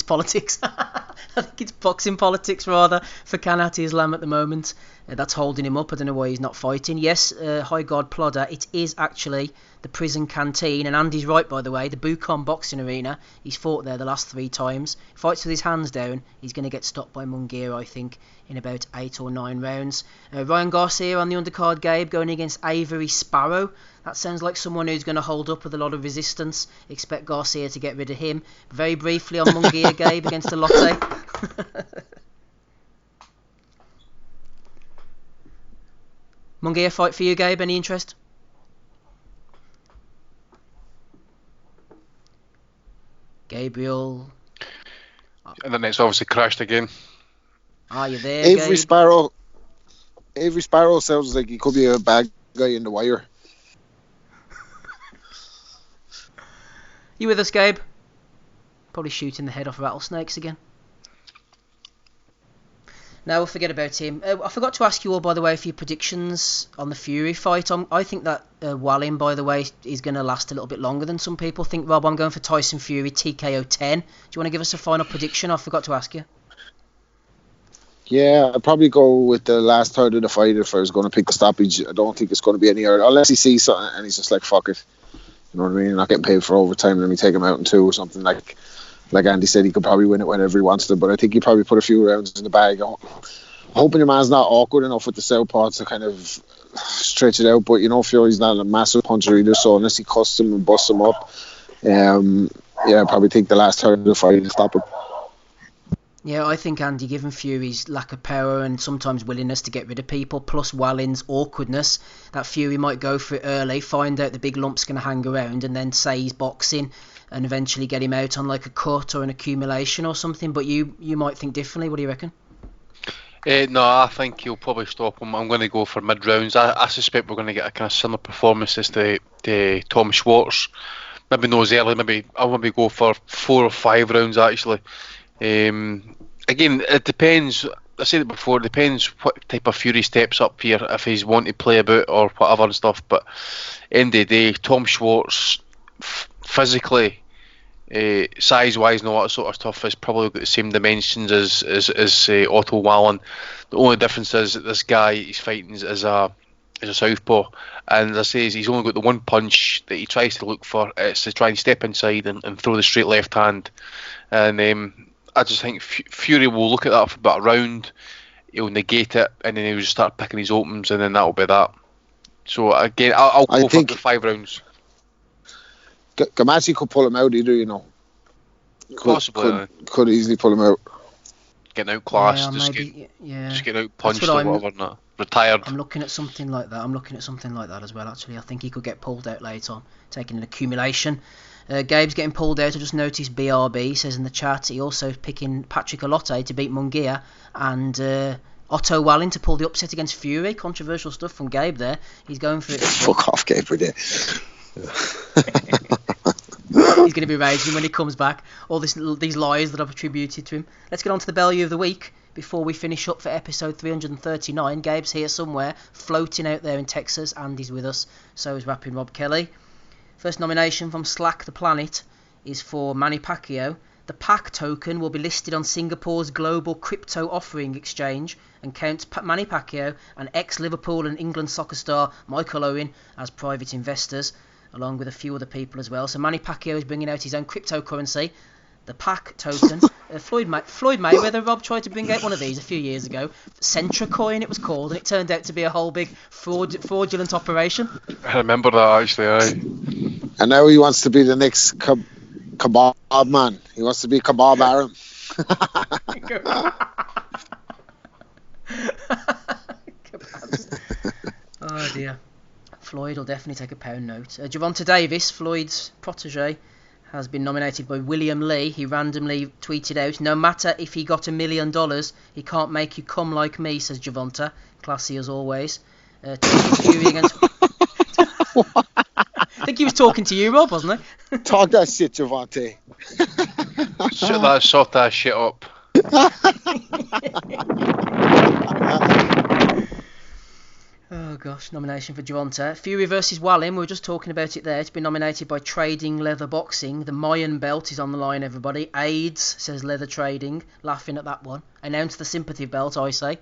Speaker 1: politics. I think it's boxing politics rather for Kanat Islam at the moment. That's holding him up. I don't know why he's not fighting. Yes, High God Plodder. It is actually the prison canteen, and Andy's right, by the way. The Buchan boxing arena. He's fought there the last 3 times. Fights with his hands down. He's going to get stopped by Munguia, I think, in about 8 or 9 rounds. Ryan Garcia on the undercard, Gabe, going against Avery Sparrow. That sounds like someone who's going to hold up with a lot of resistance. Expect Garcia to get rid of him. Very briefly on Munguia, Gabe, against Alotte. Munguia fight for you, Gabe. Any interest? Gabriel.
Speaker 2: And then it's obviously crashed again.
Speaker 1: Are you there,
Speaker 5: Avery
Speaker 1: Gabe?
Speaker 5: Avery Sparrow sounds like he could be a bad guy in the wire.
Speaker 1: You with us, Gabe? Probably shooting the head off rattlesnakes again. No, we'll forget about him. I forgot to ask you all, by the way, for your predictions on the Fury fight. I think that Wallin, by the way, is going to last a little bit longer than some people think. Rob, I'm going for Tyson Fury TKO 10. Do you want to give us a final prediction? I forgot to ask you.
Speaker 5: Yeah, I'd probably go with the last third of the fight if I was going to pick the stoppage. I don't think it's going to be any earlier, unless he sees something and he's just like, fuck it. You know what I mean? You're not getting paid for overtime, let me take him out in 2 or something. Like Andy said, he could probably win it whenever he wants to, but I think he probably put a few rounds in the bag. Hoping your man's not awkward enough with the southpaw to kind of stretch it out, but you know Fury's not a massive puncher either, so unless he custs him and busts him up, I probably think the last third of the fight will stop it.
Speaker 1: Yeah, I think, Andy, given Fury's lack of power and sometimes willingness to get rid of people, plus Wallin's awkwardness, that Fury might go for it early, find out the big lump's going to hang around, and then say he's boxing, and eventually get him out on like a cut or an accumulation or something. But you might think differently. What do you reckon?
Speaker 2: No, I think he'll probably stop him. I'm going to go for mid-rounds. I suspect we're going to get a kind of similar performance as to Tom Schwartz. Maybe not as early. I'll maybe go for 4 or 5 rounds, actually. Again, it depends. I said it before. It depends what type of Fury steps up here. If he's wanting to play about or whatever and stuff. But end of the day, Tom Schwartz, physically, size-wise and all that sort of stuff, is probably got the same dimensions as Otto Wallin. The only difference is that this guy he's fighting is a southpaw, and as I say, he's only got the one punch that he tries to look for. It's to try and step inside and throw the straight left hand. And I just think Fury will look at that for about a round, he'll negate it, and then he'll just start picking his opens, and then that'll be that. So again, I'll go for the 5 rounds.
Speaker 5: Gamachi could pull him out either, you know. Could easily pull him out.
Speaker 2: Getting outclassed,
Speaker 1: just
Speaker 2: getting out punched or whatever. Not retired.
Speaker 1: I'm looking at something like that. As well, actually. I think he could get pulled out later on, taking an accumulation. Gabe's getting pulled out. I just noticed BRB says in the chat he also picking Patrick Alotte to beat Munguia and Otto Wallin to pull the upset against Fury. Controversial stuff from Gabe there. He's going for it.
Speaker 5: Fuck off, Gabe, with it.
Speaker 1: He's going to be raging when he comes back. All these lies that I've attributed to him. Let's get on to the Bellew of the week before we finish up for episode 339. Gabe's here somewhere, floating out there in Texas. Andy's with us. So is Rapping Rob Kelly. First nomination from Slack the Planet is for Manny Pacquiao. The PAC token will be listed on Singapore's global crypto offering exchange and counts Manny Pacquiao and ex-Liverpool and England soccer star Michael Owen as private investors, along with a few other people as well. So Manny Pacquiao is bringing out his own cryptocurrency, the PAC token. Floyd Mayweather, Rob, tried to bring out one of these a few years ago. Centracoin it was called, and it turned out to be a whole big fraudulent operation.
Speaker 2: I remember that, actually, aye.
Speaker 5: And now he wants to be the next kebab man. He wants to be Kebab Aram.
Speaker 1: Oh dear. Floyd will definitely take a pound note. Gervonta Davis, Floyd's protege, has been nominated by William Lee. He randomly tweeted out, "No matter if he got $1 million, he can't make you come like me," says Gervonta. Classy as always. Fury against... I think he was talking to you, Rob, wasn't he?
Speaker 5: Talk that shit, Gervonta.
Speaker 2: Shut that soft ass shit up.
Speaker 1: Oh gosh, nomination for Gervonta. Fury versus Wallin, we were just talking about it there. It's been nominated by Trading Leather Boxing. The Mayan belt is on the line, everybody. AIDS, says Leather Trading. Laughing at that one. Announce the sympathy belt, I say.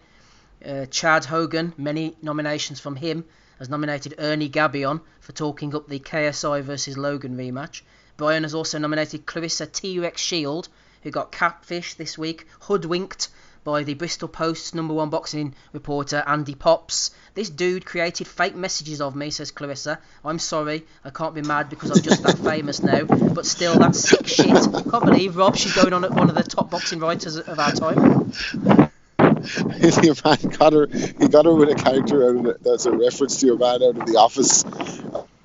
Speaker 1: Chad Hogan, many nominations from him, has nominated Ernie Gabion for talking up the KSI versus Logan rematch. Brian has also nominated Clarissa T-Rex Shield, who got catfished this week, hoodwinked by the Bristol Post's #1 boxing reporter Andy Pops. "This dude created fake messages of me," says Clarissa. "I'm sorry, I can't be mad because I'm just that famous now, but still, that's sick shit. Can't believe, Rob, she's going on at one of the top boxing writers of our time."
Speaker 5: Your man he got her with a character out of it that's a reference to your man out of The Office,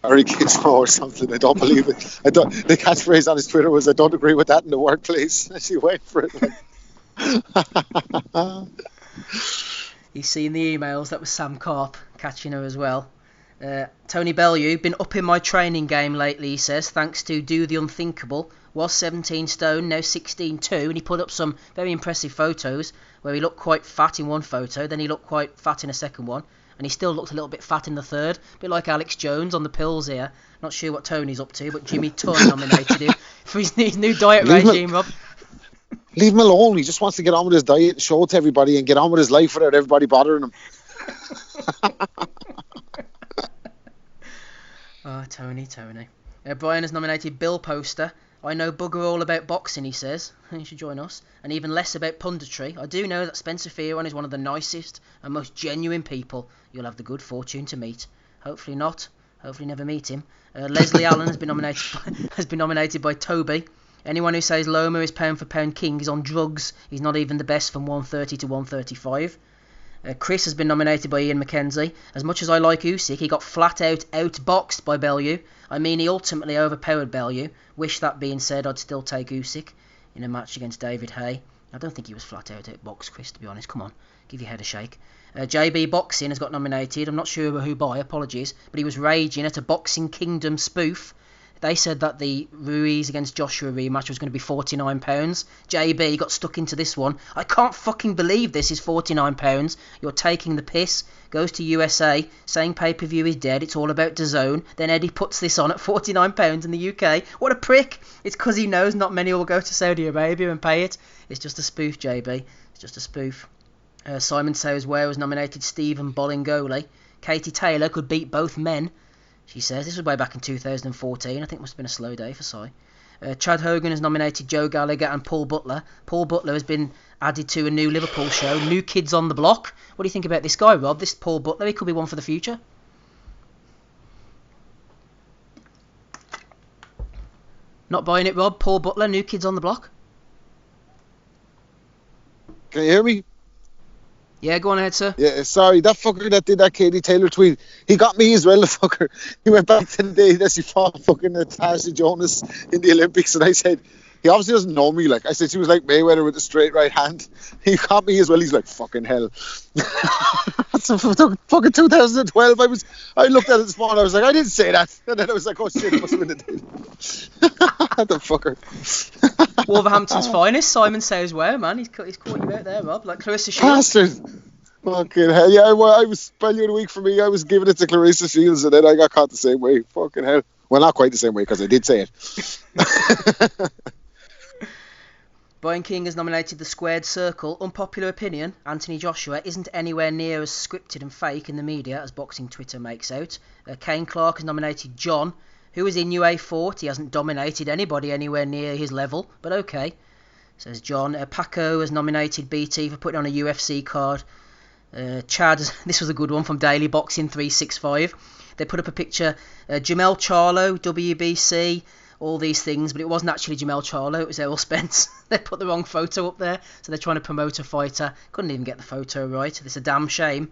Speaker 5: Harry Gizmo or something. I don't believe it. The catchphrase on his Twitter was, "I don't agree with that in the workplace." And she went for it.
Speaker 1: He's seen the emails. That was Sam Karp catching her as well. Tony Bellew, "Been up in my training game lately," he says, "thanks to Do the Unthinkable. Was 17 stone, now 16.2, and he put up some very impressive photos where he looked quite fat in one photo, then he looked quite fat in a second one, and he still looked a little bit fat in the third. A bit like Alex Jones on the pills here. Not sure what Tony's up to, but Jimmy Tunn nominated him for his new diet regime, Rob.
Speaker 5: Leave him alone. He just wants to get on with his diet and show it to everybody and get on with his life without everybody bothering him."
Speaker 1: Oh, Tony. Brian has nominated Bill Poster. "I know bugger all about boxing," he says. You should join us. "And even less about punditry. I do know that Spencer Fearon is one of the nicest and most genuine people you'll have the good fortune to meet. Hopefully not. Hopefully never meet him." Leslie Allen has been nominated by Toby. "Anyone who says Loma is pound for pound king is on drugs. He's not even the best from 130 to 135. Chris has been nominated by Ian McKenzie. "As much as I like Usyk, he got flat out outboxed by Bellew. I mean, he ultimately overpowered Bellew. Wish that being said, I'd still take Usyk in a match against David Hay." I don't think he was flat out outboxed, Chris, to be honest. Come on, give your head a shake. JB Boxing has got nominated. I'm not sure who by, apologies, but he was raging at a Boxing Kingdom spoof. They said that the Ruiz against Joshua rematch was going to be £49. JB got stuck into this one. "I can't fucking believe this is £49. You're taking the piss." Goes to USA, saying pay-per-view is dead, it's all about DAZN. Then Eddie puts this on at £49 in the UK. What a prick. It's because he knows not many will go to Saudi Arabia and pay it. It's just a spoof, JB. It's just a spoof. Simon Says Ware was nominated Stephen Bolingoli. Katie Taylor could beat both men, she says. This was way back in 2014. I think it must have been a slow day for Si. Chad Hogan has nominated Joe Gallagher and Paul Butler. Paul Butler has been added to a new Liverpool show, New Kids on the Block. What do you think about this guy, Rob? This Paul Butler, he could be one for the future. Not buying it, Rob? Paul Butler, New Kids on the Block?
Speaker 5: Can you hear me?
Speaker 1: Yeah, go on ahead, sir.
Speaker 5: Yeah, sorry, that fucker that did that Katie Taylor tweet, he got me as well, the fucker. He went back to the day that she fought fucking Natasha Jonas in the Olympics, and I said, he obviously doesn't know me, like, I said she was like Mayweather with a straight right hand. He got me as well, he's like, fucking hell. That's fucking 2012, I looked at it this morning, I was like, I didn't say that. And then I was like, oh shit, it must have been the day. the fucker.
Speaker 1: Wolverhampton's finest, Simon says, "Well, man, he's caught you out there, Rob." Like Clarissa Shields.
Speaker 5: Bastard. Fucking hell. Yeah, well, I was value of the week for me. I was giving it to Clarissa Shields, and then I got caught the same way. Fucking hell. Well, not quite the same way, because I did say it.
Speaker 1: Brian King has nominated The Squared Circle. Unpopular opinion, Anthony Joshua isn't anywhere near as scripted and fake in the media as boxing Twitter makes out. Kane Clark has nominated John, who is in UA Fort. He hasn't dominated anybody anywhere near his level, but okay, says John. Paco has nominated BT for putting on a UFC card. Chad, this was a good one from Daily Boxing 365. They put up a picture, Jamel Charlo, WBC, all these things, but it wasn't actually Jamel Charlo, it was Errol Spence. They put the wrong photo up there, so they're trying to promote a fighter. Couldn't even get the photo right. It's a damn shame.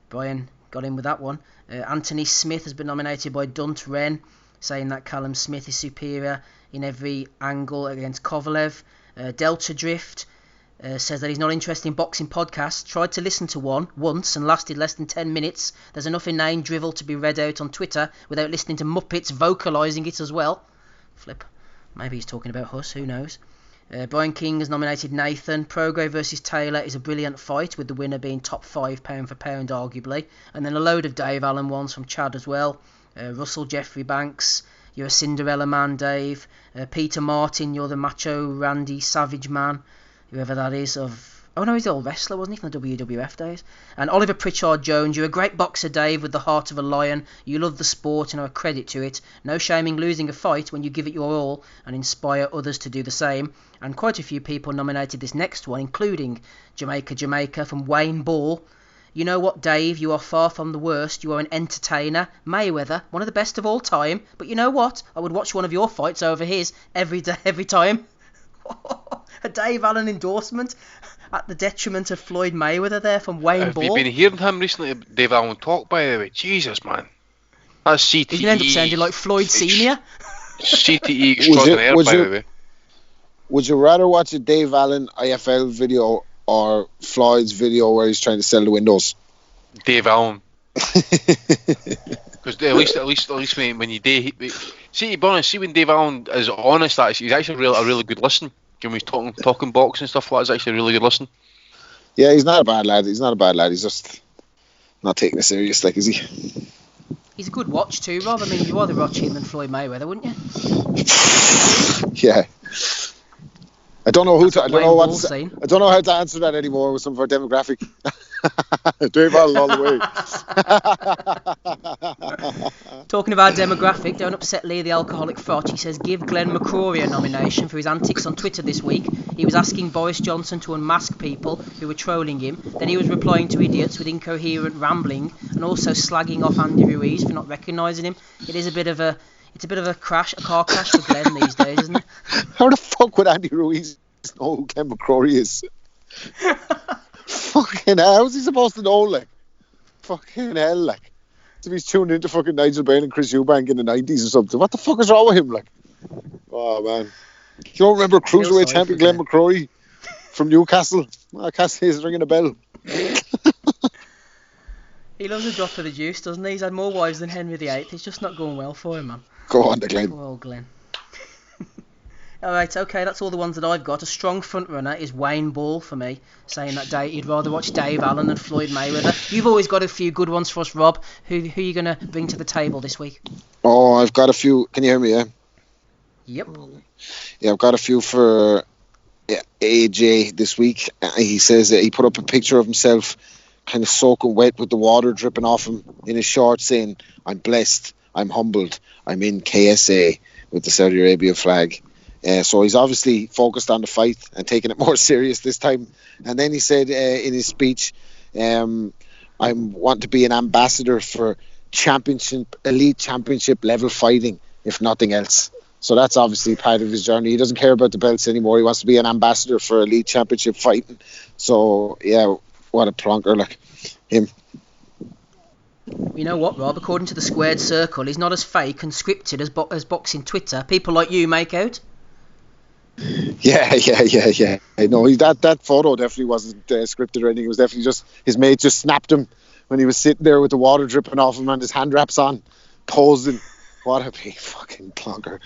Speaker 1: Brian got in with that one. Anthony Smith has been nominated by Dunt Wren, saying that Callum Smith is superior in every angle against Kovalev. Delta Drift says that he's not interested in boxing podcasts. Tried to listen to one once and lasted less than 10 minutes. There's enough inane drivel to be read out on Twitter without listening to Muppets vocalising it as well. Flip. Maybe he's talking about Huss, who knows. Brian King has nominated Nathan. Prograis versus Taylor is a brilliant fight, with the winner being top 5 pound for pound arguably. And then a load of Dave Allen ones from Chad as well. Russell Jeffrey Banks, you're a Cinderella man, Dave. Peter Martin, you're the macho Randy Savage man, whoever that is. Oh no, he's the old wrestler, wasn't he, from the WWF days? And Oliver Pritchard Jones, you're a great boxer, Dave, with the heart of a lion. You love the sport and are a credit to it. No shaming losing a fight when you give it your all and inspire others to do the same. And quite a few people nominated this next one, including Jamaica from Wayne Ball. You know what, Dave, you are far from the worst. You are an entertainer. Mayweather, one of the best of all time. But you know what? I would watch one of your fights over his every time. A Dave Allen endorsement at the detriment of Floyd Mayweather there from Wayne Ball.
Speaker 2: Have you been hearing him recently, Dave Allen, talk, by the way? Jesus, man. That's CTE.
Speaker 1: He's going to end up sounding like Floyd Senior.
Speaker 2: CTE extraordinaire, by the way.
Speaker 5: Would you rather watch a Dave Allen IFL video or Floyd's video where he's trying to sell the windows?
Speaker 2: Dave Allen. Because at least when you see, to be honest, see when Dave Allen is honest, he's actually a really good listen. When he's talking box and stuff like that, it's actually a really good listen.
Speaker 5: Yeah, he's not a bad lad. He's just not taking it serious, like, is he?
Speaker 1: He's a good watch too, Rob. I mean, you'd rather watch him than Floyd Mayweather, wouldn't you?
Speaker 5: Yeah. I don't know how to answer that anymore with some of our demographic. Dave Allen all the way.
Speaker 1: Talking about demographic, don't upset Lee the alcoholic frotch. He says give Glenn McCrory a nomination for his antics on Twitter this week. He was asking Boris Johnson to unmask people who were trolling him. Then he was replying to idiots with incoherent rambling and also slagging off Andy Ruiz for not recognising him. It's a bit of a car crash for Glenn these days, isn't it?
Speaker 5: How the fuck would Andy Ruiz know who Glenn McCrory is? Fucking hell, how's he supposed to know, like? Fucking hell, like. If he's tuned into fucking Nigel Bain and Chris Eubank in the 90s or something, what the fuck is wrong with him, like? Oh, man. You don't remember Cruiserweight champion Glenn McCrory from Newcastle? I can't say he's ringing a bell.
Speaker 1: He loves a drop of the juice, doesn't he? He's had more wives than Henry VIII. It's just not going well for him, man.
Speaker 5: Go on, Glenn.
Speaker 1: Poor old Glenn. Alright, okay, that's all the ones that I've got. A strong front runner is Wayne Ball for me, saying that he'd rather watch Dave Allen than Floyd Mayweather. You've always got a few good ones for us, Rob. Who are you going to bring to the table this week?
Speaker 5: Oh, I've got a few. Can you hear me, yeah?
Speaker 1: Yep.
Speaker 5: Yeah, I've got a few for AJ this week. He says that he put up a picture of himself kind of soaking wet with the water dripping off him in his shorts, saying, I'm blessed, I'm humbled, I'm in KSA with the Saudi Arabia flag. So he's obviously focused on the fight and taking it more serious this time. And then he said in his speech, I want to be an ambassador for elite championship level fighting, if nothing else. So that's obviously part of his journey. He doesn't care about the belts anymore. He wants to be an ambassador for elite championship fighting. So yeah, what a plonker, like him.
Speaker 1: You know what, Rob? According to the Squared Circle, he's not as fake and scripted as boxing Twitter people like you make out.
Speaker 5: Yeah. No, that photo definitely wasn't scripted or anything. It was definitely just his mate just snapped him when he was sitting there with the water dripping off him and his hand wraps on, posing. What a big fucking plonker.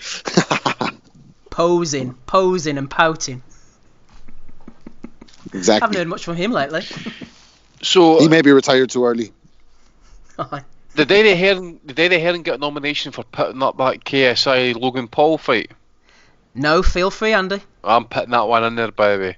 Speaker 1: posing and pouting.
Speaker 5: Exactly.
Speaker 1: Haven't heard much from him lately.
Speaker 2: So
Speaker 5: He may be retired too early.
Speaker 2: did Eddie Hearn get a nomination for putting up that KSI Logan Paul fight?
Speaker 1: No, feel free, Andy.
Speaker 2: I'm putting that one in there, by the way,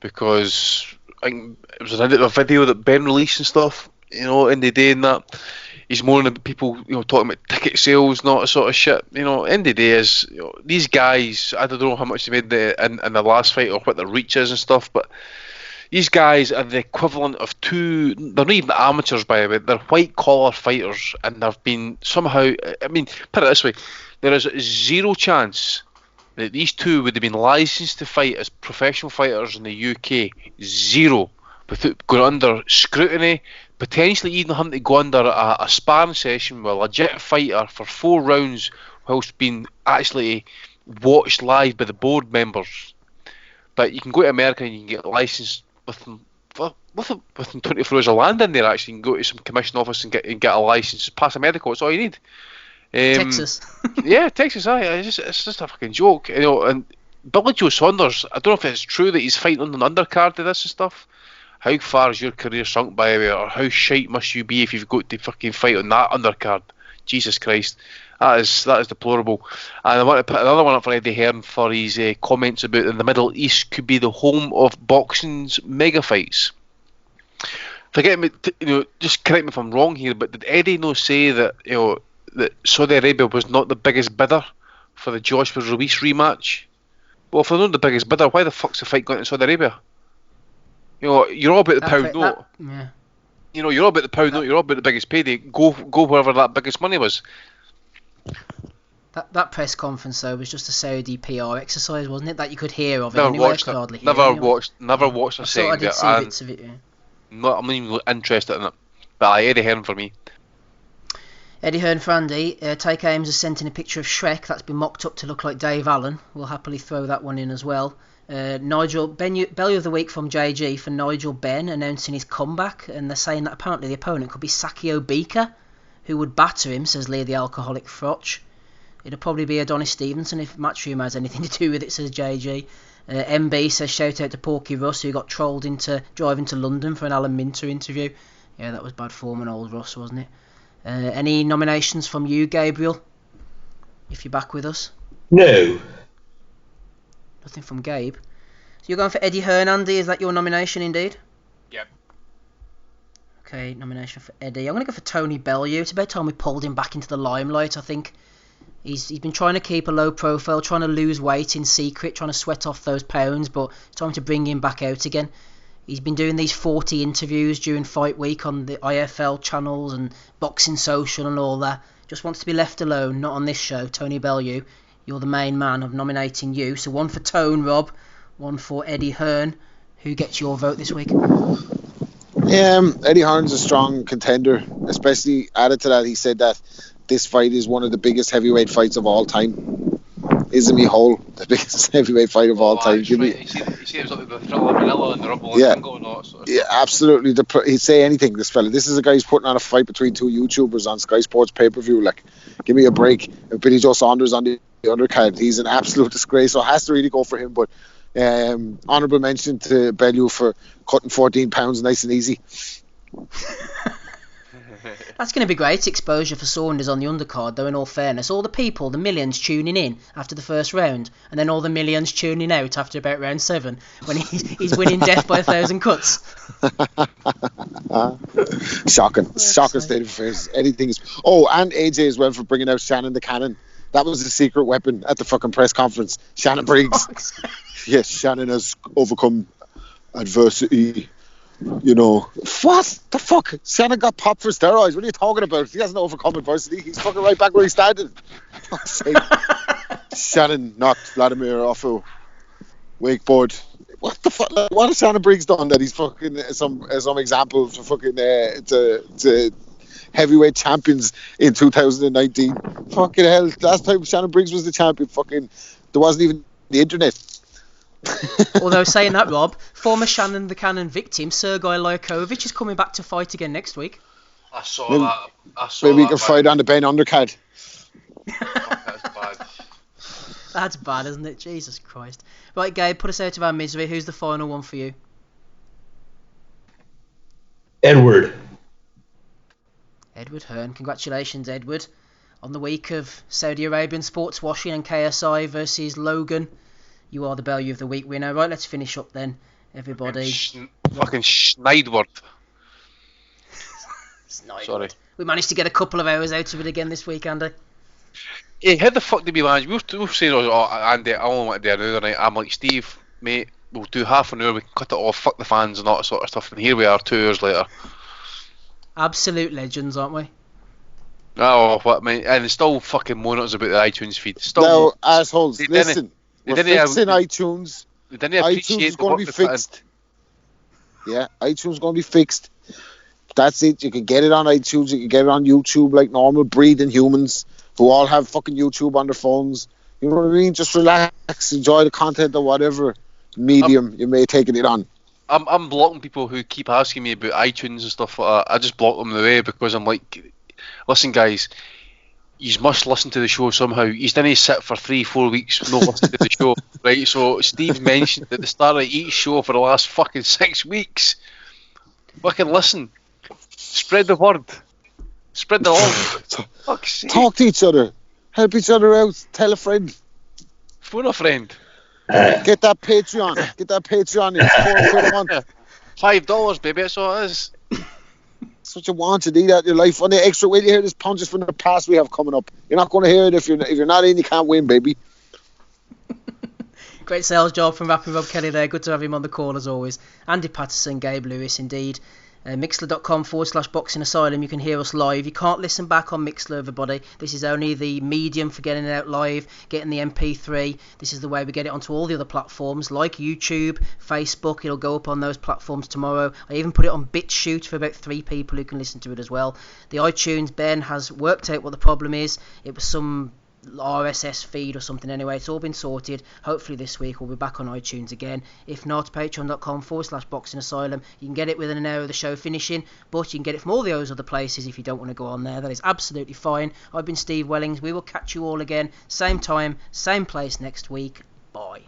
Speaker 2: because I think it was a video that Ben released and stuff, in the day, and that he's more than people, talking about ticket sales and all that sort of shit. End of the day is, these guys, I don't know how much they made in the last fight or what their reach is and stuff, but these guys are the equivalent of they're not even amateurs, by the way, they're white collar fighters, and they've been somehow, put it this way, there is zero chance that these two would have been licensed to fight as professional fighters in the UK. Zero. Without going under scrutiny, potentially even having to go under a sparring session with a legit fighter for 4 rounds whilst being actually watched live by the board members. But you can go to America and you can get licensed within 24 hours of landing there. Actually, you can go to some commission office and get a license, pass a medical. It's all you need.
Speaker 1: Texas.
Speaker 2: Yeah, Texas. It's just a fucking joke, And Billy Joe Saunders, I don't know if it's true that he's fighting on an undercard of this and stuff. How far is your career sunk, by the way, or how shite must you be if you've got to fucking fight on that undercard? Jesus Christ, that is deplorable. And I want to put another one up for Eddie Hearn for his comments about in the Middle East could be the home of boxing's mega fights. Forget me, just correct me if I'm wrong here, but did Eddie say that that Saudi Arabia was not the biggest bidder for the Joshua Ruiz rematch? Well, if they're not the biggest bidder, why the fuck's the fight going to Saudi Arabia? You're all about the pound note.
Speaker 1: Yeah.
Speaker 2: You're all about the pound note. You're all about the biggest payday. Go wherever that biggest money was.
Speaker 1: That press conference though was just a Saudi PR exercise, wasn't it? That you could hear of it
Speaker 2: Never
Speaker 1: anyway.
Speaker 2: watched it. Never watched a second.
Speaker 1: I did see bits of it. Yeah.
Speaker 2: I'm not even interested in it. But Eddie Hearn for me.
Speaker 1: Eddie Hearn for Andy. Take Ames has sent in a picture of Shrek that's been mocked up to look like Dave Allen. We'll happily throw that one in as well. Nigel Belly of the Week from JG for Nigel Benn announcing his comeback, and they're saying that apparently the opponent could be Sakio Bika, who would batter him, says Lee the Alcoholic Frotch. It'll probably be Adonis Stevenson if Matchroom has anything to do with it, says JG. MB says shout out to Porky Russ, who got trolled into driving to London for an Alan Minter interview. Yeah, that was bad form on old Russ, wasn't it? Any nominations from you, Gabriel? If you're back with us?
Speaker 3: No.
Speaker 1: Nothing from Gabe. So you're going for Eddie Hearn, Andy? Is that your nomination indeed?
Speaker 2: Yep.
Speaker 1: Okay, nomination for Eddie. I'm going to go for Tony Bellew. It's about time we pulled him back into the limelight, I think. He's been trying to keep a low profile, trying to lose weight in secret, trying to sweat off those pounds, but it's time to bring him back out again. He's been doing these 40 interviews during Fight Week on the IFL channels and Boxing Social and all that. Just wants to be left alone, not on this show. Tony Bellew, you're the main man. I'm nominating you. So one for Tone, Rob, one for Eddie Hearn. Who gets your vote this week?
Speaker 5: Eddie Hearn's a strong contender, especially added to that he said that this fight is one of the biggest heavyweight fights of all time. Isn't he whole? The biggest heavyweight fight of all time.
Speaker 2: You see it was like the Thriller Manila and the Rumble and Tango and all that sort of stuff.
Speaker 5: Absolutely. He'd say anything, this fella. This is a guy who's putting on a fight between two YouTubers on Sky Sports pay-per-view. Like, give me a break. If Billy Joe Saunders on the undercard, he's an absolute disgrace. So it has to really go for him. But honourable mention to Bellew for cutting 14 pounds nice and easy.
Speaker 1: That's going to be great exposure for Saunders on the undercard, though, in all fairness. All the people, the millions tuning in after the first round, and then all the millions tuning out after about round 7, when he's winning death by 1,000 cuts.
Speaker 5: Shocking state of affairs. Anything is... Oh, and AJ as well for bringing out Shannon the Cannon. That was the secret weapon at the fucking press conference. Shannon Briggs. Yes, Shannon has overcome adversity. What the fuck? Shannon got popped for steroids. What are you talking about? He hasn't overcome adversity. He's fucking right back where he started. Shannon knocked Vladimir off a wakeboard. What the fuck? Like, what has Shannon Briggs done that he's fucking some example for fucking to heavyweight champions in 2019? Fucking hell! Last time Shannon Briggs was the champion, fucking there wasn't even the internet.
Speaker 1: Although saying that, Rob, former Shannon the Cannon victim Sergei Lyakovich is coming back to fight again next week.
Speaker 2: I saw that.
Speaker 5: Maybe he can fight on the Ben undercard.
Speaker 2: That's bad.
Speaker 1: That's bad, isn't it? Jesus Christ. Right, Gabe, put us out of our misery. Who's the final one for you?
Speaker 3: Edward.
Speaker 1: Edward Hearn. Congratulations, Edward. On the week of Saudi Arabian sports washing and KSI versus Logan, you are the Bellew of the Week winner. Right, let's finish up then, everybody.
Speaker 2: Fucking Schneidward.
Speaker 1: Sorry. We managed to get a couple of hours out of it again this week, Andy.
Speaker 2: Hey, how the fuck did we manage? We've saying, Andy, I only want to do an hour night. I'm like, Steve, mate, we'll do half an hour, we can cut it off, fuck the fans and all that sort of stuff. And here we are 2 hours later.
Speaker 1: Absolute legends, aren't we?
Speaker 2: Oh, what, mate? And still fucking moaners about the iTunes feed. Still,
Speaker 5: no, assholes, listen. We're fixing iTunes.
Speaker 2: iTunes
Speaker 5: is going to be fixed. Yeah, iTunes is going to be fixed. That's it. You can get it on iTunes. You can get it on YouTube like normal breathing humans who all have fucking YouTube on their phones. You know what I mean? Just relax, enjoy the content or whatever medium you may take it on.
Speaker 2: I'm blocking people who keep asking me about iTunes and stuff like that. I just block them away because I'm like, listen, guys, you must listen to the show somehow. You didn't sit for 3-4 weeks no listen to the show, right? So Steve mentioned at the start of each show for the last fucking 6 weeks. Fucking listen. Spread the word. Spread the love. Fuck's sake.
Speaker 5: Talk to each other. Help each other out. Tell a friend.
Speaker 2: Phone a friend.
Speaker 5: Get that Patreon. Get that Patreon. It's £4 a month.
Speaker 2: $5, baby. That's all it is.
Speaker 5: That's what you want to do that in your life. On the extra, will you hear this punches from the past we have coming up? You're not going to hear it if you're not in. You can't win, baby.
Speaker 1: Great sales job from Rapping Rob Kelly there. Good to have him on the call as always. Andy Patterson, Gabe Lewis, indeed. Mixler.com/Boxing Asylum. You can hear us live. You can't listen back on Mixler, everybody. This is only the medium for getting it out live, getting the MP3. This is the way we get it onto all the other platforms like YouTube, Facebook. It'll go up on those platforms tomorrow. I even put it on Bitchute for about 3 people who can listen to it as well. The iTunes, Ben has worked out what the problem is. It was some RSS feed or something anyway. It's all been sorted. Hopefully this week we'll be back on iTunes again. If not, patreon.com/Boxing Asylum. You can get it within an hour of the show finishing, but you can get it from all those other places if you don't want to go on there. That is absolutely fine. I've been Steve Wellings. We will catch you all again, same time, same place next week. Bye.